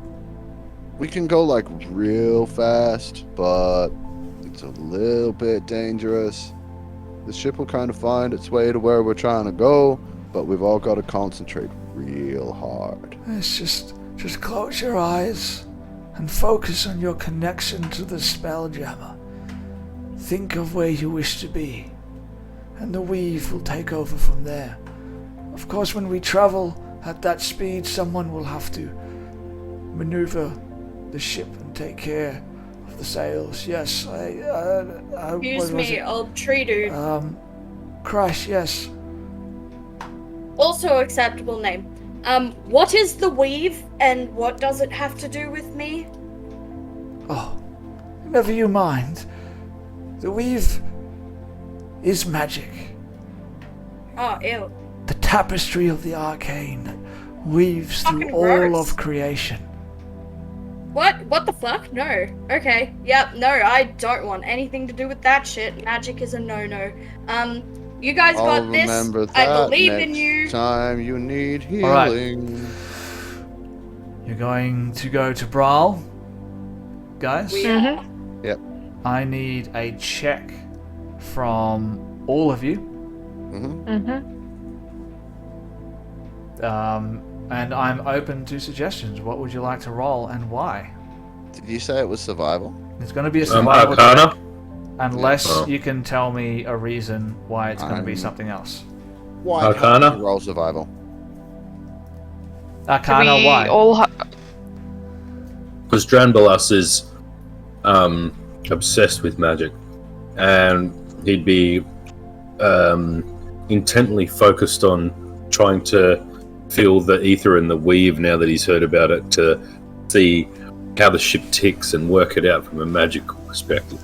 We can go like real fast, but it's a little bit dangerous. The ship will kind of find its way to where we're trying to go, but we've all got to concentrate real hard. It's just close your eyes and focus on your connection to the Spelljammer. Think of where you wish to be, and the weave will take over from there. Of course, when we travel at that speed, someone will have to maneuver the ship and take care of the sails. Yes, Excuse me, old tree dude. Crash, yes. Also acceptable name. What is the weave, and what does it have to do with me? Oh, never you mind. The weave is magic. Oh, ew. The tapestry of the arcane that weaves through Fucking all gross. of creation. What the fuck? No. Okay. Yep. No, I don't want anything to do with that shit. Magic is a no-no. You guys I'll got this. remember that I believe next in you. time you need All right. healing. You're going to go to Brawl, guys? We Mhm. are. I need a check from all of you. Mm-hmm. Mm-hmm. And I'm open to suggestions. What would you like to roll and why? Did you say it was survival? It's going to be a survival check, Arcana? unless Oh. you can tell me a reason why it's going to be something else. Why Arcana? can't you roll survival? Do Arcana, we why? all Because Dranbalas is obsessed with magic, and he'd be intently focused on trying to feel the ether and the weave now that he's heard about it, to see how the ship ticks and work it out from a magical perspective.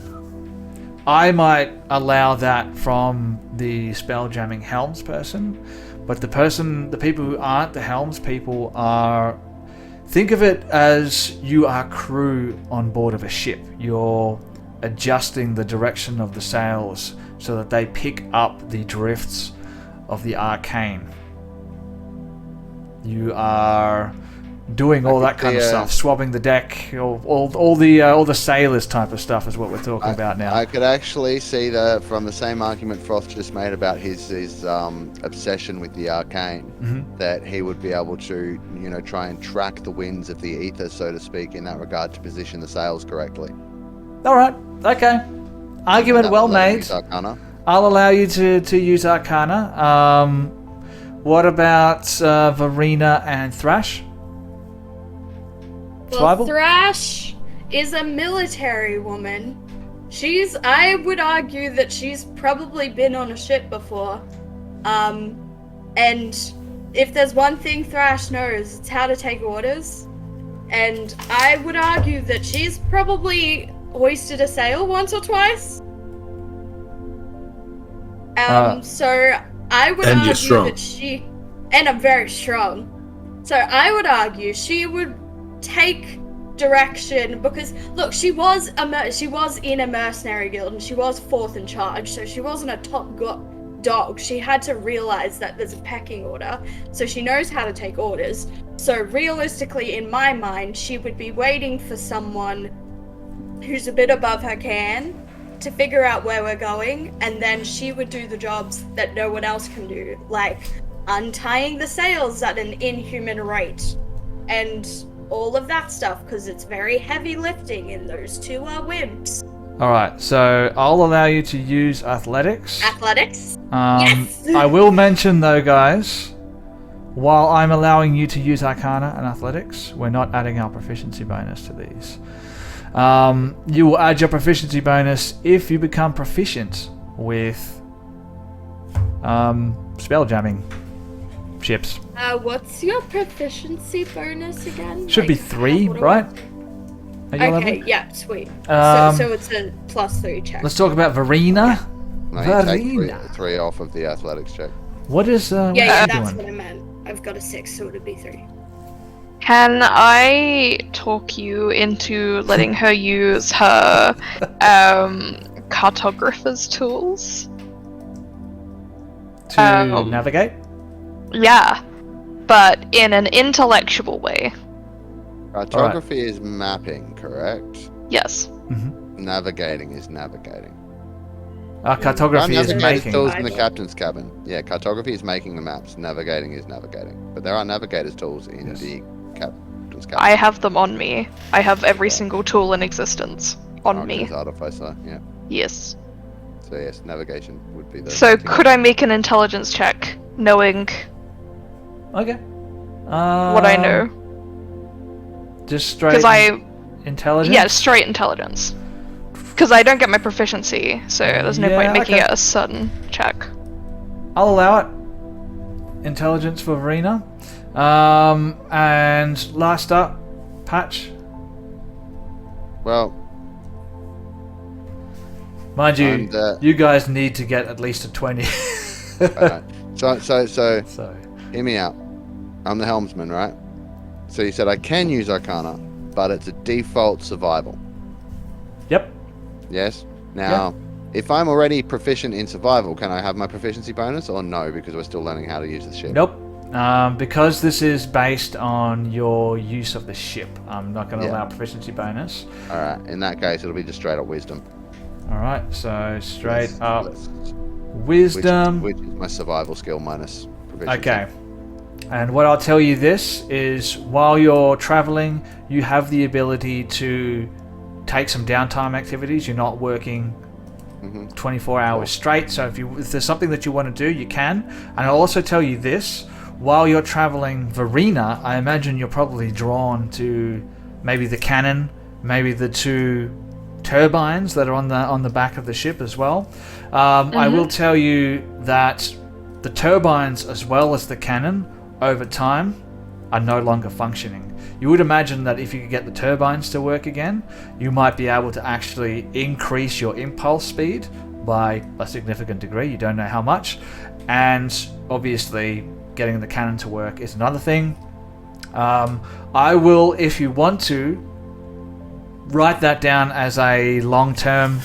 I might allow that from the spell jamming helms person, but the people who aren't the helms people are. Think of it as you are crew on board of a ship. You're adjusting the direction of the sails so that they pick up the drifts of the arcane. You are doing all that kind of stuff, swabbing the deck, all the sailors type of stuff is what we're talking about now. I could actually see that from the same argument Froth just made about his obsession with the arcane, that he would be able to, try and track the winds of the ether, so to speak, in that regard, to position the sails correctly. All right, okay. Argument well made. Arcana. I'll allow you to use Arcana. What about Verena and Thrash? Well, Survival? Thrash is a military woman. I would argue that she's probably been on a ship before. And if there's one thing Thrash knows, it's how to take orders. And I would argue that she's probably hoisted a sail once or twice. So I would And you're argue strong. that and I'm very strong. So I would argue she would take direction, because look, she was in a mercenary guild and she was fourth in charge, so she wasn't a top dog. She had to realize that there's a pecking order, so she knows how to take orders. So realistically, in my mind, she would be waiting for someone who's a bit above her can to figure out where we're going, and then she would do the jobs that no one else can do, like untying the sails at an inhuman rate and all of that stuff, because it's very heavy lifting and those two are wimps. Alright, so I'll allow you to use Athletics. Athletics? Yes! I will mention though, guys, while I'm allowing you to use Arcana and Athletics, we're not adding our proficiency bonus to these. You will add your proficiency bonus if you become proficient with spell jamming ships. What's your proficiency bonus again? Should be 3, right? At your Okay, level? yeah, sweet. Um, so it's a +3 check. Let's talk about Verena. No, you take Verena. three off of the athletics check. What is yeah, what yeah, is she that's doing? what I meant. I've got a 6, so it'd be 3. Can I talk you into letting her use her cartographer's tools? To navigate? Yeah, but in an intellectual way. Cartography is mapping, correct? Yes. Navigating is navigating. Cartography is navigator's making. tools in the captain's cabin. Yeah, cartography is making the maps. Navigating is navigating. But there are navigator's tools in the captain's cabin. I have them on me. I have every single tool in existence on me. Artificer, yeah. Yes. So yes, navigation would be the. So could I make an intelligence check, knowing Okay. what I know? Just straight Because intelligence? yeah, straight intelligence. Because I don't get my proficiency, so there's no point making it a sudden check. I'll allow it. Intelligence for Verena. And last up, Patch. Well, Mind you, And, you guys need to get at least a 20. alright. So So, hear me out. I'm the helmsman, right? So you said I can use Arcana, but it's a default survival. yep. Yes? Now, if I'm already proficient in survival, can I have my proficiency bonus or no, because we're still learning how to use the ship? Nope. Because this is based on your use of the ship, I'm not going to allow proficiency bonus. Alright, in that case, it'll be just straight up wisdom. Alright, so straight up Which wisdom. is my survival skill minus proficiency. Okay. And what I'll tell you this is, while you're traveling, you have the ability to take some downtime activities. You're not working 24 hours straight. So if there's something that you want to do, you can. And I'll also tell you this, while you're traveling Verena, I imagine you're probably drawn to maybe the cannon, maybe the 2 turbines that are on the back of the ship as well. I will tell you that the turbines as well as the cannon over time are no longer functioning. You would imagine that if you could get the turbines to work again, you might be able to actually increase your impulse speed by a significant degree. You don't know how much. And obviously getting the cannon to work is another thing. I will, if you want to, write that down as a long-term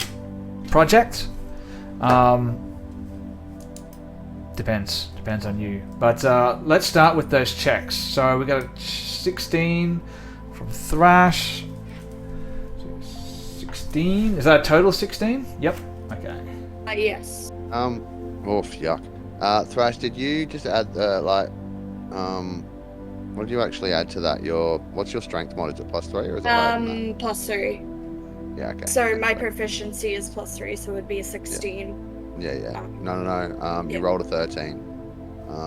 project. Depends on you. But let's start with those checks. So we got a 16 from Thrash. 16. Is that a total 16? Yep. Okay. Yes. Yuck. Thrash, did you just add what did you actually add to that? What's your strength mod? Is it +3 or is it higher than that? +3. Yeah, okay. So my proficiency is +3, so it would be a 16. Yeah. No. You rolled a 13.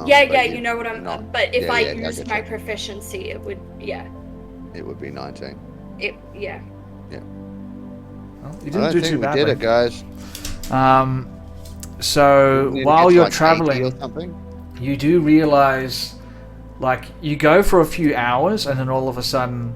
You know what I'm. not- But if yeah, I yeah, I used get my you. proficiency, it would. Yeah. It would be 19. Yeah. Well, you I didn't don't do think too we badly. did it, guys. So Did it while get you're like 80 traveling, or something? you do realize, like, you go for a few hours and then all of a sudden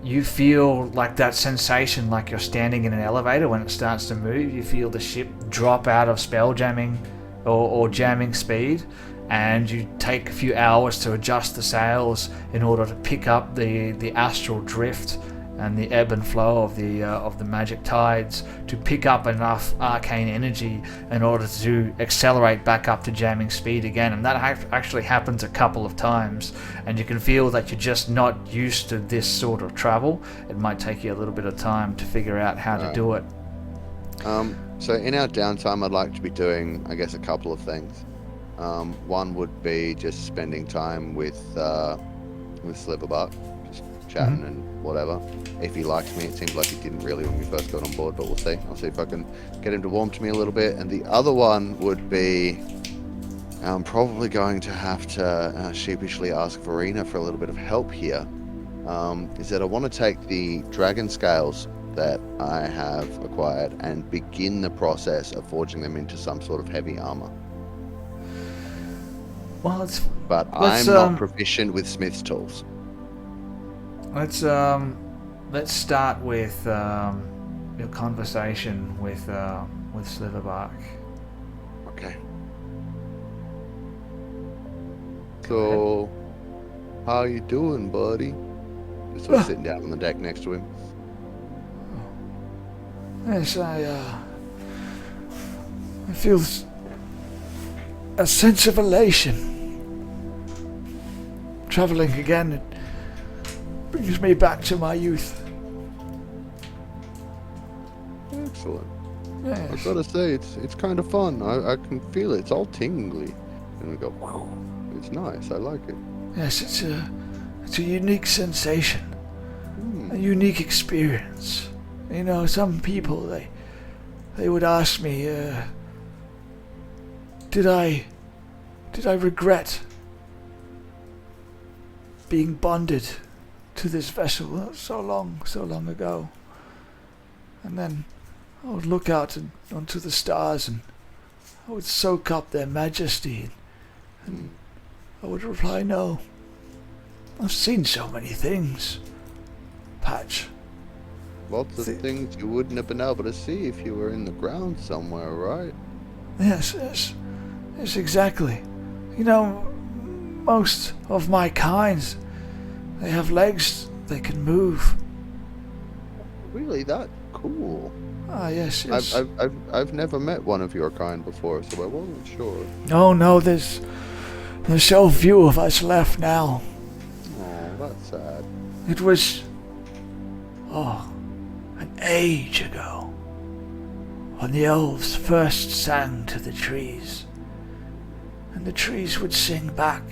you feel like that sensation, like you're standing in an elevator when it starts to move. You feel the ship drop out of spell jamming or jamming speed, and you take a few hours to adjust the sails in order to pick up the astral drift and the ebb and flow of the magic tides, to pick up enough arcane energy in order to accelerate back up to jamming speed again. And that actually happens a couple of times, and you can feel that you're just not used to this sort of travel. It might take you a little bit of time to figure out how to do it. So in our downtime, I'd like to be doing, I guess, a couple of things. One would be just spending time with Sliverbark, just chatting and whatever. If he likes me, it seems like he didn't really when we first got on board, but we'll see. I'll see if I can get him to warm to me a little bit. And the other one would be, I'm probably going to have to sheepishly ask Verena for a little bit of help here. Is that I want to take the dragon scales that I have acquired and begin the process of forging them into some sort of heavy armor. Well, But I'm not proficient with smith's tools. Let's start with your conversation with Sliverbark. Okay. So, how you doing, buddy? Just sort of sitting down on the deck next to him. Yes, I feel a sense of elation. Traveling again, it brings me back to my youth. Excellent. Yes. I've got to say, it's kind of fun. I can feel it. It's all tingly. And we go, wow. It's nice. I like it. Yes, it's a unique sensation, a unique experience. You know, some people they would ask me, did I regret being bonded to this vessel so long ago? And then I would look out onto the stars and I would soak up their majesty, and I would reply, no. I've seen so many things, Patch. Lots of things you wouldn't have been able to see if you were in the ground somewhere, right? Yes, exactly. You know, most of my kinds, they have legs, they can move. Really, that cool. Ah, yes. I've never met one of your kind before, so I wasn't sure. Oh no, there's so few of us left now. Oh, that's sad. It was, an age ago, when the elves first sang to the trees, and the trees would sing back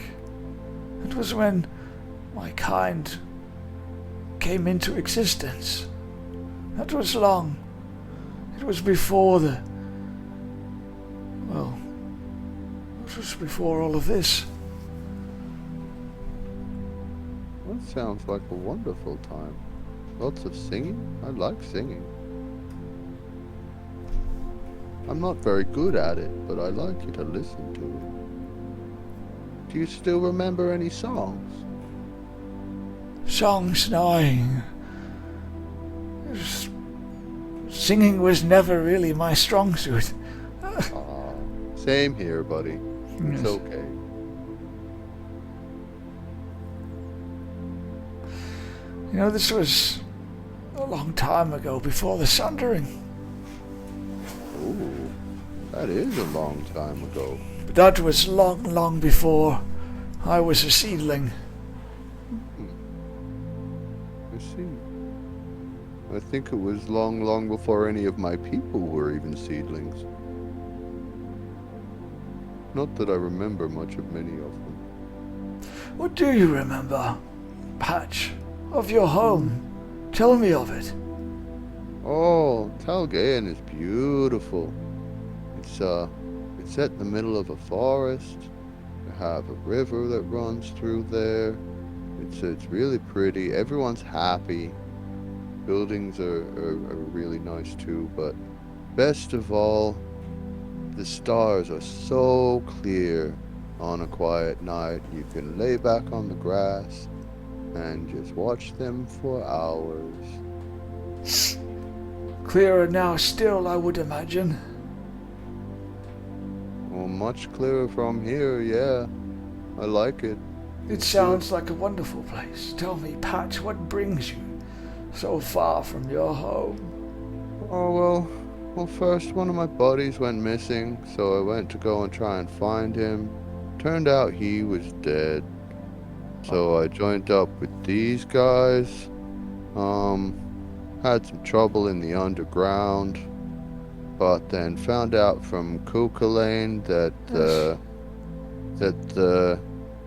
It was when my kind came into existence. That was long. It was before it was before all of this. That sounds like a wonderful time. Lots of singing. I like singing. I'm not very good at it, but I like you to listen to it. Do you still remember any songs? Songs, no. Singing was never really my strong suit. Same here, buddy. It's Yes. okay. You know, this was a long time ago, before the Sundering. Ooh, that is a long time ago. But that was long, long before I was a seedling. I see. I think it was long, long before any of my people were even seedlings. Not that I remember much of many of them. What do you remember, Patch, of your home? Tell me of it. Oh, Talgayan is beautiful. It's set in the middle of a forest. You have a river that runs through there. It's really pretty. Everyone's happy. Buildings are really nice too, but best of all, the stars are so clear on a quiet night. You can lay back on the grass and just watch them for hours. Clearer now still, I would imagine. Well, much clearer from here, yeah. I like it. It sounds like a wonderful place. Tell me, Patch, what brings you so far from your home? Oh, well, first one of my buddies went missing, so I went to go and try and find him. Turned out he was dead. So I joined up with these guys. Had some trouble in the underground, but then found out from Kukulane that the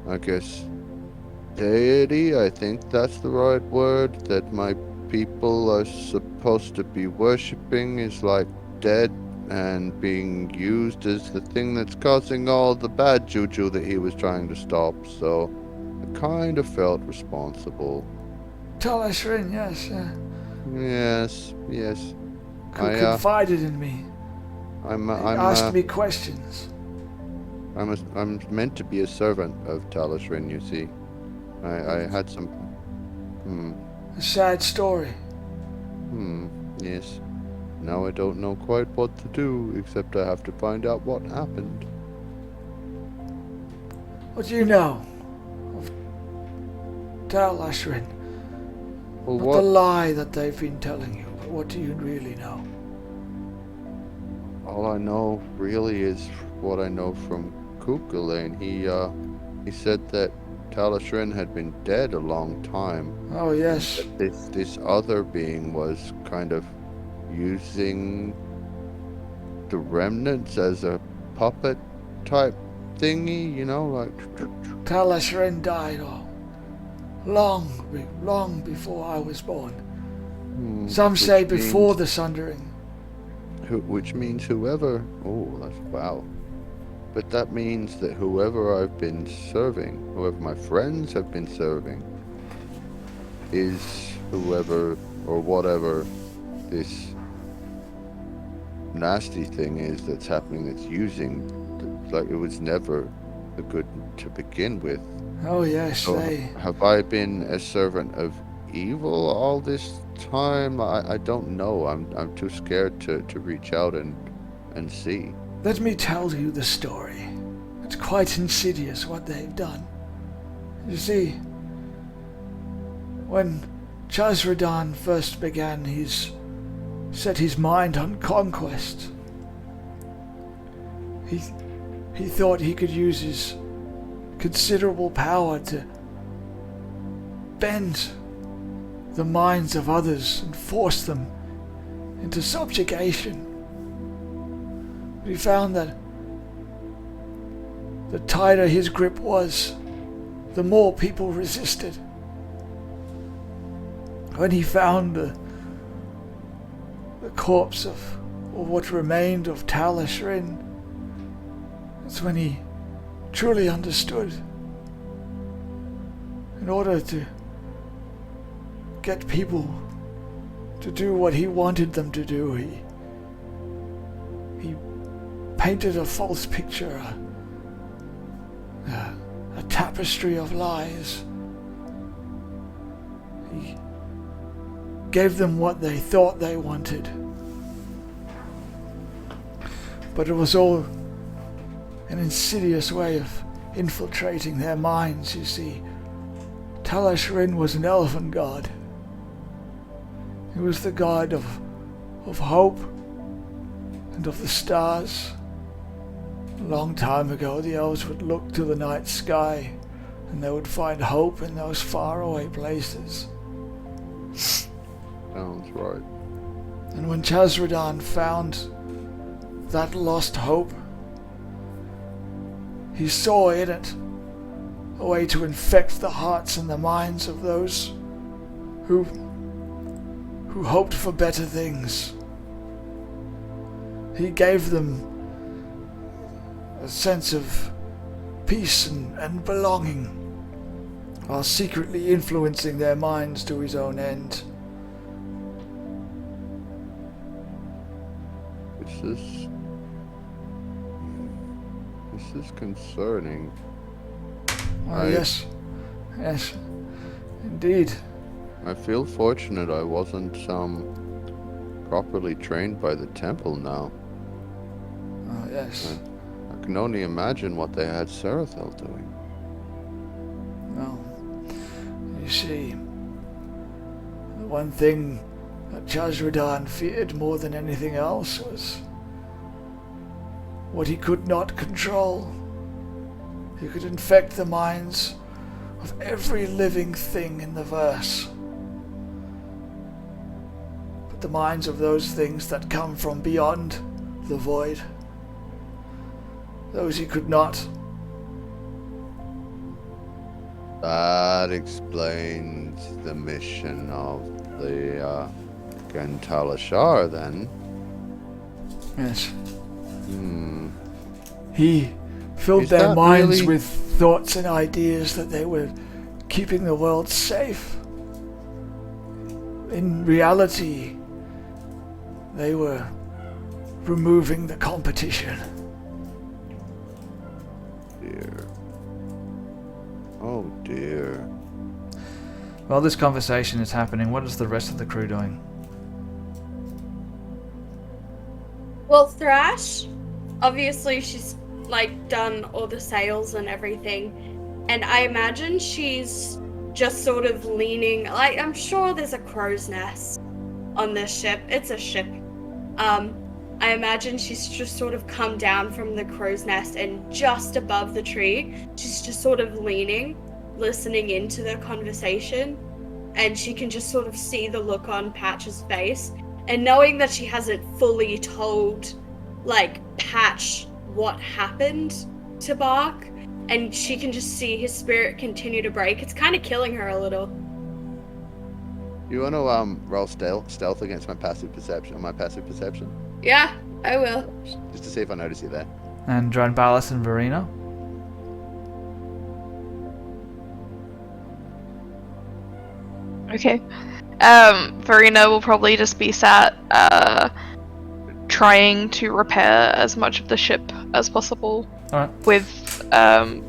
I guess deity, I think that's the right word, that my people are supposed to be worshipping is like dead and being used as the thing that's causing all the bad juju that he was trying to stop, so I kind of felt responsible. Talashrin, yes. Yes. Who confided in me. I'm asked me questions. I'm meant to be a servant of Talashrin, you see. I had some... A sad story. Yes. Now I don't know quite what to do, except I have to find out what happened. What do you know of Talashrin? Well, Not the lie that they've been telling you, but what do you really know? All I know really is what I know from Kukulane. He said that Talashrin had been dead a long time. Oh, yes. This other being was kind of using the remnants as a puppet type thingy, you know, like... Talashrin died long before I was born. Some say before the Sundering. Which means whoever... Oh, that's... Wow. But that means that whoever I've been serving, whoever my friends have been serving, is whoever or whatever this nasty thing is that's happening, that's using... Like, it was never a good to begin with. Oh, yes, So have I been a servant of evil all this time? I don't know. I'm too scared to reach out and see. Let me tell you the story. It's quite insidious what they've done. You see, when Chazradan first began set his mind on conquest, he thought he could use his considerable power to bend the minds of others and force them into subjugation. He found that the tighter his grip was, the more people resisted. When he found the corpse of, or what remained of Talash Rin, that's when he truly understood. In order to get people to do what he wanted them to do, he painted a false picture, a tapestry of lies. He gave them what they thought they wanted. But it was all an insidious way of infiltrating their minds, you see. Talash Rin was an elven god. He was the god of hope and of the stars. A long time ago, the elves would look to the night sky and they would find hope in those faraway places. Sounds right. And when Chazradan found that lost hope, he saw in it a way to infect the hearts and the minds of those who hoped for better things. He gave them a sense of peace and belonging, while secretly influencing their minds to his own end. This is concerning. Oh, yes, indeed. I feel fortunate I wasn't properly trained by the temple now. Oh, yes. I can only imagine what they had Serathel doing. Well, you see, the one thing that Chazradan feared more than anything else was what he could not control. He could infect the minds of every living thing in the verse. But the minds of those things that come from beyond the void, those he could not. That explains the mission of the Gantalashar, then. Yes. He filled Is their that minds really- with thoughts and ideas that they were keeping the world safe. In reality, they were removing the competition. Dear. Oh dear. While this conversation is happening, what is the rest of the crew doing? Well, Thrash, obviously she's like done all the sails and everything, and I imagine she's just sort of leaning, like, I'm sure there's a crow's nest on this ship. It's a ship. I imagine she's just sort of come down from the crow's nest, and just above the tree, she's just sort of leaning, listening into the conversation, and she can just sort of see the look on Patch's face. And knowing that she hasn't fully told, like, Patch what happened to Bark, and she can just see his spirit continue to break, it's kind of killing her a little. You want to roll stealth against my passive perception? Yeah, I will. Just to see if I notice you there. And Dranbalis and Verena? Okay. Verena will probably just be sat, trying to repair as much of the ship as possible. Alright. With,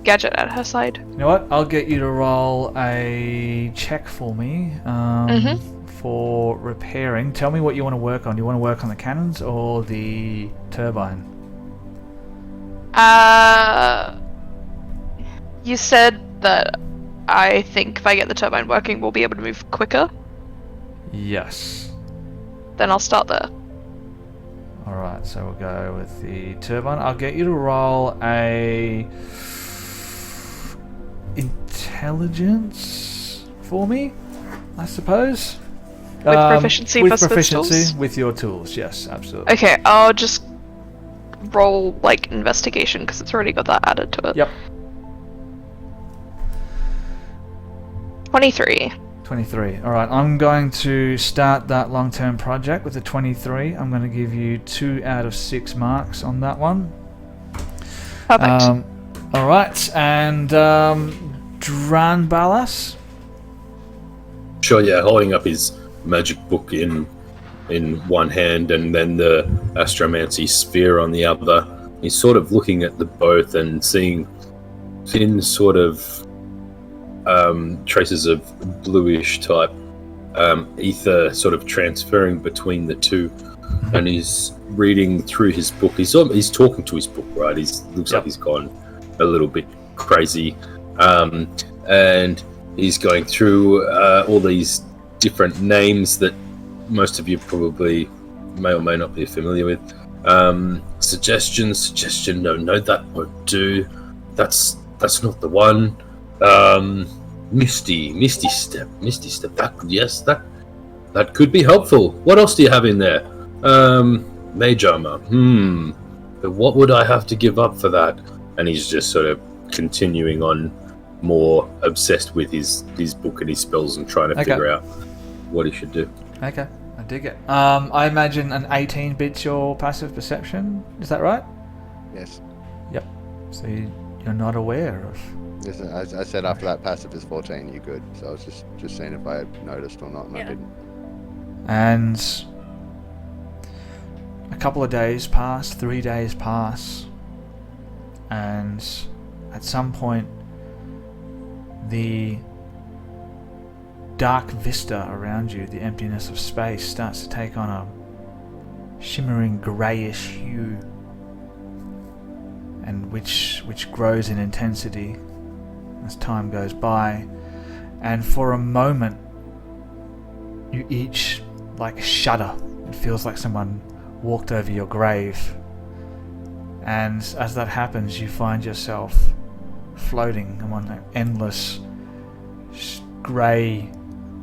Gadget at her side. You know what? I'll get you to roll a check for me. For repairing. Tell me what you want to work on. Do you want to work on the cannons or the turbine? You said that I think if I get the turbine working, we'll be able to move quicker. Yes. Then I'll start there. Alright, so we'll go with the turbine. I'll get you to roll a intelligence for me, I suppose. With proficiency with plus with proficiency tools? with your tools, yes, absolutely. Okay, I'll just roll, like, investigation, because it's already got that added to it. Yep. 23. 23. All right, I'm going to start that long-term project with a 23. I'm going to give you 2 out of 6 marks on that one. Perfect. All right, and Dranbalas. Sure, yeah, holding up his magic book in one hand and then the astromancy sphere on the other. He's sort of looking at the both and seeing thin sort of traces of bluish type ether sort of transferring between the two. And he's reading through his book. He's talking to his book, right? Looks like he's gone a little bit crazy. And he's going through all these different names that most of you probably may or may not be familiar with. Suggestion, no, that won't do. That's not the one. Misty step. That could be helpful. What else do you have in there? Mage armor. But what would I have to give up for that? And he's just sort of continuing on, more obsessed with his book and his spells and trying to figure out what he should do. Okay, I dig it. I imagine an 18 beats your passive perception. Is that right? Yes. Yep. So you're not aware of... Yes, I said after that passive is 14, you're good. So I was just seeing if I had noticed or not, and I didn't. And a couple of days pass, 3 days pass, and at some point the dark vista around you, the emptiness of space, starts to take on a shimmering greyish hue, and which grows in intensity as time goes by. And for a moment you each shudder. It feels like someone walked over your grave, and as that happens you find yourself floating among an endless grey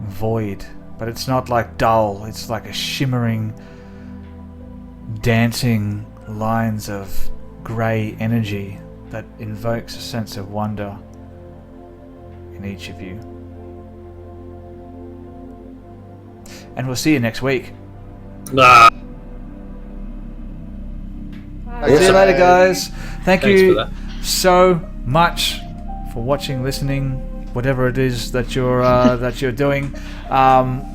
void. But it's not dull, it's like a shimmering, dancing lines of grey energy that invokes a sense of wonder in each of you. And we'll see you next week. Ah, See you later, guys. Thank Thanks you for that. so much for watching, listening, whatever it is that you're doing.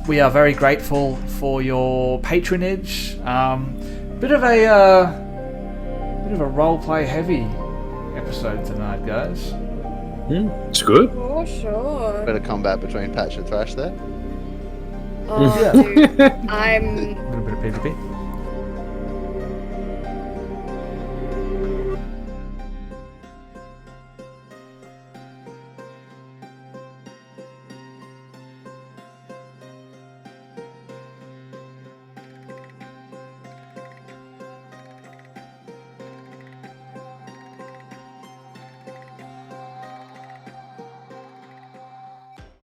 We are very grateful for your patronage. Bit of a roleplay heavy episode tonight, guys. It's good. For sure. Bit of combat between Patch and Thrash there. Oh, dude. I'm A little bit of PvP.